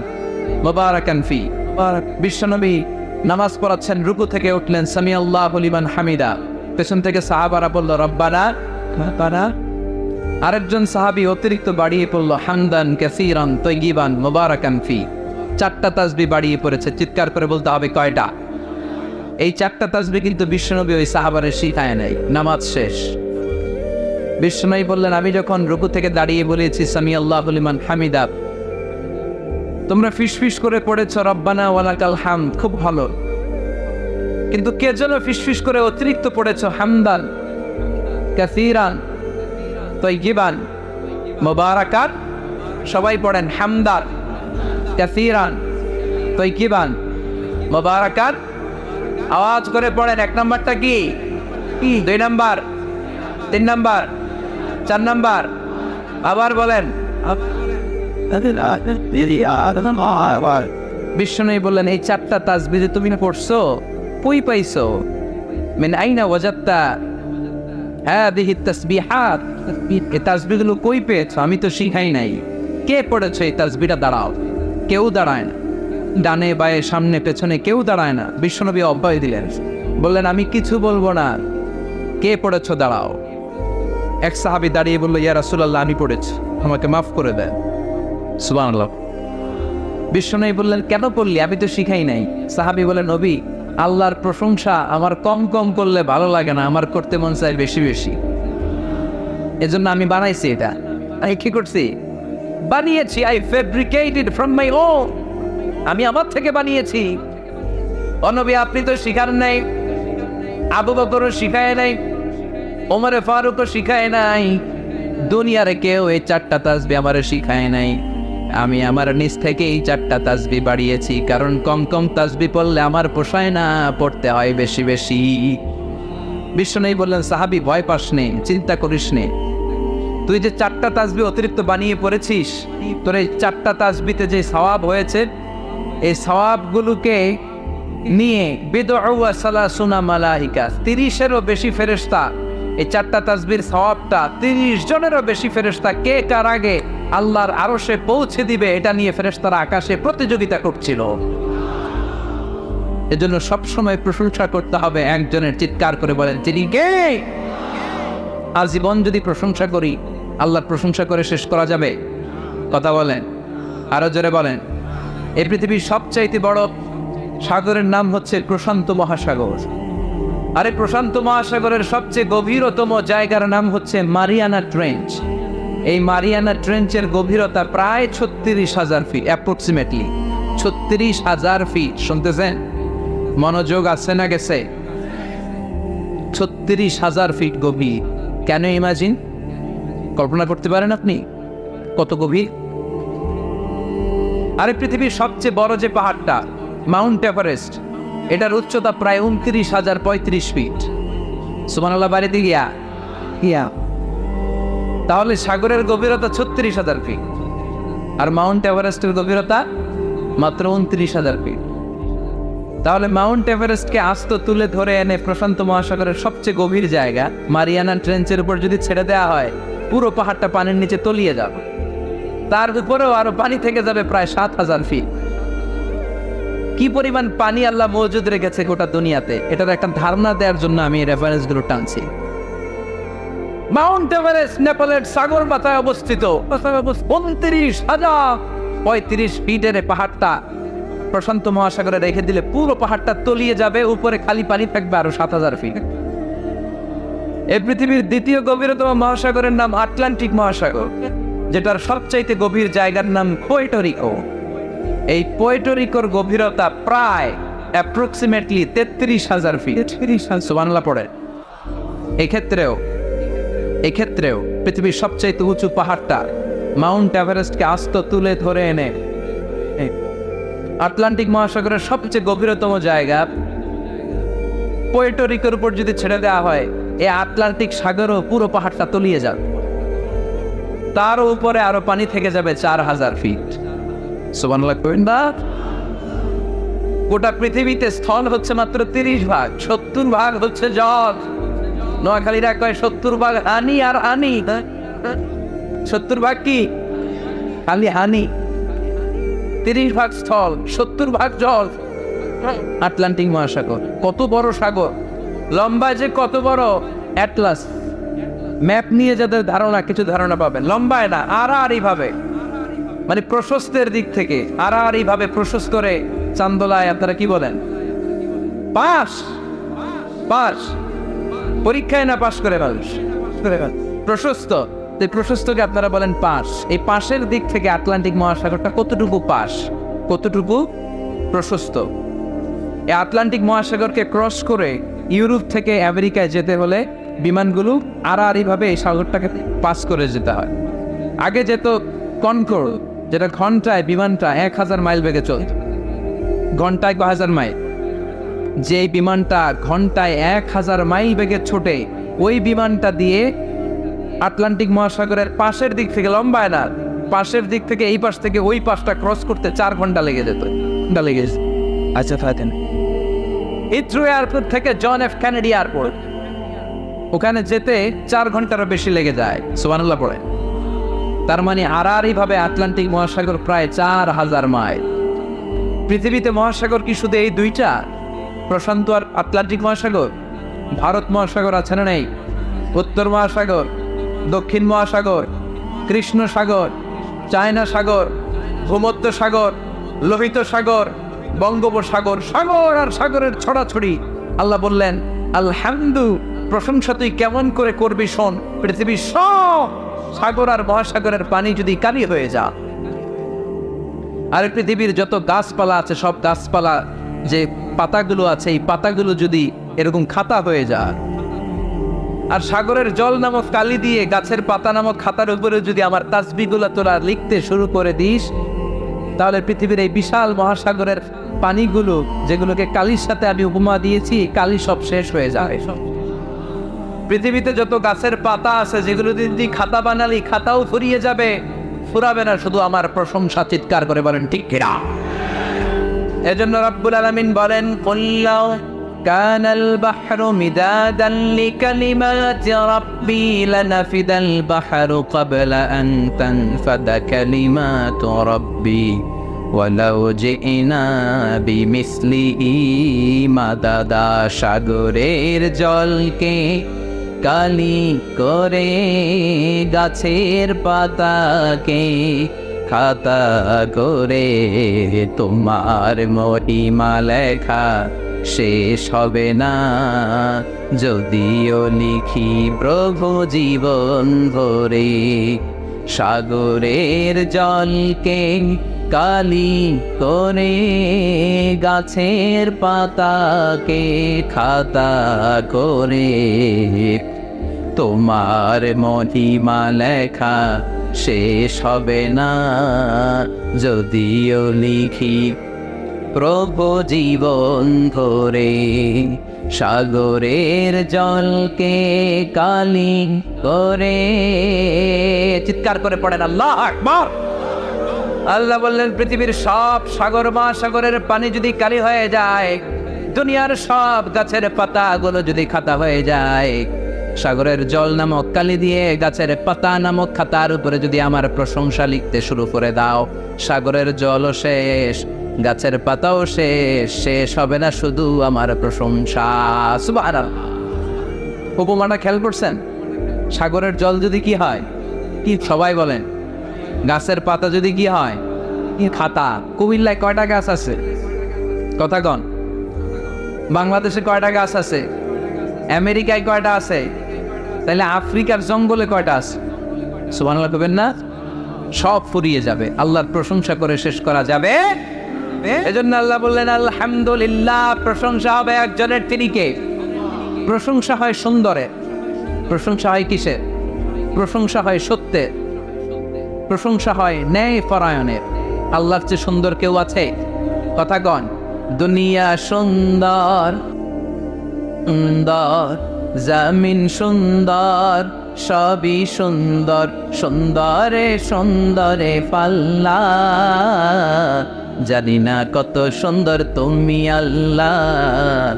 মুবারাকান ফি। বিশ্বনবী নামাজ পড়াচ্ছেন, রুকু থেকে উঠলেন, সামি আল্লাহু লিমান হামিদা। পেছন থেকে সাহাবারা বলল রব্বানা রব্বানা। আরেকজন সাহাবী অতিরিক্ত বাড়িয়ে পড়ল, হামদান কাসীরান তাইয়িবান মুবারাকান ফি। 4টা তাসবিহ বাড়িয়ে পড়েছে। চিৎকার করে বলতে হবে কয়টা? এই 4টা তাসবিহ কিন্তু বিশ্বনবী ওই সাহাবারে শিখায় নাই। নামাজ শেষ, বিশ্বনবী বললেন, আমি যখন রুকু থেকে দাঁড়িয়ে বলেছি সামি আল্লাহু লিমান হামিদা, তোমরা ফিসফিস করে পড়েছ রব্বানা ওয়ালাকাল হামদ, খুব ভালো, কিন্তু কে যেন ফিসফিস করে অতিরিক্ত পড়েছ হামদান কাসীরান তাইয়িবান মুবারাকান। সবাই পড়েন হামদান কাসীরান তাইয়িবান মুবারাকান। আওয়াজ করে পড়েন। 1 নাম্বারটা কি? 2 নাম্বার, 3 নাম্বার, 4 নাম্বার। আবার বলেন। বিশ্বনবী বললেন, এই 4টা তাসবিহ তুমি না পড়ছো, কই পাইছো? মিন আইনা ওয়াজাদতা হাদিহি তাসবিহাত, এই তাসবিহগুলো কই পেয়েছো? আমি তো শিখাই নাই। কে পড়েছো এই তাসবিহটা? দাঁড়াও। কেউ দাঁড়ায় না, ডানে বায়ে সামনে পেছনে কেউ দাঁড়ায় না। বিশ্বনবী অভয় দিলেন, বললেন আমি কিছু বলবো না, কে পড়েছো দাঁড়াও। এক সাহাবী দাঁড়িয়ে বলল, ইয়া রাসূলুল্লাহ আমি পড়েছি, আমাকে মাফ করে দেন। সুবহানাল্লাহ। বিশ্বনবী বললেন, কেন পড়লি? আমি তো শিখাই নাই। সাহাবী বলেন, নবী আল্লাহর প্রশংসা আমার কম কম করলে ভালো লাগে না, আমার করতে মন চায় বেশি বেশি, এজন্য আমি বানাইছি এটা। আমি কি করছি? বানিয়েছি, I fabricated from my own, আমি আমার থেকে বানিয়েছি। ও নবী, আপনি তো শিখান নাই, আবু বকরও শিখায় নাই, ওমরে ফারুকও শিখায় নাই, দুনিয়ার কেউ এই 4টা তাসবিহ আমারে শিখায় নাই। আমি আমার নিজ থেকে এই 4টা তাসবিহ বাড়িয়েছি, কারণ কম কম তাসবিহ পড়লে আমার পোষায় না, পড়তে হয় বেশি বেশি। বিশ্বনবী বললেন, সাহাবী ভয় পাস নে, চিন্তা করিস নে, তুই যে 4টা তাসবিহ অতিরিক্ত বানিয়ে পড়েছিস, তোর এই 4টা তাসবিহতে যে সওয়াব হয়েছে, এই সওয়াবগুলোকে নিয়ে বিদউ ওয়া সালাসুনা মালাইকা, 30-এরও বেশি ফেরেশতা এই 4টা তাসবিহর সওয়াবটা 30 জনেরও বেশি ফেরেশতা কে কার আগে আল্লাহর আরশে পৌঁছে দিবে, এটা নিয়ে ফেরেশতারা আকাশে প্রতিযোগিতা করছিল। এজন্য সবসময় প্রশংসা করতে হবে একজনের, চিৎকার করে বলেন, তিনি কে? আজীবন যদি প্রশংসা করি, আল্লাহর প্রশংসা করে শেষ করা যাবে? কথা বলেন, আরো জোরে বলেন। এই পৃথিবীর সবচাইতে বড় সাগরের নাম হচ্ছে প্রশান্ত মহাসাগর। আরে প্রশান্ত মহাসাগরের সবচেয়ে গভীরতম জায়গার নাম হচ্ছে মারিয়ানা ট্রেঞ্চ। এই মারিয়ানা ট্রেঞ্চের গভীরতা প্রায় 36,000 ফিট, অ্যাপ্রক্সিমেটলি 36,000 ফিট। শুনতেছেন? মনোযোগ আছে না গেছে? 36,000 ফিট গভীর। কেন ইমাজিন, কল্পনা করতে পারেন আপনি কত গভীর? আরে পৃথিবীর সবচেয়ে বড় যে পাহাড়টা মাউন্ট এভারেস্ট, এটার উচ্চতা প্রায় 29,035 ফিট। সুবহানাল্লাহ, বাড়িতে গিয়া তাহলে সাগরের গভীরতা 36,000 ফিট, আর মাউন্ট এভারেস্টের গভীরতা মাত্র 29,000 ফিট। তাহলে মাউন্ট এভারেস্টকে আস্ত তুলে ধরে এনে প্রশান্ত মহাসাগরের সবচেয়ে গভীর জায়গা মারিয়ানা ট্রেঞ্চের উপর যদি ছেড়ে দেওয়া হয়, পুরো পাহাড়টা পানির নিচে তলিয়ে যাবে। তার উপরেও আরো পানি থেকে যাবে প্রায় 7,000 ফিট। কি পরিমাণ পানি আল্লাহ মজুদ রেখেছে গোটা দুনিয়াতে, এটার একটা ধারণা দেওয়ার জন্য আমি রেফারেন্স গুলো টানছি। মাউন্ট এভারেস্ট নেপালের সাগর মাথায় অবস্থিত, 29,035 ফিটের পাহাড়টা প্রশান্ত মহাসাগরে রেখে দিলে পুরো পাহাড়টা তলিয়ে যাবে, উপরে খালি পানি থাকবে আরো 7,000 ফিট। এই পৃথিবীর দ্বিতীয় গভীরতম মহাসাগরের নাম আটলান্টিক মহাসাগর, যেটার সবচাইতে গভীর জায়গার নাম পুয়ের্টো। এই পুয়ের্টো গভীরতা প্রায় অ্যাপ্রক্সিমেটলি 33,000 ফিট। সুবহানাল্লাহ পড়ে। এক্ষেত্রেও পৃথিবীর সবচাইতে উঁচু পাহাড়টা মাউন্ট এভারেস্টকে আস্ত তুলে ধরে এনে আটলান্টিক মহাসাগরের সবচেয়ে গভীরতম জায়গা পুয়ের্টো উপর যদি ছেড়ে দেওয়া হয়, এই আটলান্টিক সাগরও পুরো পাহাড়টা তলিয়ে যাবে, তার উপরে আরো পানি থেকে যাবে 4,000 ফিট। সুবহানাল্লাহ কইন না? গোটা পৃথিবীতে স্থল হচ্ছে মাত্র 30 ভাগ, 70 ভাগ হচ্ছে জল। নোয়াখালীরা কয় 70 ভাগ হানি আর হানি। 70 ভাগ কি? খালি হানি। 30 ভাগ স্থল, 70 ভাগ জল। আটলান্টিক মহাসাগর কত বড় সাগর, লম্বা যে কত বড়! অ্যাটলাস ম্যাপ নিয়ে যাদের ধারণা, কিছু ধারণা পাবেন। লম্বায় না, আড়াআড়ি ভাবে, মানে প্রশস্তের দিক থেকে আড়াআড়ি ভাবে প্রশস্ত করে চান্দোলায় আপনারা কি বলেন? পাস। পরীক্ষায় না পাস করে মানুষ প্রশস্ত, এই প্রশস্তকে আপনারা বলেন পাস। এই পাশের দিক থেকে আটলান্টিক মহাসাগরটা কতটুকু পাস, কতটুকু প্রশস্ত? এই আটলান্টিক মহাসাগরকে ক্রস করে ইউরোপ থেকে আমেরিকায় যেতে হলে বিমানগুলো আড়াআড়ি ভাবে এই সাগরটাকে পাস করে যেতে হয়। আগে যেত কনকর্ড, যেটা ঘন্টায় বিমানটা 1000 মাইল বেগে চলত, ঘন্টায় 1000 মাইল। যে বিমানটা ঘন্টায় 1000 মাইল বেগে ছোটে, ওই বিমানটা দিয়ে আটলান্টিক মহাসাগরের পাশের দিক থেকে, লম্বায় না, পাশের দিক থেকে এই পাশ থেকে ওই পাশটা ক্রস করতে 4 ঘন্টা লেগে যেত। আচ্ছা থাকেন। হিথ্রো এয়ারপোর্ট থেকে জন এফ কেনেডি এয়ারপোর্ট, ওখানে যেতে 4 ঘন্টারও বেশি লেগে যায়। সুবহানাল্লাহ পড়ে। তার মানে আড়াআড়ি ভাবে আটলান্টিক মহাসাগর প্রায় 4000 মাইল। পৃথিবীতে মহাসাগর কি শুধু এই দুইটা, প্রশান্ত আর আটলান্টিক মহাসাগর? ভারত মহাসাগর আছে না নেই? উত্তর মহাসাগর, দক্ষিণ মহাসাগর, কৃষ্ণ সাগর, চায়না সাগর, ভূমধ্য সাগর, লোহিত সাগর, বঙ্গোপসাগর, সাগর আর সাগরের ছড়াছড়ি। আল্লাহ বললেন, আলহামদু, প্রশংসা তুই কেমন করে করবি শোন। পৃথিবীর সব সাগর আর মহাসাগরের পানি যদি কালি হয়ে যায়, আর পৃথিবীর যত গাছপালা আছে সব গাছপালা যে পাতাগুলো আছে এই পাতাগুলো যদি এরকম খাতা হয়ে যায়, আর সাগরের জল নামক কালি দিয়ে গাছের পাতা নামক খাতার উপরে যদি আমার তাসবিহগুলো তোরা লিখতে শুরু করে দিস, তাহলে পৃথিবীর এই বিশাল মহাসাগরের পানিগুলো যেগুলোকে কালির সাথে আমি উপমা দিয়েছি, কালি সব শেষ হয়ে যায়। পৃথিবীতে যত গাছের পাতা আছে যেগুলো যদি খাতা বানালি খাতাও ফুরিয়ে যাবে, ফুরাবে না, শুধু আমার প্রশংসা চিৎকার করে বলেন ঠিক কিনা। এজন্য রব্বুল আলামিন বলেন, কুল্লাউ কানাল বাহরু মিদাদান লিকালিমাতি রাব্বি লানাফিদাল বাহরু ক্বাবলা আন তানফাদা কালিমাতু রাব্বি ওয়ালাউ জিনা বিমিসলিহি মাদাদা। সাগরের জলকে কালি করে গাছের পাতাকে খাতা করে তোমার মহিমা লেখা শেষ হবে না, যদিও লিখি প্রভু জীবন ভরে। সাগরের জলকে কালি করে গাছের পাতাকে খাতা করে তোমার মহিমা লেখা শেষ হবে না, যদিও লিখি প্রভু জীবন ধরে। সাগরের জলকে কালি করে, চিৎকার করে পড়েন আল্লাহু আকবার। আল্লাহ বললেন, পৃথিবীর সব সাগর মহাসাগরের পানি যদি কালি হয়ে যায়, দুনিয়ার সব গাছের পাতাগুলো যদি খাতা হয়ে যায়, সাগরের জল নামক কালি দিয়ে গাছের পাতা নামক খাতার উপরে যদি আমার প্রশংসা লিখতে শুরু করে দাও, সাগরের জলও শেষ, গাছের পাতাও শেষ, শেষ হবে না শুধু আমার প্রশংসা। সুবহানাল্লাহ। উপমাটা খেয়াল করছেন? সাগরের জল যদি কি হয়, কি সবাই বলেন, গাছের পাতা যদি কি হয়, খাতা। কুমিল্লায় কয়টা গাছ আছে? কথা কন। বাংলাদেশে কয়টা গাছ আছে? আমেরিকায় কয়টা আছে? তাহলে আফ্রিকার জঙ্গলে কয়টা আছে? সুবহানাল্লাহ কবেন না? সব ফুরিয়ে যাবে, আল্লাহর প্রশংসা করে শেষ করা যাবে। এজন্য আল্লাহ বললেন, আলহামদুলিল্লাহ, প্রশংসা হবে একজনের, তিনি কে? প্রশংসা হয় সুন্দরে, প্রশংসা হয় কিসে? প্রশংসা হয় সত্যের, প্রশংসা হয় ন্যায় পরায়ণের। আল্লাহর চেয়ে সুন্দর কেউ আছে? কথা কন। দুনিয়া সুন্দর সুন্দর, জামিন সুন্দর, সবই সুন্দর, সুন্দরে সুন্দরে পাল্লা। জানি না কত সুন্দর তুমি আল্লাহ,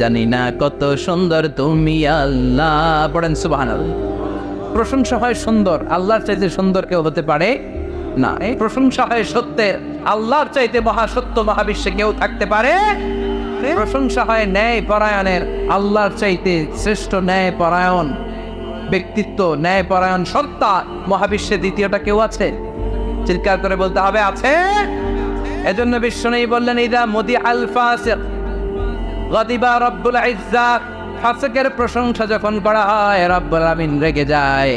জানি না কত সুন্দর তুমি আল্লাহ। পড়েন সুবহানাল্লাহ। প্রশংসা হয় সুন্দর, আল্লাহর চাইতে সুন্দর কেউ হতে পারে না। এই প্রশংসা হয় সত্যের, আল্লাহর চাইতে মহাসত্য মহাবিশ্বে কেউ থাকতে পারে। প্রশংসা হয় ন্যায় পরায়ণের, আল্লাহর চাইতে শ্রেষ্ঠ ন্যায় পরায়ণ ব্যক্তিত্ব, ন্যায় পরায়ণ সত্তা মহাবিশ্বে দ্বিতীয়টা কেউ আছে? চিৎকার করে বলতে হবে, আছে। এজন্য বিশ্বনবী বললেন, ইদা মুদি আল ফাসিক গাদিবা রব্বুল ইজ্জাত। ফাসিকের প্রশংসা যখন করা হয়, রব্বুল আমিন রেগে যায়।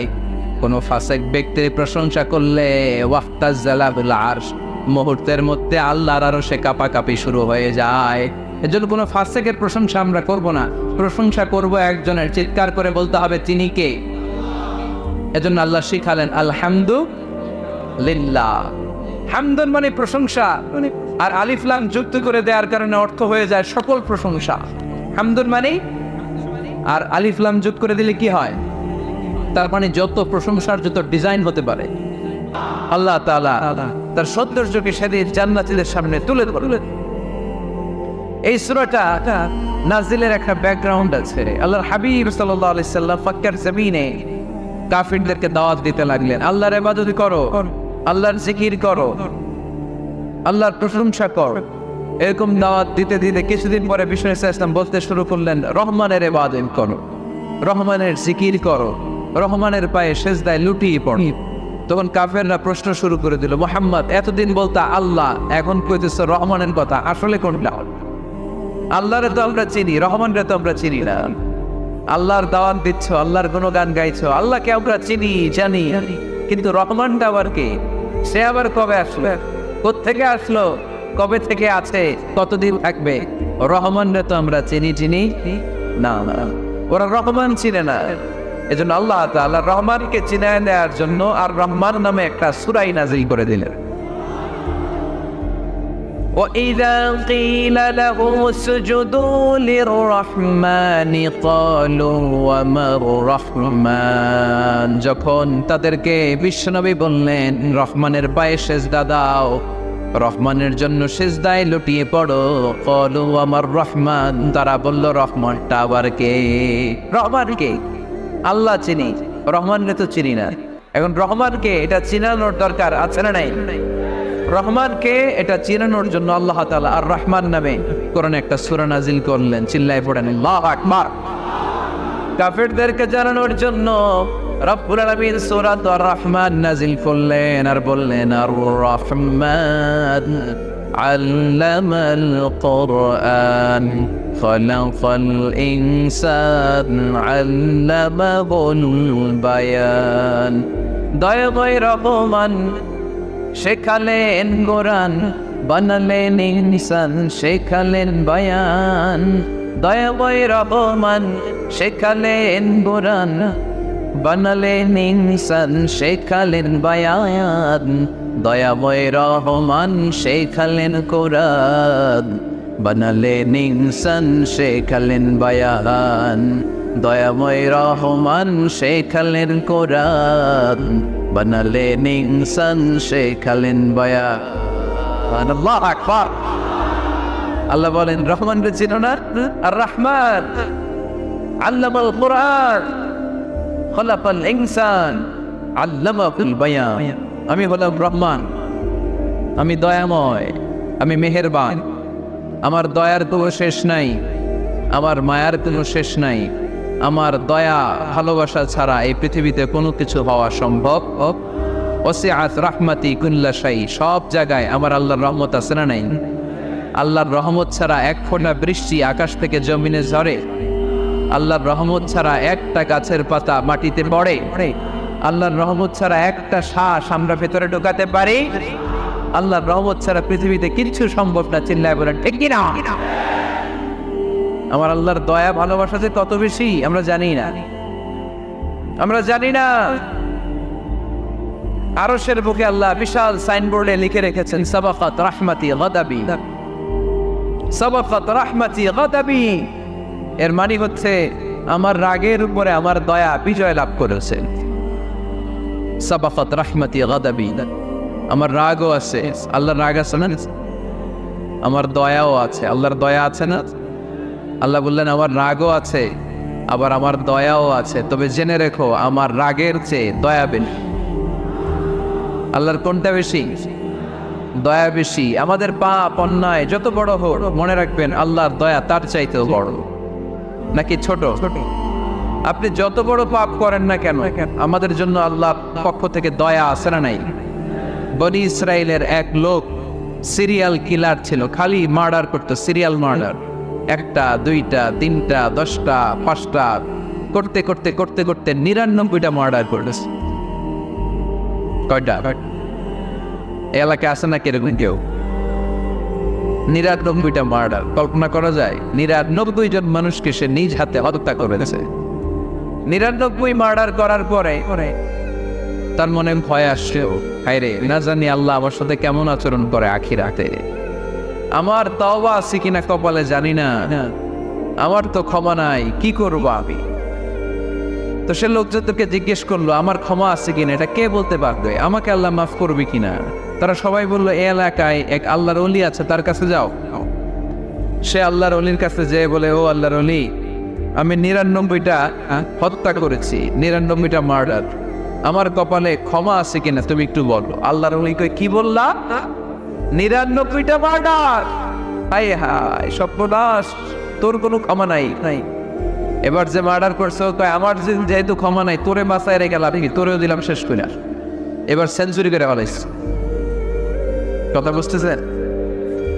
কোন ফাসিক ব্যক্তির প্রশংসা করলে ওয়াফতাজ্জালাল আরশ, মুহূর্তের মধ্যে আল্লাহর আরশে কাঁপাকাঁপি শুরু হয়ে যায়। এজন্য কোনো ফাসিকের প্রশংসা আমরা করব না, প্রশংসা করব একজনের। চিৎকার করে বলতে হবে, তিনি কে? এজন্য আল্লাহ শিখালেন আলহামদুলিল্লাহ। হামদুন মানে প্রশংসা, আর আলিফ লাম যুক্ত করে দেওয়ার কারণে অর্থ হয়ে যায় সকল প্রশংসা। হামদুন মানে, আর আলিফ লাম যুক্ত করে দিলে কি হয়? তার মানে যত প্রশংসার যত ডিজাইন হতে পারে আল্লাহ তাআলা তার সৌন্দর্যকে সেদিন জান্নাতীদের সামনে তুলে ধরলেন। এই সূরাটা নাজিলের একটা ব্যাকগ্রাউন্ড আছে। আল্লাহর হাবিব সাল্লাল্লাহু আলাইহি সাল্লাম মক্কার জমিনে কাফিরদেরকে দাওয়াত দিতে লাগলেন, আল্লাহর ইবাদত করো, আল্লাহর জিকির করো, আল্লাহর প্রশংসা করো। এরকম দাওয়াত দিতে দিতে কিছুদিন পরে বিষ্ণু ইসলাম বলতে শুরু করলেন, রহমানের ইবাদত করো, রহমানের জিকির করো, রহমানের পায়ে সেজদায় লুটিয়ে পড়ো। তখন কাফেররা প্রশ্ন শুরু করে দিল, মুহাম্মদ এতদিন বলতা আল্লাহ, এখন কইতেছ রহমানের কথা, আসলে কোনটা? আল্লাহরে তো আমরা চিনি, রহমানরে তো আমরা চিনি না। আল্লাহর দাওয়াত দিচ্ছ, আল্লাহর গুণগান গাইছো, আল্লাহকে আমরা চিনি জানি, কিন্তু রহমানটা আবার কে? সে আবার কবে আসলো, কোত্থেকে আসলো, কবে থেকে আছে, কতদিন থাকবে? রহমানরা তো আমরা চিনি না, ওরা রহমান চিনে না। এজন্য আল্লাহ তাআলা রহমানকে চিনায় দেওয়ার জন্য আর রহমান নামে একটা সূরা নাযিল করে দিলেন। وَإِذَا قِيلَ لَهُمُ اسْجُدُوا لِلرَّحْمَنِ قَالُوا وَمَا الرَّحْمَنُ, যখন তাদেরকে বিশ্বনবী বললেন রহমানের পায়ে সেজদা দাও, রহমানের জন্য সেজদায় লুটিয়ে পড়ো, قَالُوا وَمَا الرَّحْمَنُ, তারা বলল রহমানটা আবার কে? রহমান কে? আল্লাহ চিনি, রহমানকে তো চিনি না। এখন রহমানকে এটা চিনানোর দরকার আছে না নাই? রহমানকে এটা চিনানোর জন্য আল্লাহ তাআলা আর রহমান নামে কোরআনে একটা সূরা নাযিল করলেন। চিল্লায়ে পড়েন আল্লাহু আকবার। কাফেরদেরকে জানানোর জন্য রব্বুল আলামিন সূরা আর রহমান নাযিল করলেন আর বললেন আর রহমান আল্লামাল কোরআন খালাকাল ইনসান আল্লামাহুল বায়ান, দয়াময় রহমান শেখালেন কোরআন, বানালেন ইনসান, শেখালেন বায়ান। দয়াময় রহমান শেখালেন কোরআন, বানালেন ইনসান, শেখালেন বায়ান। দয়াময় রহমান শেখালেন কোরআন, বানালেন ইনসান, শেখালেন বায়ান। দয়াময় রহমান শেখালেন কোরআন, বানালেন ইনসান, শেখালেন বায়ান। আল্লাহু আকবার। আল্লাহ বলেন রহমানকে চিনো না? আর রহমান আল্লামাল কোরআন খালাকাল ইনসান আল্লামাহুল বায়ান। আমি হলাম রহমান, আমি দয়াময়, আমি মেহেরবান। আমার দয়ার কোনো শেষ নাই, আমার মায়ার কোনো শেষ নাই। আমার দয়া ভালোবাসা ছাড়া এই পৃথিবীতে কোনো কিছু হওয়া সম্ভব। ওয়াসিআত রাহমাতি কুল্লা শাই, সব জায়গায় আমার আল্লাহর রহমত আছে না নাই? আল্লাহর রহমত ছাড়া এক ফোঁটা বৃষ্টি আকাশ থেকে জমিনে ঝরে, আল্লাহর রহমত ছাড়া একটা গাছের পাতা মাটিতে পড়ে, আল্লাহর রহমত ছাড়া একটা শ্বাস আমরা ভেতরে ঢোকাতে পারি, আল্লাহর রহমত ছাড়া পৃথিবীতে কিচ্ছু সম্ভব না। চিল্লায় বলেন ঠিক কিনা? আমার আল্লাহর দয়া ভালোবাসা যে কত বেশি আমরা জানি না, আমরা জানি না। আরশের বুকে আল্লাহ বিশাল সাইনবোর্ডে লিখে রেখেছেন সাবাকাত রাহমাতি গাদাবি, সাবাকাত রাহমাতি গাদাবি। এর মানে হচ্ছে আমার রাগের উপরে আমার দয়া বিজয় লাভ করেছে। সাবাকাত রাহমাতি গাদাবি, আমার রাগও আছে, আল্লাহর রাগ আছে না? আমার দয়াও আছে, আল্লাহর দয়া আছে না? আল্লাহ বললেন আমার রাগও আছে, আবার আমার দয়াও আছে, তবে জেনে রেখো আমার রাগের চেয়ে দয়া বেশি। আল্লাহর কোনটা বেশি? দয়া বেশি। আমাদের পাপ অন্যায় যত বড় হোক, মনে রাখবেন আল্লাহর দয়া তার চাইতেও বড়। নাকি ছোট? আপনি যত বড় পাপ করেন না কেন, আমাদের জন্য আল্লাহর পক্ষ থেকে দয়া আছে না নাই? বনি ইসরায়েলের এক লোক সিরিয়াল কিলার ছিল, খালি মার্ডার করতো, সিরিয়াল মার্ডার। একটা, দুইটা, তিনটা, 10টা, 5টা করতে করতে করতে করতে 99টা মার্ডার করেছে। কয়টা? এলাকায় আছে না কিরকম কেউ? 99টা মার্ডার। কল্পনা করা যায়? 99 জন মানুষকে সে নিজ হাতে হত্যা করেছে। 99 মার্ডার করার পরে তার মনে ভয় আসছে, হায় রে, না জানি আল্লাহ আমার সাথে কেমন আচরণ করে আখিরাতে। আমার তওবা আছে কিনা কপালে জানি না, আমার তো ক্ষমা নাই, কি করবো আমি? তো সে লোকজনকে জিজ্ঞেস করলো আমার ক্ষমা আছে কিনা, এটা কে বলতে পারবে? আমাকে আল্লাহ মাফ করবে কিনা? তারা সবাই বললো এই এলাকায় এক আল্লাহর ওলি আছে, তার কাছে যাও। সে আল্লাহর ওলির কাছে যেয়ে বলে, ও আল্লাহর ওলি, আমি 99টা হত্যা করেছি, 99টা মার্ডার, আমার কপালে ক্ষমা আছে কিনা তুমি একটু বলো। আল্লাহর ওলি কই, কি বললা? 99টা মার্ডার? হায় হায় সর্বনাশ, তোর কোনো ক্ষমা নাই। এবার যে মার্ডার করছো কয় আমার যেহেতু ক্ষমা নাই, তোরে বাঁচায় রেখে লাভ কি, তোরেও দিলাম শেষ করে। এবার সেঞ্চুরি করে ফেলাইছে। কথা বুঝতেছেন?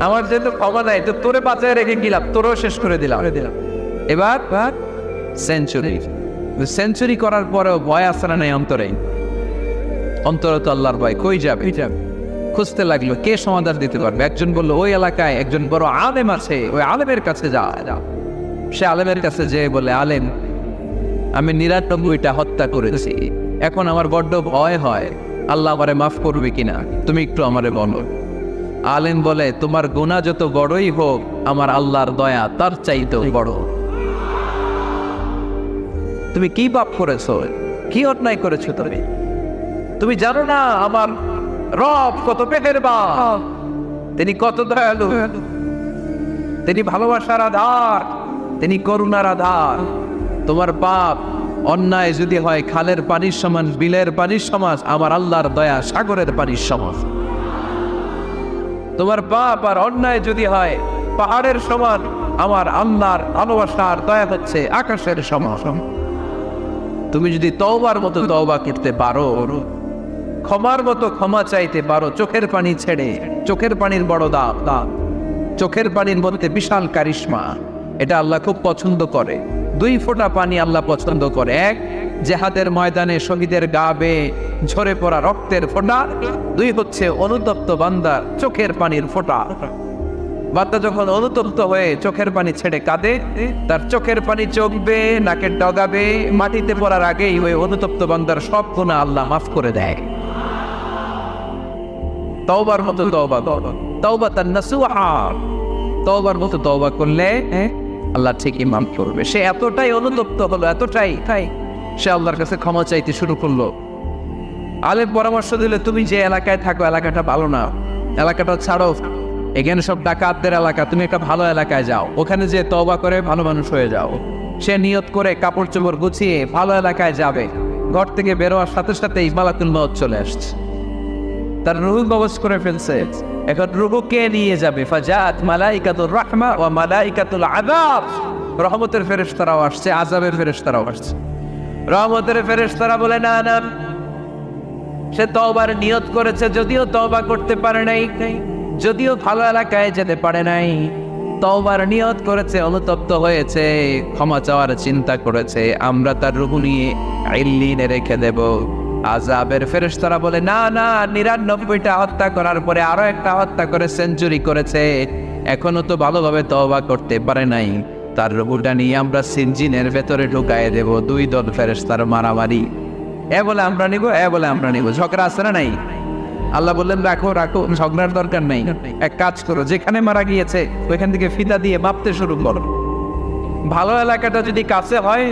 আমার যেহেতু ক্ষমা নাই, তো তোরে বাঁচায় রেখে গেলাম, তোরেও শেষ করে দিলাম। এবার সেঞ্চুরি করার পরেও ভয় আসে না নাই অন্তরে? অন্তরে তো আল্লাহর ভয়, কই যাবে? খুঁজতে লাগলো কে সমাধান দিতে পারবে। একজন বলল ওই এলাকায় একজন বড় আলেম আছে, ওই আলেমের কাছে যা। সে আলেমের কাছে যেয়ে বলে, আলেম, আমি ৯৯টা হত্যা করেছি, এখন আমার বড্ড ভয় হয়, আল্লাহ আমারে মাফ করবে কিনা, তুমি একটু আমারে বলো। আলেম বলে, তোমার গুনাহ যত বড়ই হোক, আমার আল্লাহর দয়া তার চাইতেও বড়। তুমি কি পাপ করেছো, কি অন্যায় করেছো? তুমি জানো না আমার রব কত মেহেরবান, তিনি কত দয়ালু, তিনি ভালোবাসার আধার, তিনি করুণার আধার। তোমার পাপ অন্যায় যদি হয় খালের পানির সমান, বিলের পানির সমান, আমার আল্লাহর দয়া সাগরের পানির সমান। তোমার পাপ আর অন্যায় যদি হয় পাহাড়ের সমান, আমার আল্লাহর ভালোবাসার দয়া হচ্ছে আকাশের সমান। তুমি যদি তওবার মতো তওবা করতে পারো, ক্ষমার মতো ক্ষমা চাইতে পারো, চোখের পানি ছেড়ে, চোখের পানির বড় দাম, চোখের পানির মধ্যে বিশাল কারিশমা, এটা আল্লাহ খুব পছন্দ করে। 2 ফোঁটা পানি আল্লাহ পছন্দ করে। এক, জেহাদের ময়দানে শহীদের গা বেয়ে ঝরে পড়া রক্তের ফোঁটা। 2 হচ্ছে অনুতপ্ত বান্দার চোখের পানির ফোঁটা। বান্দা যখন অনুতপ্ত হয়ে চোখের পানি ছেড়ে কাঁদে, তার চোখের পানি চোখ বেয়ে নাকের ডগা বেয়ে মাটিতে পড়ার আগেই ওই অনুতপ্ত বান্দার সব গুনাহ আল্লাহ মাফ করে দেয়। তওবার মতো তওবা, তাওবাতান নাসুহা, তওবার মতো তওবা করলে আল্লাহ ঠিকই মাফ করবে। সে এতটাই অনুতপ্ত হলো, এতটাই সে আল্লাহর কাছে ক্ষমা চাইতে শুরু করলো। আলেম পরামর্শ দিলে, তুমি যে এলাকায় থাকো এলাকাটা ভালো না, এলাকাটা ছাড়ো, এখানে সব ডাকাতদের এলাকা, তুমি একটা ভালো এলাকায় যাও, ওখানে যে তওবা করে ভালো মানুষ হয়ে যাও। সে নিয়ত করে কাপড় চোপড় গুছিয়ে ভালো এলাকায় যাবে, ঘর থেকে বেরোয়ার সাথে সাথেই মালাকুল মউত চলে আসছে, তার রুহ কবজ করে ফেলছে। এখন রুহকে নিয়ে যাবে, ফাজাত মালাইকাতুর রাহমা ওয়া মালাইকাতুল আযাব, রহমতের ফেরেশতারাও আসছে, আযাবের ফেরেশতারাও আসছে। রহমতের ফেরেশতারা বলে, না না, সে তওবার নিয়ত করেছে, যদিও তওবা করতে পারে নাই, যদিও ভালো এলাকায় যেতে পারে নাই, তওবার নিয়ত করেছে, অনুতপ্ত হয়েছে, ক্ষমা চাওয়ার চিন্তা করেছে, আমরা তার রূহ নিয়ে ইল্লিনে রেখে দেব। আযাবের ফেরেশতারা বলে, না না, ৯৯টা হত্যা করার পরে আরো একটা হত্যা করে সেঞ্চুরি করেছে, এখনো তো ভালোভাবে তওবা করতে পারে নাই, তার রূহটা নিয়ে আমরা সিনজিনের ভেতরে ঢুকায় দেব। 2 দল ফেরেশতার মারামারি, এ বলে আমরা নিব, এ বলে আমরা নিব, ঝগড়া আছে না নাই? আল্লাহ বললেন, রাখো রাখো, ঝগড়ার দরকার নেই, এক কাজ করো, যেখানে মারা গিয়েছে ওইখান থেকে ফিতা দিয়ে মাপতে শুরু করো। ভালো এলাকাটা যদি কাছে হয়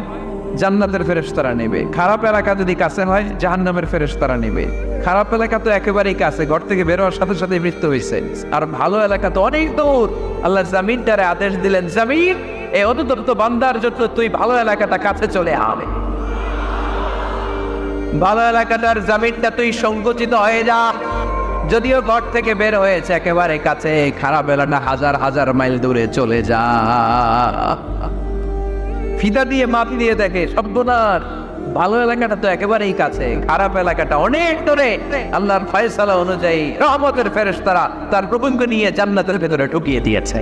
জান্নাতের ফেরেশতারা নেবে, খারাপ এলাকা যদি কাছে হয় জাহান্নামের ফেরেশতারা নেবে। খারাপ এলাকা তো একেবারেই কাছে, ঘর থেকে বেরোয়ার সাথে সাথে মৃত্যু হয়েছে, আর ভালো এলাকা তো অনেক দূর। আল্লাহ জামিনটারে আদেশ দিলেন, জামিন, এই অনুতপ্ত বান্দার জন্য তুই ভালো এলাকাটা কাছে চলে আবে, ভালো এলাকাটার জামিনটা তুই সংকুচিত হয়ে যা, যদিও ঘর থেকে বের হয়েছে একেবারে কাছে, খারাপ এলাকা হাজার হাজার মাইল দূরে চলে যা। ফিতা দিয়ে মাপ দিয়ে দেখে, সব্যনাশ, ভালো এলাকাটা তো একেবারেই কাছে, খারাপ এলাকাটা অনেক দূরে। আল্লাহর ফয়সালা অনুযায়ী রহমতের ফেরেশতারা তার প্রভুকে নিয়ে জান্নাতের ভেতরে ঢুকিয়ে দিয়েছে।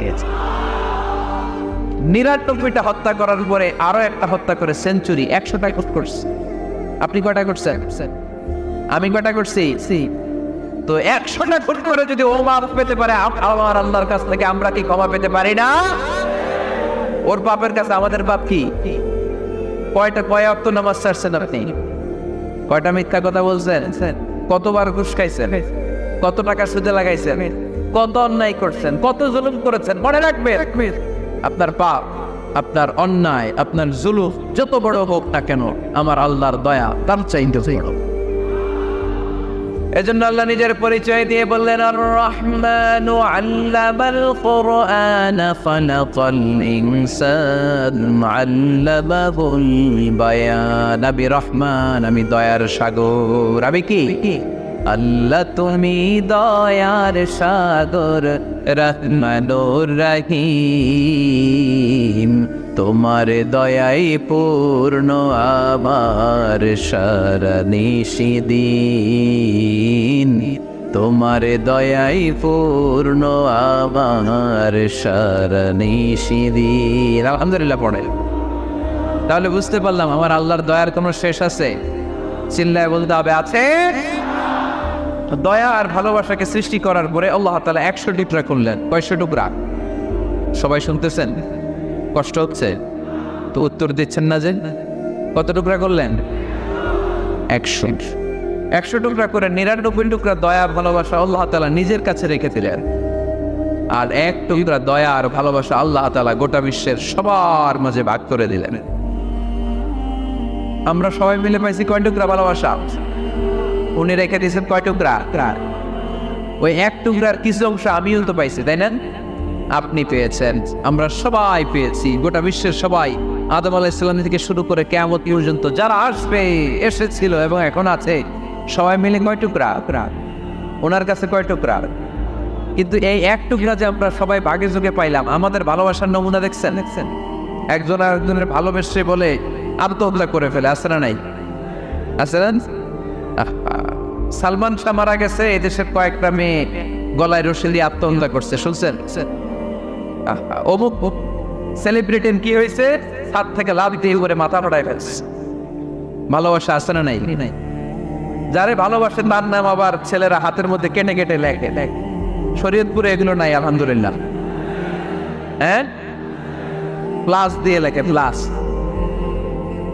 ৯৯টা হত্যা করার পরে আরো একটা হত্যা করে সেঞ্চুরি, 100টা করছে। আপনি কয়টা করছেন? আমি কয়টা করছি? তো 100টা খুন করে যদি ও মাফ পেতে পারে আমার আল্লাহর কাছ থেকে, আমরা কি ক্ষমা পেতে পারি না? ওর পাপের কাছে আমাদের পাপ কি? কয় ওয়াক্ত নামাজ ছাড়ছেন আপনি? কয়টা মিথ্যা কথা বলছেন? কতবার ঘুষ খাইছেন? কত টাকা সুদে লাগাইছেন? কত অন্যায় করছেন? কত জুলুম করেছেন? মনে রাখবেন, আপনার পাপ, আপনার অন্যায়, আপনার জুলুম যত বড় হোক না কেন, আমার আল্লাহর দয়া তার চাইতে বড়। এজন্য আল্লাহ নিজের পরিচয় দিয়ে বললেন, আর রহমানু আল্লামাল কুরআন খালাকাল ইনসান আল্লামাহুল বায়ান। আমি রহমান, আমি দয়ার সাগর। আমি কি? আল্লাহ তুমি দয়ার সাগর, রহমানুর রহিম, তোমার দয়াই পূর্ণ আমার সারা নিশিদিন, তোমার দয়াই পূর্ণ আমার সারা নিশিদিন। আলহামদুলিল্লাহ পড়ে। তাহলে বুঝতে পারলাম আমার আল্লাহর দয়ার কোনো শেষ আছে? চিল্লায় বলতে হবে আছে। দয়া আর ভালোবাসাকে সৃষ্টি করার পরে আল্লাহ তাআলা 100 টুকরা করলেন। কয়শো টুকরা? সবাই শুনতেছেন? কষ্ট হচ্ছে তো উত্তর দিচ্ছেন না যে? কত টুকরা করলেন? 100 টুকরা করে 99 টুকরা দয়া ভালোবাসা আল্লাহ তাআলা নিজের কাছে রেখে দিলেন, আর 1 টুকরা দয়া আর ভালোবাসা আল্লাহ তাআলা গোটা বিশ্বের সবার মাঝে ভাগ করে দিলেন। আমরা সবাই মিলে পাইছি কয় টুকরা ভালোবাসা? উনি রেখে দিয়েছেন কয় টুকরা? ওই 1 টুকরার কিছু অংশ আমিও তো পাইছি, তাই না? আপনি পেয়েছেন, আমরা সবাই পেয়েছি, গোটা বিশ্বের সবাই, আদম আলাইহিস সালাম থেকে শুরু করে কিয়ামত পর্যন্ত যারা আসবে, এসেছিল এবং এখন আছে, সবাই মিলে কয় টুকরা? ওনার কাছে কয় টুকরা? কিন্তু এই 1 টুকরা যে আমরা সবাই ভাগে যোগে পাইলাম, আমাদের ভালোবাসার নমুনা দেখছেন? একজন আরেকজনের ভালোবেসে বলে আত্মহত্যা করে ফেলে, আছে না নাই? আছে না? সালমান শাহ মারা গেছে, এই দেশের কয়েকটা মেয়ে গলায় রশি দিয়ে আত্মহত্যা করছে, শুনছেন? অমুক সেলিব্রিটির কি হয়েছে, ছাদ থেকে লাফ দিয়ে করে মাথা ফাটায় ফেলছে। ভালোবাসা আছে না নাই? যারে ভালোবাসে তার নাম আবার ছেলেরা হাতের মধ্যে কেটে কেটে লেখে। শরীয়তপুরে এগুলো নাই আলহামদুলিল্লাহ। হ্যাঁ, প্লাস দিয়ে লেখে, প্লাস।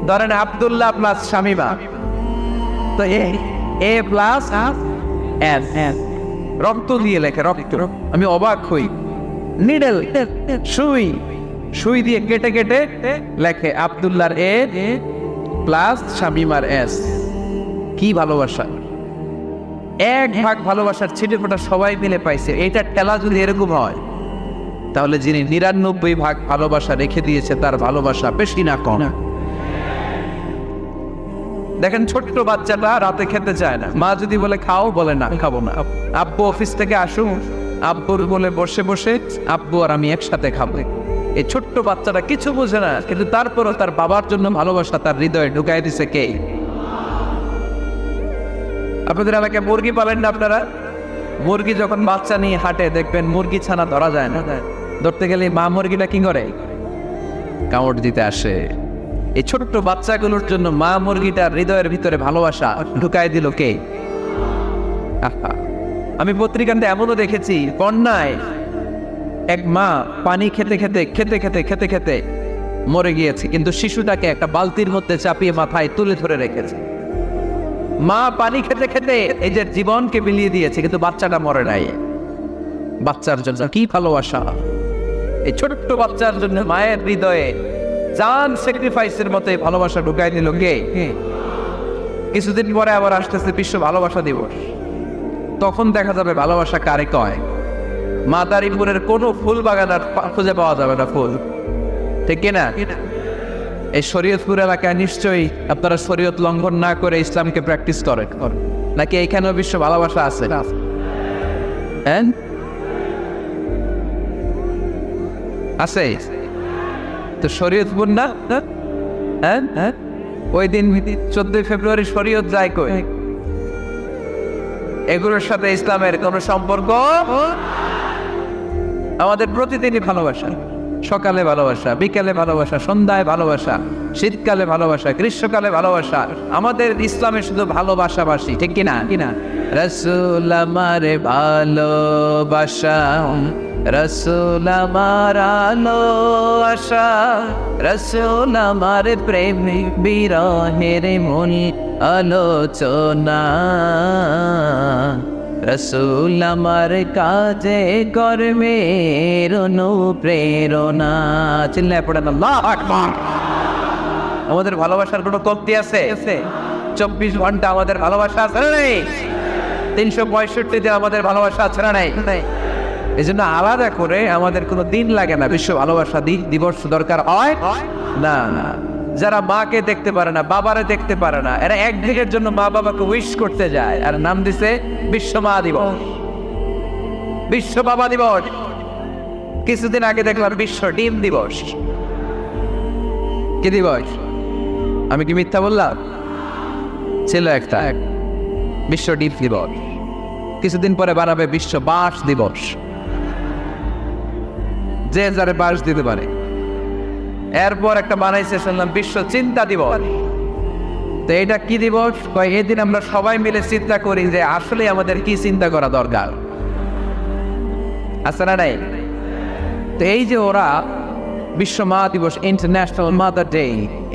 ধরেন আব্দুল্লাহ প্লাস শামিমা, তো এ প্লাস রক্ত দিয়ে লেখে, রক্ত। আমি অবাক হই, নিডেল সুই দিয়ে কেটে কেটে লেখে আব্দুল্লাহর এ প্লাস শামিমার এস। কি ভালোবাসা! 1 ভাগ ভালোবাসার ছিটে ফোটা সবাই মিলে পাইছে। এইটা ঠেলা যদি এরকম হয়, তাহলে যিনি 99 ভাগ ভালোবাসা রেখে দিয়েছে তার ভালোবাসা বেশি না কম? দেখেন, ছোট্ট বাচ্চাটা রাতে খেতে চায় না, মা যদি বলে খাও, বলে না, খাবো না। আব্বু অফিস থেকে আসুন, আব্বুর বলে বসে বসে আব্বু আর আমি একসাথে খাবো। এই ছোট্ট বাচ্চাটা কিছু বোঝে না, কিন্তু তারপরও তার বাবার জন্য ভালোবাসা তার হৃদয়ে ঢুকাই দিছে কে? আপনাদের এলাকায় মুরগি পালেন না আপনারা? মুরগি যখন বাচ্চা নিয়ে হাঁটে, দেখবেন মুরগি ছানা ধরা যায় না, ধরতে গেলে মা মুরগিটা কি করে? কামড় দিতে আসে। এই ছোট্ট বাচ্চাগুলোর জন্য মা মুরগিটার হৃদয়ের ভিতরে ভালোবাসা ঢুকাই দিল কে? আমি পত্রিকাতে এমনও দেখেছি, বন্যায় এক মা পানি খেতে খেতে খেতে খেতে খেতে খেতে মরে গিয়েছে, কিন্তু শিশুটাকে একটা বালতির মধ্যে চাপিয়ে মাথায় তুলে ধরে রেখেছে। মা পানি খেতে খেতে এই যে জীবনকে বিলিয়ে দিয়েছে, কিন্তু বাচ্চাটা মরে নাই। বাচ্চার জন্য কি ভালোবাসা! এই ছোট্ট বাচ্চার জন্য মায়ের হৃদয়ে জান স্যাক্রিফাইসের মতো ভালোবাসা ঢুকাই দিল কে? কিছুদিন পরে আবার আসতেছে বিশ্ব ভালোবাসা দিবস। তখন দেখা যাবে ভালোবাসা কারে কয়। মাদারীপুরের কোনো ফুল বাগান আর খুঁজে পাওয়া যাবে না ফুল, ঠিক কিনা? এই শরীয়তপুর এলাকায় নিশ্চয়ই আপনারা শরীয়ত লঙ্ঘন না করে ইসলামকে প্র্যাকটিস করেন, নাকি এইখানেও বিশ্ব ভালোবাসা আছে? হ্যাঁ, আছে তো। শরীয়তপুর না? হ্যাঁ, ওই দিন 14 ফেব্রুয়ারি শরীয়ত যায় কই? এগুলোর সাথে ইসলামের কোনো সম্পর্ক? আমাদের প্রতিদিনই ভালোবাসা, সকালে ভালোবাসা, বিকেলে ভালোবাসা, সন্ধ্যায় ভালোবাসা, শীতকালে ভালোবাসা, গ্রীষ্মকালে ভালোবাসা। আমাদের ইসলামে শুধু ভালোবাসাবাসি, ঠিক কিনা? রাসূল আমারে ভালোবাসা, রাসূল আমার আলো আশা, রাসূল আমার প্রেম বিরহের মন আলোচনা, রাসূল আমার কাজে কর্মের অনুপ্রেরণা। চিল্লায় পড়েন আল্লাহু আকবার। আমাদের ভালোবাসার কোনো কমতি আছে? 24 ঘন্টা আমাদের ভালোবাসা আছে না নাই? 365 দিন আমাদের ভালোবাসা আছে না নাই? এই জন্য আলাদা করে আমাদের কোনো দিন লাগে না বিশ্ব ভালোবাসা দিবস দরকার হয় না। যারা মাকে দেখতে পারে না, বাবারে দেখতে পারে না, এরা একদিনের জন্য মা বাবাকে উইশ করতে যায়, আর নাম দিছে বিশ্ব মা দিবস, বিশ্ব বাবা দিবস। কিছুদিন আগে দেখলাম বিশ্ব ডিম দিবস। কি দিবস? আমি কি মিথ্যা বললাম? ছিল একটা বিশ্ব ডিম দিবস। কিছুদিন পরে বানাবে বিশ্ব বাঁশ দিবস। যে যারে বাঁশ দিতে পারে এরপর একটা বানাইছে শুনলাম বিশ্ব চিন্তা দিবস। তো এটা কি দিবস? কয় এদিন আমরা সবাই মিলে চিন্তা করি যে আসলে আমাদের কি চিন্তা করা দরকার, আছে না নাই? তো এই যে ওরা বিশ্ব মা দিবস, international mother day,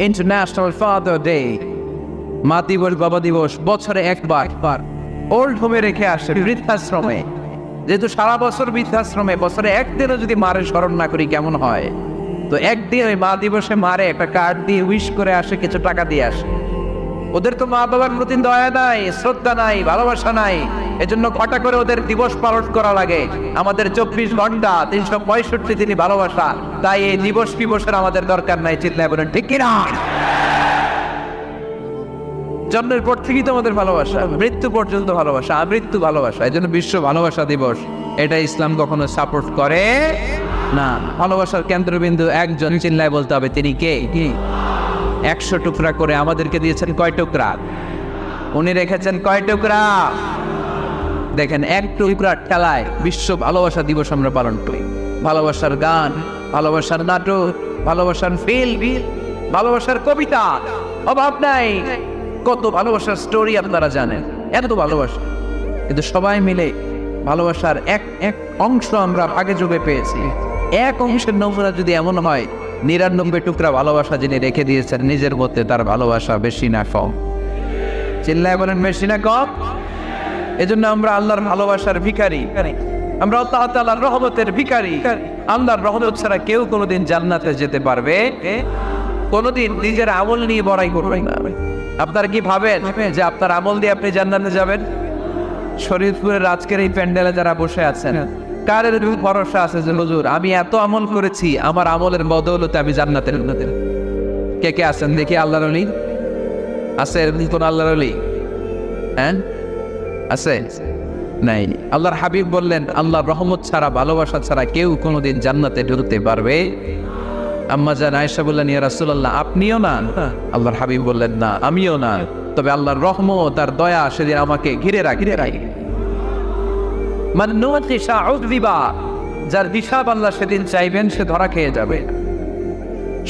international father day, মা দিবস বাবা দিবস বছরে একবার ওল্ড হোমে রেখে আসে, বৃদ্ধাশ্রমে। যেহেতু সারা বছর বৃদ্ধাশ্রমে, বছরে একদিনও যদি মারে স্মরণ না করি কেমন হয়? তো একদিন ওই মা দিবসে মারে একটা কার্ড দিয়ে উইশ করে আসে, কিছু টাকা দিয়ে আসে। ওদের তো মা বাবার প্রতি দয়া নাই, শ্রদ্ধা নাই, ভালোবাসা নাই, এজন্য ঘটা করে ওদের দিবস পালন করা লাগে। আমাদের 24 ঘন্টা 365 দিনই ভালোবাসা, তাই এই দিবস দিবসের আমাদের দরকার নাই। চিল্লায় বলেন ঠিক কিনা? জন্মের পর থেকেই তো আমাদের ভালোবাসা, মৃত্যু পর্যন্ত ভালোবাসা, আমৃত্যু ভালোবাসা। এই জন্য বিশ্ব ভালোবাসা দিবস, এটা ইসলাম কখনো সাপোর্ট করে না। ভালোবাসার কেন্দ্রবিন্দু একজন, চিল্লায় বলতে হবে তিনি কে? 100 টুকরা করে আমাদেরকে দিয়েছেন কয় টুকরা? উনি রেখেছেন কয় টুকরা? দেখেন, এক টুকরা ঠেলায় বিশ্ব ভালোবাসা দিবস আমরা পালন করি। ভালোবাসার গান, ভালোবাসার নাটক, ভালোবাসার ফিল্ম, ভালোবাসার কবিতা, অভাব নাই। কত ভালোবাসার স্টোরি আপনারা জানেন, এত ভালোবাসা। কিন্তু সবাই মিলে ভালোবাসার এক অংশ আমরা ভাগে যোগে পেয়েছি। এক অংশের নমুনা যদি এমন হয়, 99 টুকরা ভালোবাসা যিনি রেখে দিয়েছেন নিজের মধ্যে, তার ভালোবাসা বেশি না কম? চিল্লায় বলেন বেশি না কম? এজন্য আমরা আল্লাহর ভালোবাসার ভিখারি, আমরা আল্লাহ তাআলার রহমতের ভিখারি। আল্লাহর রহমত ছাড়া কেউ কোনোদিন জান্নাতে যেতে পারবে কোনোদিন নিজের আমল নিয়ে বড়াই করবে না। আপনারা কি ভাবেন যে আপনার আমল দিয়ে আপনি জান্নাতে যাবেন? শরীয়তপুরের আজকের এই প্যান্ডেলে যারা বসে আছেন, কার এরকম ভরসা আছে যে হুজুর আমি এত আমল করেছি, আমার আমলের বদৌলতে আমি জান্নাতের? কে কে আছেন দেখি? আল্লাহর ওলি আছে? এরকম কোন আল্লাহর ওলি হ্যাঁ আছে? নাই। আল্লাহর হাবিব বললেন আল্লাহর রহমত ছাড়া, ভালোবাসা ছাড়া কেউ কোনোদিন জান্নাতে ঢুকতে পারবে? আম্মা জান আয়েশা বললেন ইয়া রাসূলুল্লাহ আপনিও না? আল্লাহর হাবিব বললেন না, আমিও না, তবে আল্লাহর রহমত আর দয়া সেদিন আমাকে ঘিরে রাখে। যার হিসাব আল্লাহ সেদিন চাইবেন সে ধরা খেয়ে যাবে।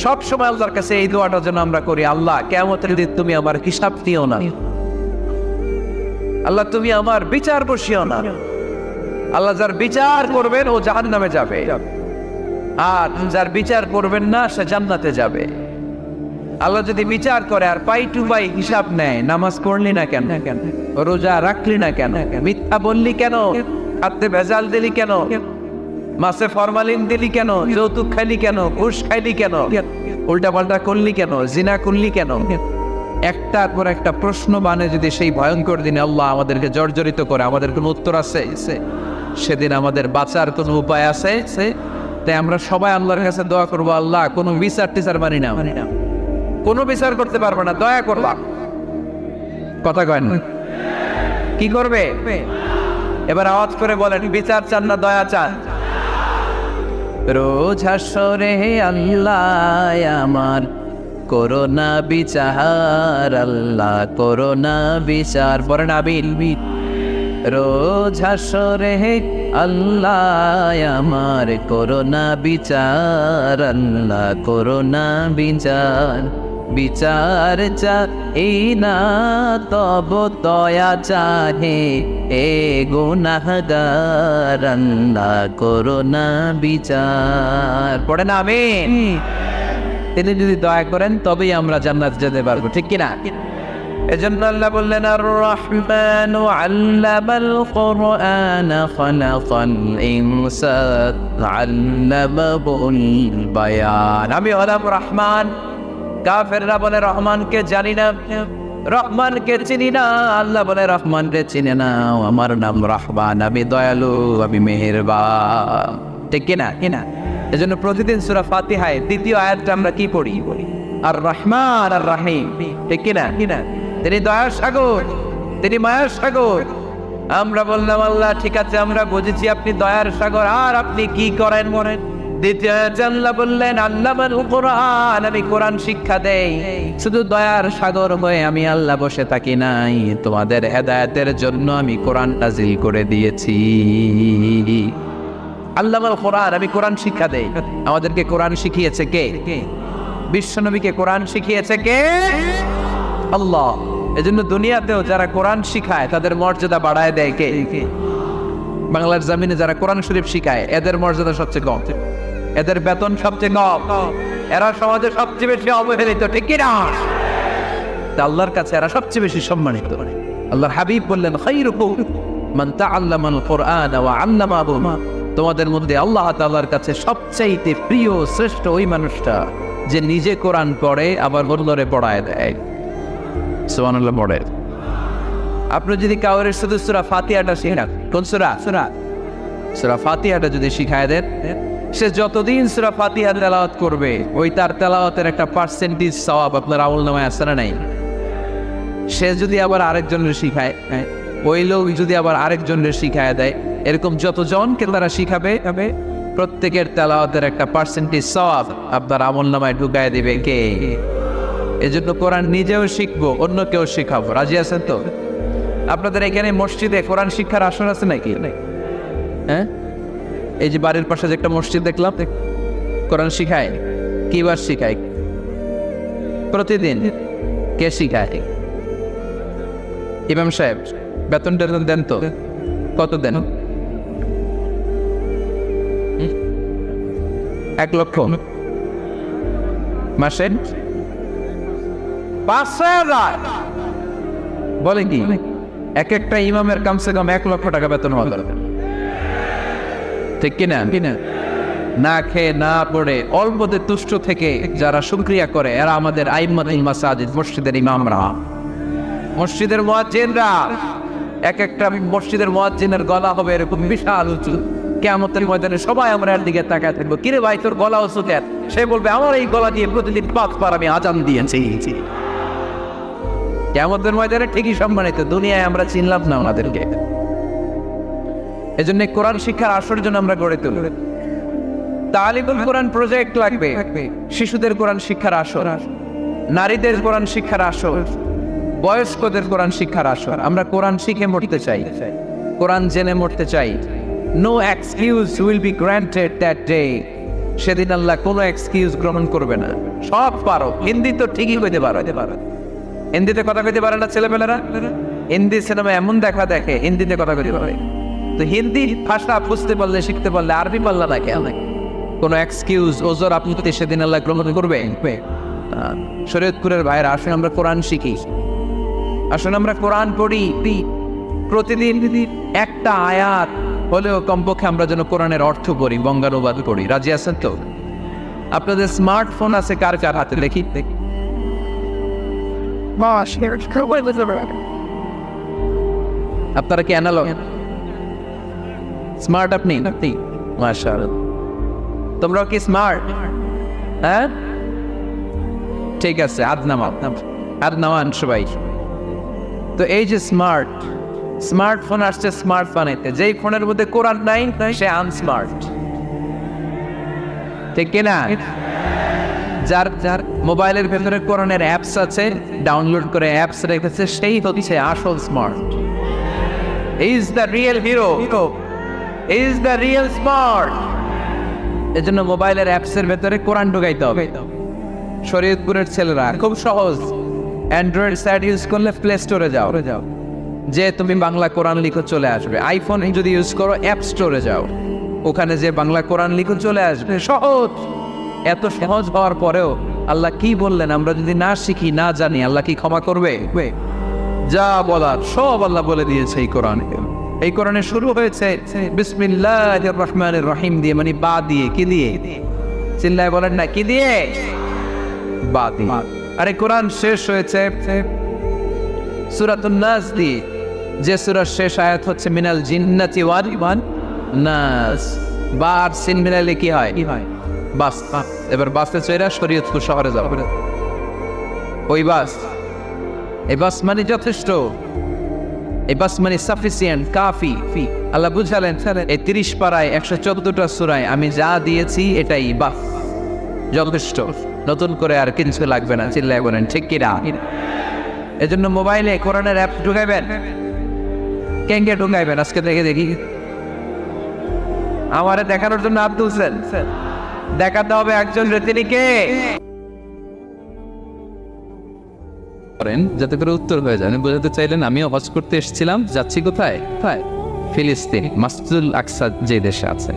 সব সময় আল্লাহর কাছে এই দোয়াটা যেন আমরা করি, আল্লাহ কিয়ামতের দিন তুমি আমার হিসাব দিও না, আল্লাহ তুমি আমার বিচার বসিও না। আল্লাহ যার বিচার করবেন ও জাহান্নামে যাবে, আর যার বিচার করবেন না সে জান্নাতে যাবে। আল্লাহ যদি বিচার করে আর পাই টু পাই হিসাব নেয়, নামাজ পড়লি না কেন, রোজা রাখলি না কেন, মিথ্যা বললি কেন, খাদ্যে ভেজাল দিলি কেন, মাছে ফরমালিন দিলি কেন, যৌতুক খাইলি কেন, ঘুষ খাইলি কেন, উল্টা পাল্টা করলি কেন, জিনা করলি কেন, একটার পর একটা প্রশ্ন বানে যদি সেই ভয়ঙ্কর দিনে আল্লাহ আমাদেরকে জর্জরিত করে, আমাদের কোনো উত্তর আছে? সেদিন আমাদের বাঁচার কোনো উপায় আছে? তাই আমরা সবাই আল্লাহর কাছে দোয়া করবো, আল্লাহ কোনো বিচার টিচার মানি না, কোনো বিচার করতে পারবে না, দয়া করবা। কথা কয় না? কি করবে? এবার আওয়াজ করে বলেন, বিচার চান না দয়া চান? রোজ হাসরে আল্লাহ আমার করোনা বিচার, আল্লাহ করোনা বিচার, পরে না বিল। রোজ হাসরে আল্লাহ আমার করোনা বিচার, আল্লাহ করোনা বিচার। বিচার চাই না তব দয়া চাহে এ গুনাহগার, আল্লাহ করোনা বিচার। পড়ে না আমিন? তিনি যদি দয়া করেন তবেই আমরা জান্নাত যেতে পারবো, ঠিক কিনা? এজন্য আল্লাহ বললেন আর রহমানু আল্লামাল কুরআন খালাকাল ইনসান আল্লামাহুল বায়ান। আমি হলাম রহমান। কাফেররা বলে রহমানকে জানি না, রহমানকে চিনি না। আল্লাহ বলে রহমানকে চিনে না, আমার নাম রহমান, আমি দয়ালু, আমি মেহেরবান, ঠিক কিনা? এজন্য প্রতিদিন সূরা ফাতিহায় দ্বিতীয় আয়াতটা আমরা কি পড়ি? আর রহমান আর রাহিম, ঠিক কিনা? তিনি দয়ার সাগর, তিনি মায়ার সাগর। আমরা বললাম আল্লাহ ঠিক আছে, আমরা বুঝেছি আপনি দয়ার সাগর, আর আপনি কি করেন? দ্বিতীয় আয়াতে আল্লাহ বললেন আল্লামাল কুরআন, আমি কোরআন শিক্ষা দেই। শুধু দয়ার সাগর হয়ে আমি আল্লাহ বসে থাকি নাই, তোমাদের হেদায়েতের জন্য আমি কোরআন নাজিল করে দিয়েছি। আল্লামাল কুরআন, আমি কোরআন শিক্ষা দেই। আমাদেরকে কোরআন শিখিয়েছে কে? বিশ্বনবীকে কোরআন শিখিয়েছে কে? আল্লাহ। এজন্য দুনিয়াতেও যারা কোরআন শিখায় তাদের মর্যাদা বাড়ায় দেয় কে? বাংলার জমিনে যারা কোরআন শরীফ শিখায় এদের মর্যাদা সবচেয়ে কম, এদের বেতন সবচেয়ে কম, এরা সমাজে সবচেয়ে বেশি অবহেলিত, ঠিক কি না? তা আল্লাহর কাছে এরা সবচেয়ে বেশি সম্মানিত। আল্লাহর হাবিব বললেন, খায়রুকুম মান তাআল্লামাল কুরআন ওয়া আল্লামাহু। তোমাদের মধ্যে আল্লাহ তাআলার কাছে সবচাইতে প্রিয় শ্রেষ্ঠ ওই মানুষটা যে নিজে কোরআন পড়ে আবার অন্যরে পড়ায় দেয়। সুবহানাল্লাহ পড়ে। আপনি যদি কাউরে শুধু সূরা ফাতিহাটা শেখান, কোন সূরা? সূরা ফাতিহাটা যদি শিখায় দেন, সে যতদিন সূরা ফাতিহা তেলাওয়াত করবে ওই তার তেলাওয়াতের একটা পার্সেন্টেজ সওয়াব আপনার আমলনামায় আছে না নাই? সে যদি আবার আরেকজনের শিখায়, ওই লোক যদি আবার আরেকজনের শিখায় দেয়, এরকম যতজনকে তারা শিখাবে প্রত্যেকের তেলাওয়াতের একটা পার্সেন্টেজ সওয়াব আপনার আমলনামায় ঢুকায় দিবে কে? এজন্য কোরআন নিজেও শিখবো, অন্যকেও শিখাবো। রাজি আছেন তো? আপনাদের এখানে মসজিদে কোরআন শিক্ষার আসর আছে নাকি? হ্যাঁ, এই যে বাড়ির পাশে যে একটা মসজিদ দেখলাম, কোরআন শিখায়। কিবার শিখায়? প্রতিদিন। কে শিখায়? ইমাম সাহেব। বেতন টেতন দেন তো? কত দেন? 1 লক্ষ মাসে? 5,000 বলে কি? এক একটা ইমামের কমসে কম 1 লক্ষ টাকা বেতন হওয়া দরকার, ঠিক কিনা? না খেয়ে না পড়ে অল্পতে তুষ্ট থেকে যারা শুকরিয়া করে এরা আমাদের আইম্মাতুল মাসাজিদ, মসজিদের ইমামরা, মসজিদের মুয়াজ্জিনরা। এক একটা মসজিদের মুয়াজ্জিনের গলা হবে এরকম বিশাল উঁচু, কিয়ামতের ময়দানে সবাই আমরা এর দিকে তাকায় থাকবো, কিরে ভাই তোর গলা উঁচু কেন? সে বলবে, আমার এই গলা দিয়ে প্রতিদিন 5 বার আমি আজান দিয়েছি। কিয়ামতের ময়দানে ঠিকই সম্মানিত, দুনিয়ায় আমরা চিনলাম না ওনাদেরকে। এজন্য কোরআন শিক্ষার আসর জন্য আমরা গড়ে তুলি। তালিমুল কোরআন প্রজেক্ট লাগবে, শিশুদের কোরআন শিক্ষার আসর, নারীদের কোরআন শিক্ষার আসর, বয়স্কদের কোরআন শিক্ষার আসর। আমরা কোরআন শিখে মরতে চাই, কোরআন জেনে মরতে চাই। No excuse will be granted that day. সেদিন আল্লাহ কোনো এক্সকিউজ গ্রহণ করবে না। সব পারো, হিন্দি তো ঠিকই কইতে পারো। হিন্দিতে কথা কইতে পারে না ছেলেমেয়েরা? হিন্দি সিনেমা এমন দেখা দেখে হিন্দিতে কথা কইতে পারে। তো হিন্দি ভাষা বুঝতে পারলে, শিখতে পারলে আরবি পারলা না কেন? কোনো এক্সকিউজ ওজোর আপনি সেদিন আল্লাহ গ্রহণ করবে? শরীয়তপুরের ভাইরা, আসুন আমরা কোরআন শিখি, আসুন আমরা কোরআন পড়ি। প্রতিদিন একটা আয়াত হলেও কমপক্ষে আমরা যেন কোরআনের অর্থ করি, বঙ্গানুবাদ করি। রাজি আছেন তো? আপনাদের স্মার্টফোন আছে কার কার হাতে? দেখি। আপনারা কি অ্যানালগ? স্মার্ট আপনি? মাশাআল্লাহ। তোমরাও কি স্মার্ট? হ্যাঁ, ঠিক আছে, হাত নামান সবাই। তো এই যে স্মার্টফোন আসছে, স্মার্ট বানাইতে, যেই ফোনের মধ্যে কোরআন নাই সে আনস্মার্ট, ঠিক কিনা? যার মোবাইলের ভেতরে কোরআনের অ্যাপস আছে, ডাউনলোড করে অ্যাপস রেখেছে, সেই হচ্ছে আসল smart. Is the real hero, is the real smart. এজন্য মোবাইলের অ্যাপসের ভেতরে কোরআন ঢুকাইতে হবে। শরীয়তপুরের ছেলেরা খুব সহজ, অ্যান্ড্রয়েড সাইট ইউজ করলে প্লে স্টোরে যাও, যে তুমি বাংলা কোরআন লিখো চলে আসবে। আইফোন যদি ইউজ করো অ্যাপ স্টোরে যাও, ওখানে যে বাংলা কোরআন লিখো চলে আসবে। সহজ। এত সহজ হওয়ার পরেও আল্লাহ কি বললেন? আমরা যদি না শিখি, না জানি, আল্লাহ কি ক্ষমা করবে? যা বলার সব আল্লাহ বলে দিয়েছে এই কোরআনে। এই কোরআনে শুরু হয়েছে বিসমিল্লাহির রহমানির রহিম দিয়ে, মানে বা দিয়ে। কি দিয়ে? চিল্লায় বলেন না, কি দিয়ে? বা দিয়ে। আরে কোরআন শেষ হয়েছে সূরাতুন নাস দিয়ে, যে সূরার শেষ আয়াত হচ্ছে মিনাল জিন্নাতি ওয়ান নাস। বা আর সিন মিলাইলে কি হয়? বাস। এবার বাসে চড়া শরীয়তপুর শহরে যাও। ওই বাস, এই বাস মানে যথেষ্ট, এই বাস মানে সাফিসিয়েন্ট, কাফি। আল্লাহ বুঝালেন এই 30 পারায় 114টা সূরায় আমি যা দিয়েছি এটাই বাস, যথেষ্ট। নতুন করে আর কিছু লাগবে না। চিল্লায় বলেন ঠিক কি না? এজন্য মোবাইলে কোরআনের অ্যাপ ঢুকাইবেন। কেঙ্গে ঢুকাইবেন? আজকে দেখি। আমারে দেখানোর জন্য হাত তুলছেন? দেখাতে হবে একজন, তিনি কে? করেন যাতে করে উত্তর হয়ে যায়। উনি বোঝাতে চাইলেন আমিও হজ করতে এসেছিলাম, যাচ্ছি কোথায়? ফিলিস্তিন, মসজিদুল আকসা যে দেশে আছে।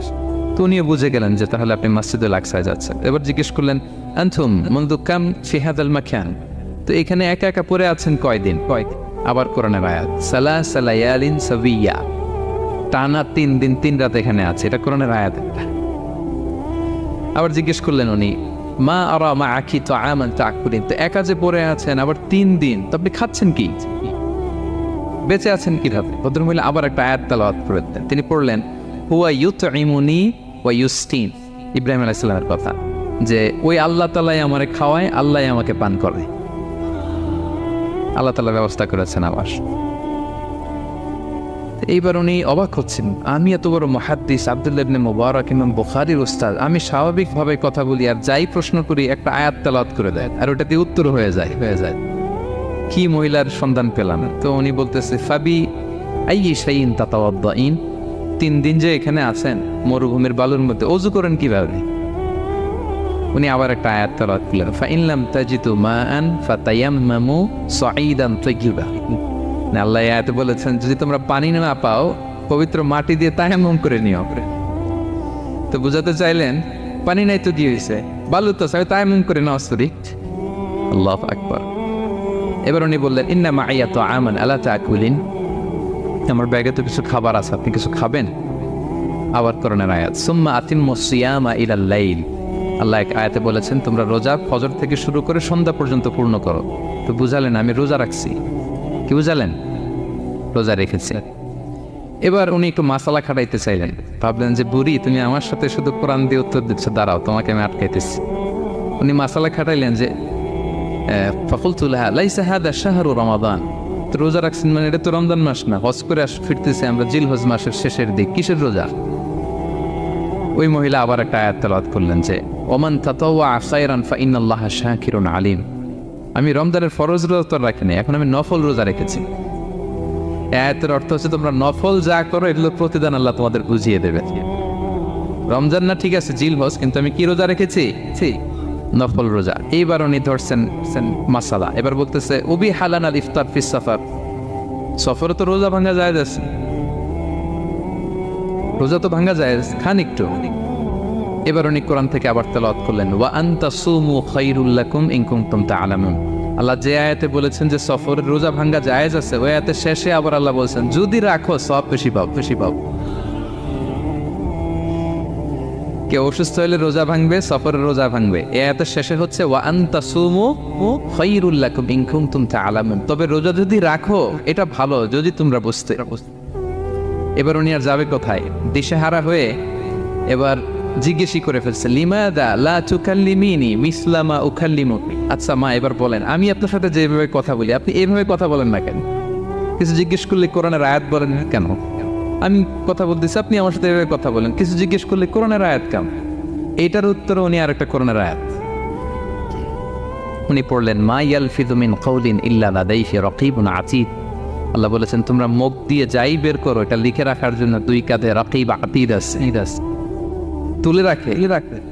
তো উনিও বুঝে গেলেন যে তাহলে আপনি মসজিদুল আকসায় যাচ্ছেন। এবার জিজ্ঞেস করলেন আনতুম মুনযু কাম ফি হাযাল মাকান, তো এখানে একা একা পড়ে আছেন কয়দিন? আবার কোরআনের আয়াত সালাসা লায়ালিন সাবিয়া, টানা 3 দিন 3 রাত এখানে আছে, এটা কোরআনের আয়াত। আবার জিজ্ঞেস করলেন উনি মা আরা মা আখি তো আমান তাকুলিন, তো একা যে পড়ে আছেন আবার 3 দিন, তো আপনি খাচ্ছেন কি, বেঁচে আছেন কিভাবে? ভদ্রমহিলা আবার একটা আয়াত তেলাওয়াত করে দেন। তিনি পড়লেন হুয়া ইউতঈমুনি ওয়া ইউসতিন, ইব্রাহিম আলাইহিস সালামের কথা, যে ওই আল্লাহ তাআলাই আমারে খাওয়ায়, আল্লাহই আমাকে পান করে, আল্লাহ তাআলা ব্যবস্থা করেছেন আবার। এইবার উনি অবাক হচ্ছেন, আমি এত বড় মুহাদ্দিস আব্দুল্লাহ ইবনে মুবারক ইমাম বুখারীর উস্তাদ, আমি স্বাভাবিকভাবে কথা বলি আর যাই প্রশ্ন করি একটা আয়াত তেলাওয়াত করে দেয় আর ওটাতে উত্তর হয়ে যায়। কি মহিলার সন্ধান পেলাম? তো উনি বলতেছে ফাবি আইয়ি শাইইন তাতাওয়াদ্দাইন, 3 দিন যে এখানে আছেন মরুভূমির বালুর মধ্যে, ওযু করেন কিভাবে? উনি আবার একটা আয়াত তেলাওয়াত করলেন ফাইন লাম তাজিদু মাআন ফাতায়াম্মামু সাঈদান তাইয়্যিবা। আল্লাহ আয়াতে বলেছেন যদি তোমরা পানি না পাও পবিত্র মাটি দিয়ে তায়াম্মুম করে নিও। তো বুঝাতে চাইলেন পানি নাই তো কি হয়েছে, বালু তো তায়াম্মুম করে নাও সরি। আল্লাহু আকবার। এবার উনি বললেন ইন্না মাইয়া তো আমান আলা তাকুলিন, আমার ব্যাগে তো কিছু খাবার আছে, আপনি কিছু খাবেন? আবার কোরআনের আয়াত সুম্মা আতিম্মু সিয়ামা ইলাল লাইল, আল্লাহ এক আয়াতে বলেছেন তোমরা রোজা ফজর থেকে শুরু করে সন্ধ্যা পর্যন্ত পূর্ণ করো। তো বুঝালেন আমি রোজা রাখছি, কি বুঝালেন? রোজা রেখেছি। এবার উনি একটু মাসালা খাটাইতে চাইলেন, ভাবলেন যে বুড়ি তুমি আমার সাথে শুধু কোরআন দিয়ে উত্তর দিচ্ছ, দাঁড়াও তোমাকে আমি আটকাইতেছি। উনি মাসালা খাটাইলেন যে ফাকুলতু লাহা লাইসা হাদা শাহরু রমাদান, তো রোজা রাখছেন মানে এটা তো রমজান মাস না, হজ করে ফিরতেছে আমরা জিলহজ মাসের শেষের দিক, কিসের রোজা? ওই মহিলা আবার একটা আয়াত তেলাওয়াত করলেন যে ওমান তাতাওয়া খায়রান ফাইনাল্লাহা শাকিরুন আলিম, আমি রমজানের ফরজ রোজা তো রাখিনি, এখন আমি নফল রোজা রেখেছি। আয়াতের অর্থ হচ্ছে তোমরা নফল যা করো এগুলো প্রতিদান আল্লাহ তোমাদের বুঝিয়ে দেবে। রমজান না ঠিক আছে জিলহজ, কিন্তু আমি কি রোজা রেখেছি? নফল রোজা। এইবার উনি ধরছেন মাসালা, এবার বলতেছে উবি হালান আল ইফতার ফিস সাফার, সফরে তো রোজা ভাঙা যায়, রোজা তো ভাঙা যায়, খান একটু। এবার উনি কোরআন থেকে আবার তেলাওয়াত করলেন ওয়া আনতা সুমু খায়রুল লাকুম ইন কুনতুম তা'লামুন, আল্লাহ যে আয়াতে বলেছেন যে সফরের রোজা ভাঙা জায়েজ আছে, ওই আয়াতের শেষে আবার আল্লাহ বলছেন যদি রাখো সব বেশি পাও। কেউ অসুস্থ হলে রোজা ভাঙবে, সফরের রোজা ভাঙবে, এই আয়াতের শেষে হচ্ছে ওয়া আনতা সুমু খায়রুল লাকুম ইন কুনতুম তা'লামুন, তবে রোজা যদি রাখো এটা ভালো যদি তোমরা বুঝতে। এবার উনি আর যাবে কোথায়? দিশেহারা হয়ে এবার জিজ্ঞেসই করে ফেলছে লিমাদা লা তুকাল্লিমিনি মিসলা মা উকাল্লিমুকি, আচ্ছা মা এবার বলেন আমি আপনার সাথে যেভাবে কথা বলি আপনি এইভাবে কথা বলেন না কেন? কিছু জিজ্ঞেস করলে কোরআনের আয়াত বলেন কেন? আমি কথা বলতেছি আপনি আমার সাথে এভাবে কথা বলেন, কিছু জিজ্ঞেস করলে কোরআনের আয়াত কেন? এইটার উত্তরে উনি আর একটা কোরআনের আয়াত উনি পড়লেন মা ইয়ালফিযু মিন কাওলিন ইল্লা লাদাইহি রাকীবুন আতীদ, আল্লাহ বলেছেন তোমরা মুখ দিয়ে যাই বের করো এটা লিখে রাখার জন্য 2 কাঁধে রাকীব আতীদ আছে, তুলে রাখে।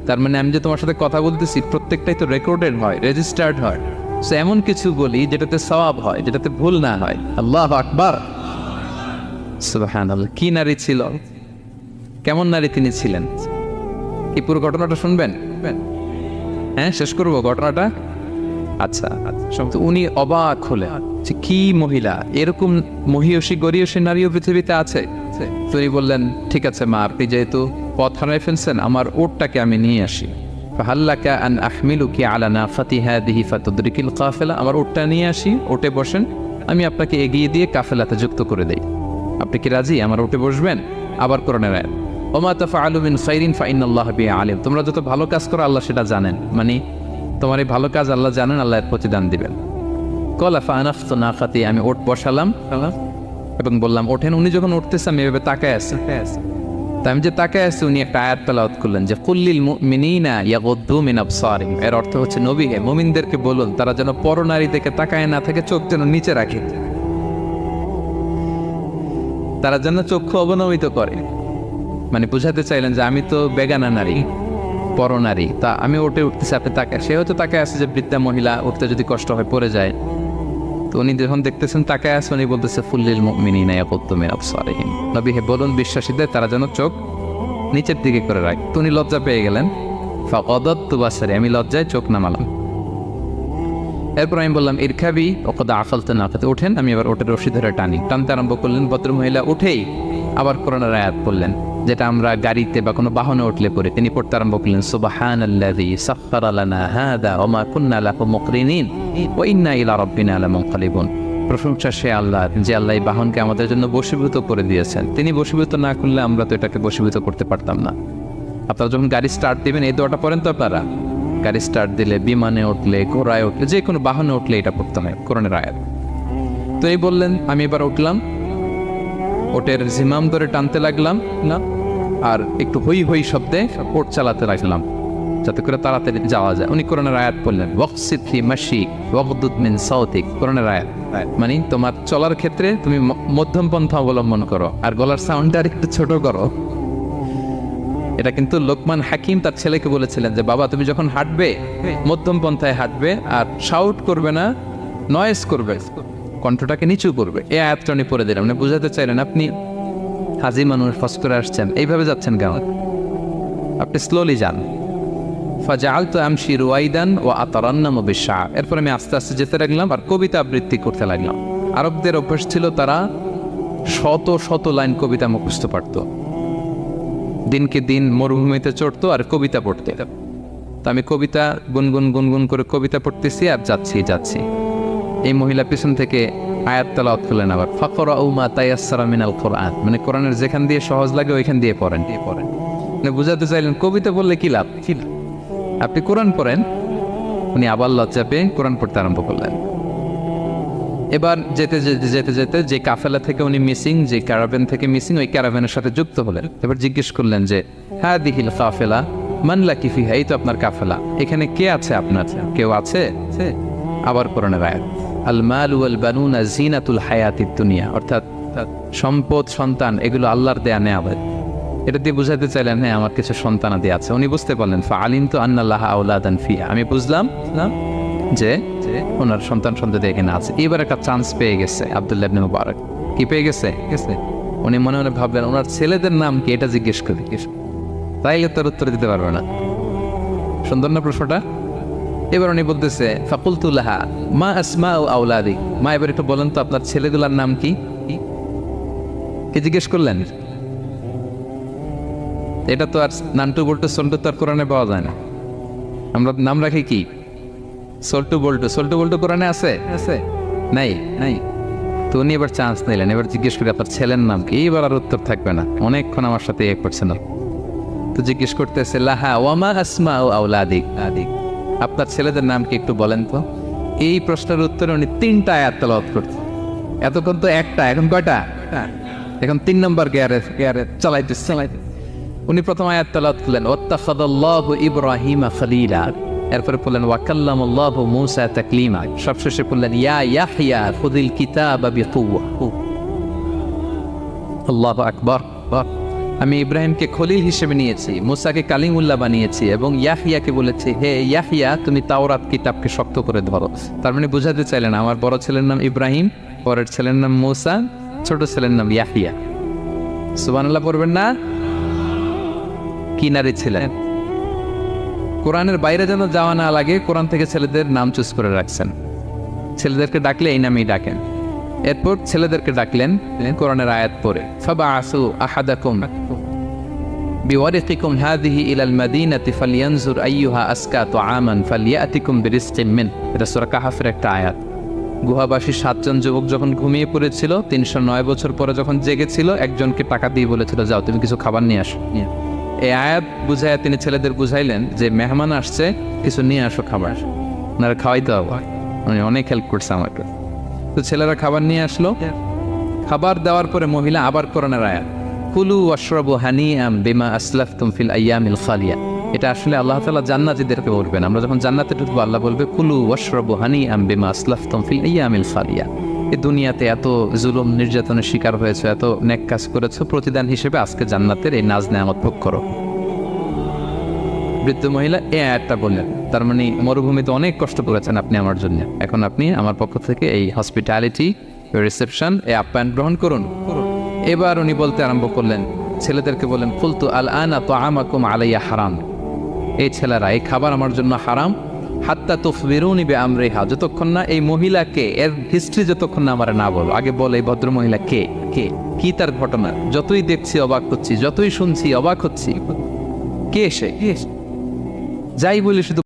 তার মানে আমি যে তোমার সাথে কথা বলতেছি প্রত্যেকটাই তো রেকর্ডেড হয়, রেজিস্টার্ড হয়। সো এমন কিছু বলি যেটাতে সওয়াব হয়, যেটাতে ভুল না হয়। আল্লাহু আকবার, সুবহানাল্লাহ। কি নারী ছিল, কেমন নারী তিনি ছিলেন? এই পুরো ঘটনাটা শুনবেন? হ্যাঁ শেষ করবো ঘটনাটা। আচ্ছা তো উনি অবাক হলেন যে কি মহিলা, এরকম মহিয়সী গরিয়সী নারীও পৃথিবীতে আছে। তিনি বললেন ঠিক আছে মা, আপনি যেহেতু পথ হারাই ফেলছেন আমার ওটটাকে আমি নিয়ে আসি। ফাহাল্লাকা আন আহমিলুকি আলা নাফাতি হাদিহি ফাতুদরিকিল কাফেলা, আমার ওটটা নিয়ে আসি, ওটে বসেন, আমি আপনাকে এগিয়ে দিয়ে কাফেলাতে যুক্ত করে দেই। আপনি কি রাজি আমার ওটে বসবেন? আবার কোরআনের আয়াত ওমা তাফআলু মিন খাইরিন ফাইনাল্লাহা বিহি আলিম, তোমরা যত ভালো কাজ করো আল্লাহ সেটা জানেন, মানে তোমার এই ভালো কাজ আল্লাহ জানেন, আল্লাহ এর প্রতিদান দিবেন। কলা ফানাফতু নাকাতি, আমি ওট বসালাম এবং বললাম ওঠেন। উনি যখন উঠতেছে আমি এভাবে তাকায় আছি, তাই আমি যে তাকায় আছি উনি একটা আয়াত তেলাওয়াত করলেন যে কুল্লিল মুমিনিনা ইয়াগুদ্দু মিন আবসারিহিম, এর অর্থ হচ্ছে নবী হে মুমিনদেরকে বলুন তারা যেন পরনারী দিকে তাকায় না থাকে, চোখ যেন নিচে রাখে, তারা যেন চক্ষু অবনমিত করে। মানে বুঝাতে চাইলেন যে আমি তো বেগানা নারী, পরনারী, তা আমি উঠতেছি আপনি তাকায়। সে হয়তো তাকায় আছে যে বৃদ্ধা মহিলা উঠতে যদি কষ্ট হয় পড়ে যায়, তো উনি যখন দেখতেছেন তাকায় আছে, উনি বলতেছে ফুল্লিল মুমিনিনা ইয়াকুদ্দু মিন আবসারিহিম, নবী হে বলুন বিশ্বাসীদের তারা যেন চোখ নিচের দিকে করে রাখে। তো উনি লজ্জা পেয়ে গেলেন, ফাকাদাতু বাসারি, আমি লজ্জায় চোখ নামালাম। এরপর আমি বললাম ইরকাবি ওকদ আকালতে নাকাতে, ওঠেন। আমি আবার ওটের রশি ধরে টানতে আরম্ভ করলেন। ভদ্রমহিলা উঠেই আবার কোরআনের আয়াত পড়লেন, যেটা আমরা গাড়িতে বা কোনো বাহনে উঠলে পড়ে। তিনি পড়তে আরম্ভ করলেন সুবহানাল্লাযী সাখখারা লানা হাযা ওয়া মা কুন্না লাহু মুকরিনিন ওয়া ইন্না ইলা রাব্বিনা লামুনকালিবুন। প্রশংসা সে আল্লাহর, যে আল্লাহ এই বাহনকে আমাদের জন্য বশীভূত করে দিয়েছেন। তিনি বশীভূত না করলে আমরা তো এটাকে বশীভূত করতে পারতাম না। আপনারা যখন গাড়ি স্টার্ট দিবেন এই দোয়াটা পড়েন তো আপনারা। গাড়ি স্টার্ট দিলে, বিমানে উঠলে, ঘোড়ায় উঠলে, যে কোনো বাহনে উঠলে এটা পড়তে হয়, কোরআনের আয়াত। তো এই বললেন, আমি এবার উঠলাম, ওটের জিমাম ধরে টানতে লাগলাম না, আর একটু হই হই শব্দে ওট চালাতে লাগলাম যাতে করে তাড়াতাড়ি যাওয়া যায়। উনি কোরআনের আয়াত বললেন ওয়াকসিদ ফি মাশিক ওয়াগদুদ মিন সাউতিক, কোরআনের আয়াত। মানে তোমার চলার ক্ষেত্রে তুমি মধ্যম পন্থা অবলম্বন করো, আর গলার সাউন্ডটা আর একটু ছোট করো। এটা কিন্তু লোকমান হাকিম তার ছেলেকে বলেছিলেন যে বাবা তুমি যখন হাঁটবে মধ্যম পন্থায় হাঁটবে, আর শাউট করবে না, নয়েজ করবে, কণ্ঠটাকে নিচু করবে। এই আয়াতটা উনি পড়ে দিলাম। মানে বুঝাতে চাইলেন আপনি হাজি মানুষ, ফস করে আসছেন, এইভাবে যাচ্ছেন কেন? আপনি স্লোলি যান। ফাজাআলতু আমশি রুয়াইদান ওয়া আতারান্নামু বিশ-শা'র। এরপর আমি আস্তে আস্তে যেতে লাগলাম আর কবিতা আবৃত্তি করতে লাগলাম। আরবদের অভ্যাস ছিল তারা শত শত লাইন কবিতা মুখস্থ পারত। দিনকে দিন মরুভূমিতে চড়তো আর কবিতা পড়তে। তো আমি কবিতা গুনগুন করে কবিতা পড়তেছি আর যাচ্ছি। এই মহিলা পিছন থেকে আয়াত তেলাওয়াত করলেন আবার, ফাকরাউ মা তায়াসসারা মিনাল কুরআন, মানে কোরআনের যেখান দিয়ে সহজ লাগে ওইখান দিয়ে পড়েন। মানে বুঝাতে চাইলেন কবিতা বললে কি লাভ, আপনি কোরআন পড়েন। উনি আবার লজ্জা পেয়ে কোরআন পড়তে আরম্ভ করলেন। এবার যেতে যেতে যে কাফেলা থেকে উনি মিসিং, যে ক্যারাভেন থেকে মিসিং, ওই ক্যারাভেনের সাথে যুক্ত হলেন। এবার জিজ্ঞেস করলেন যে হাদিহিল কাফেলা মান লাকি ফিহা, এই তো আপনার কাফেলা, এখানে কে আছে আপনার? কেউ আছে? আবার কোরআনের আয়াত, আল মাল ওয়াল বানুনা জিনাতুল হায়াতিদ দুনিয়া, অর্থাৎ সম্পদ, সন্তান, এগুলো আল্লাহর দেয়া নেয়ামত। এটা দিয়ে বুঝাতে চাইলেন হ্যাঁ আমার কিছু সন্তানাদি আছে। উনি বুঝতে পারলেন ফাআলিমতু আন্নাল্লাহা আওলাদান ফিহা, আমি বুঝলাম যে ওনার সন্তান এখানে আছে। এবার একটা চান্স পেয়ে গেছে আব্দুল্লাহ ইবনে মুবারক। কি পেয়ে গেছে? উনি মনে মনে ভাবলেন ওনার ছেলেদের নাম কি, এটা জিজ্ঞেস করি, তাইলে তার উত্তর দিতে পারবে না। সুন্দর না প্রশ্নটা? এবার উনি বলতেছে ফাকুলতু লাহা মা আসমাউ আওলাদি, মা এবার একটু বলেন তো আপনার ছেলেগুলোর নাম কি? কি জিজ্ঞেস করলেন? এটা তো আর নান্টু বল্টু সল্টু তো আর কোরআনে পাওয়া যায় না। আমরা নাম রাখি কি? সল্টু বল্টু কোরআনে আছে? নাই। তো উনি এবার চান্স নিলেন, এবার জিজ্ঞেস করি আপনার ছেলের নাম কি? এইবার আর উত্তর থাকবে না, অনেকক্ষণ আমার সাথে এক করছে না। তো জিজ্ঞেস করতেছে লাহা ওয়ামা আসমাউ আওলাদিক, আপনার ছেলেদের নাম কি একটু বলেন তো। এই প্রশ্নের উত্তরে উনি 3টা আয়াত তেলাওয়াত করতেন। এতক্ষণ তো একটা, এখন কয়টা? এখন 3 নম্বর গিয়ারে চালাইতেছে। উনি প্রথম আয়াত তেলাওয়াত করলেন ওয়াত্তাখাযাল্লাহু ইব্রাহিমা খলিলা, এরপরে বললেন ওয়াকাল্লামাল্লাহু মূসা তাকলিমা, সবশেষে বললেন ইয়া ইয়াহইয়া খুযিল কিতাবা বিকুওয়া। আল্লাহু আকবার। আমি ইব্রাহিমকে খলিল হিসেবে নিয়েছি, মূসাকে কালিমুল্লাহ বানিয়েছি, এবং ইয়াহইয়াকে বলেছি হে ইয়াহইয়া তুমি তাওরাত কিতাবকে শক্ত করে ধরো। তার মানে বুঝাতে চাইলেন আমার বড় ছেলের নাম ইব্রাহিম, পরের ছেলের নাম মূসা, ছোট ছেলের নাম ইয়াহইয়া। সুবহানাল্লাহ পড়বেন না? কি নারী ছিলেন! কোরআনের বাইরে যেন যাওয়া না লাগে, কোরআন থেকে ছেলেদের নাম চুজ করে রাখছেন। ছেলেদেরকে ডাকলে এই নামেই ডাকেন। এরপর ছেলেদেরকে ডাকলেন কোরআনের আয়াত পড়ে, ফাবাআসু আহাদাকুম বিওয়ারিকিকুম হাযিহি ইলাল মাদিনাতি ফালইয়ানজুর আইয়ুহা আসকা তুআমান ফালইয়াতিকুম বিরিজকিম মিন। এটা সূরা কাহফের একটা আয়াত। গুহাবাসী 7 জন যুবক যখন ঘুমিয়ে পড়েছিল, 309 বছর পরে যখন জেগেছিল, একজনকে টাকা দিয়ে বলেছিল যাও তুমি কিছু খাবার নিয়ে আসো। এই আয়াত বুঝাইয়া তিনি ছেলেদের বুঝাইলেন যে মেহমান আসছে, কিছু নিয়ে আসো খাবার, ওনারা খাওয়াইতে হবে। উনি অনেক হেল্প করছে আমাকে। তো ছেলেরা খাবার নিয়ে আসলো। খাবার দেওয়ার পরে মহিলা আবার কোরআনের আয়াত কুলু ওয়াশরাবু হানিআম বিমা আসলাফতুম ফিল আইয়ামিল খালিয়া। এটা আসলে আল্লাহ তাআলা জান্নাতীদেরকে বলবেন। আমরা যখন জান্নাতে ঢুকবো আল্লাহ বলবে কুলু ওয়াশরাবু হানিআম বিমা আসলাফতুম ফিল আইয়ামিল খালিয়া। এই দুনিয়াতে এত জুলুম নির্যাতনের শিকার হয়েছে, এত নেক কাজ করেছো, প্রতিদান হিসেবে আজকে জান্নাতের এই নাজ নেয়ামত ভোগ করো। বৃদ্ধ মহিলা এ আয়াতটা বললেন, তার মানে মরুভূমিতে অনেক কষ্ট করেছেন আপনি আমার জন্য, এখন আপনি আমার পক্ষ থেকে এই হসপিটালিটি, রিসেপশন, এই আপ্যায়ন গ্রহণ করুন। এবার উনি বলতে আরম্ভ করলেন, ছেলেদেরকে বলেন, কুলতু আল আনা তাআমাকুম আলাইয়া হারাম, এই ছেলেরা এই খাবার আমার জন্য হারাম, হাত্তা তুখবিরুনি বিআমরিহা, যতক্ষণ না এই মহিলাকে, এর হিস্ট্রি যতক্ষণ না আমার না বলো, আগে বল এই ভদ্র মহিলা কে, কে কি তার ঘটনা, যতই দেখছি অবাক হচ্ছি, যতই শুনছি অবাক হচ্ছি, কে সে, যাই বলি শুধু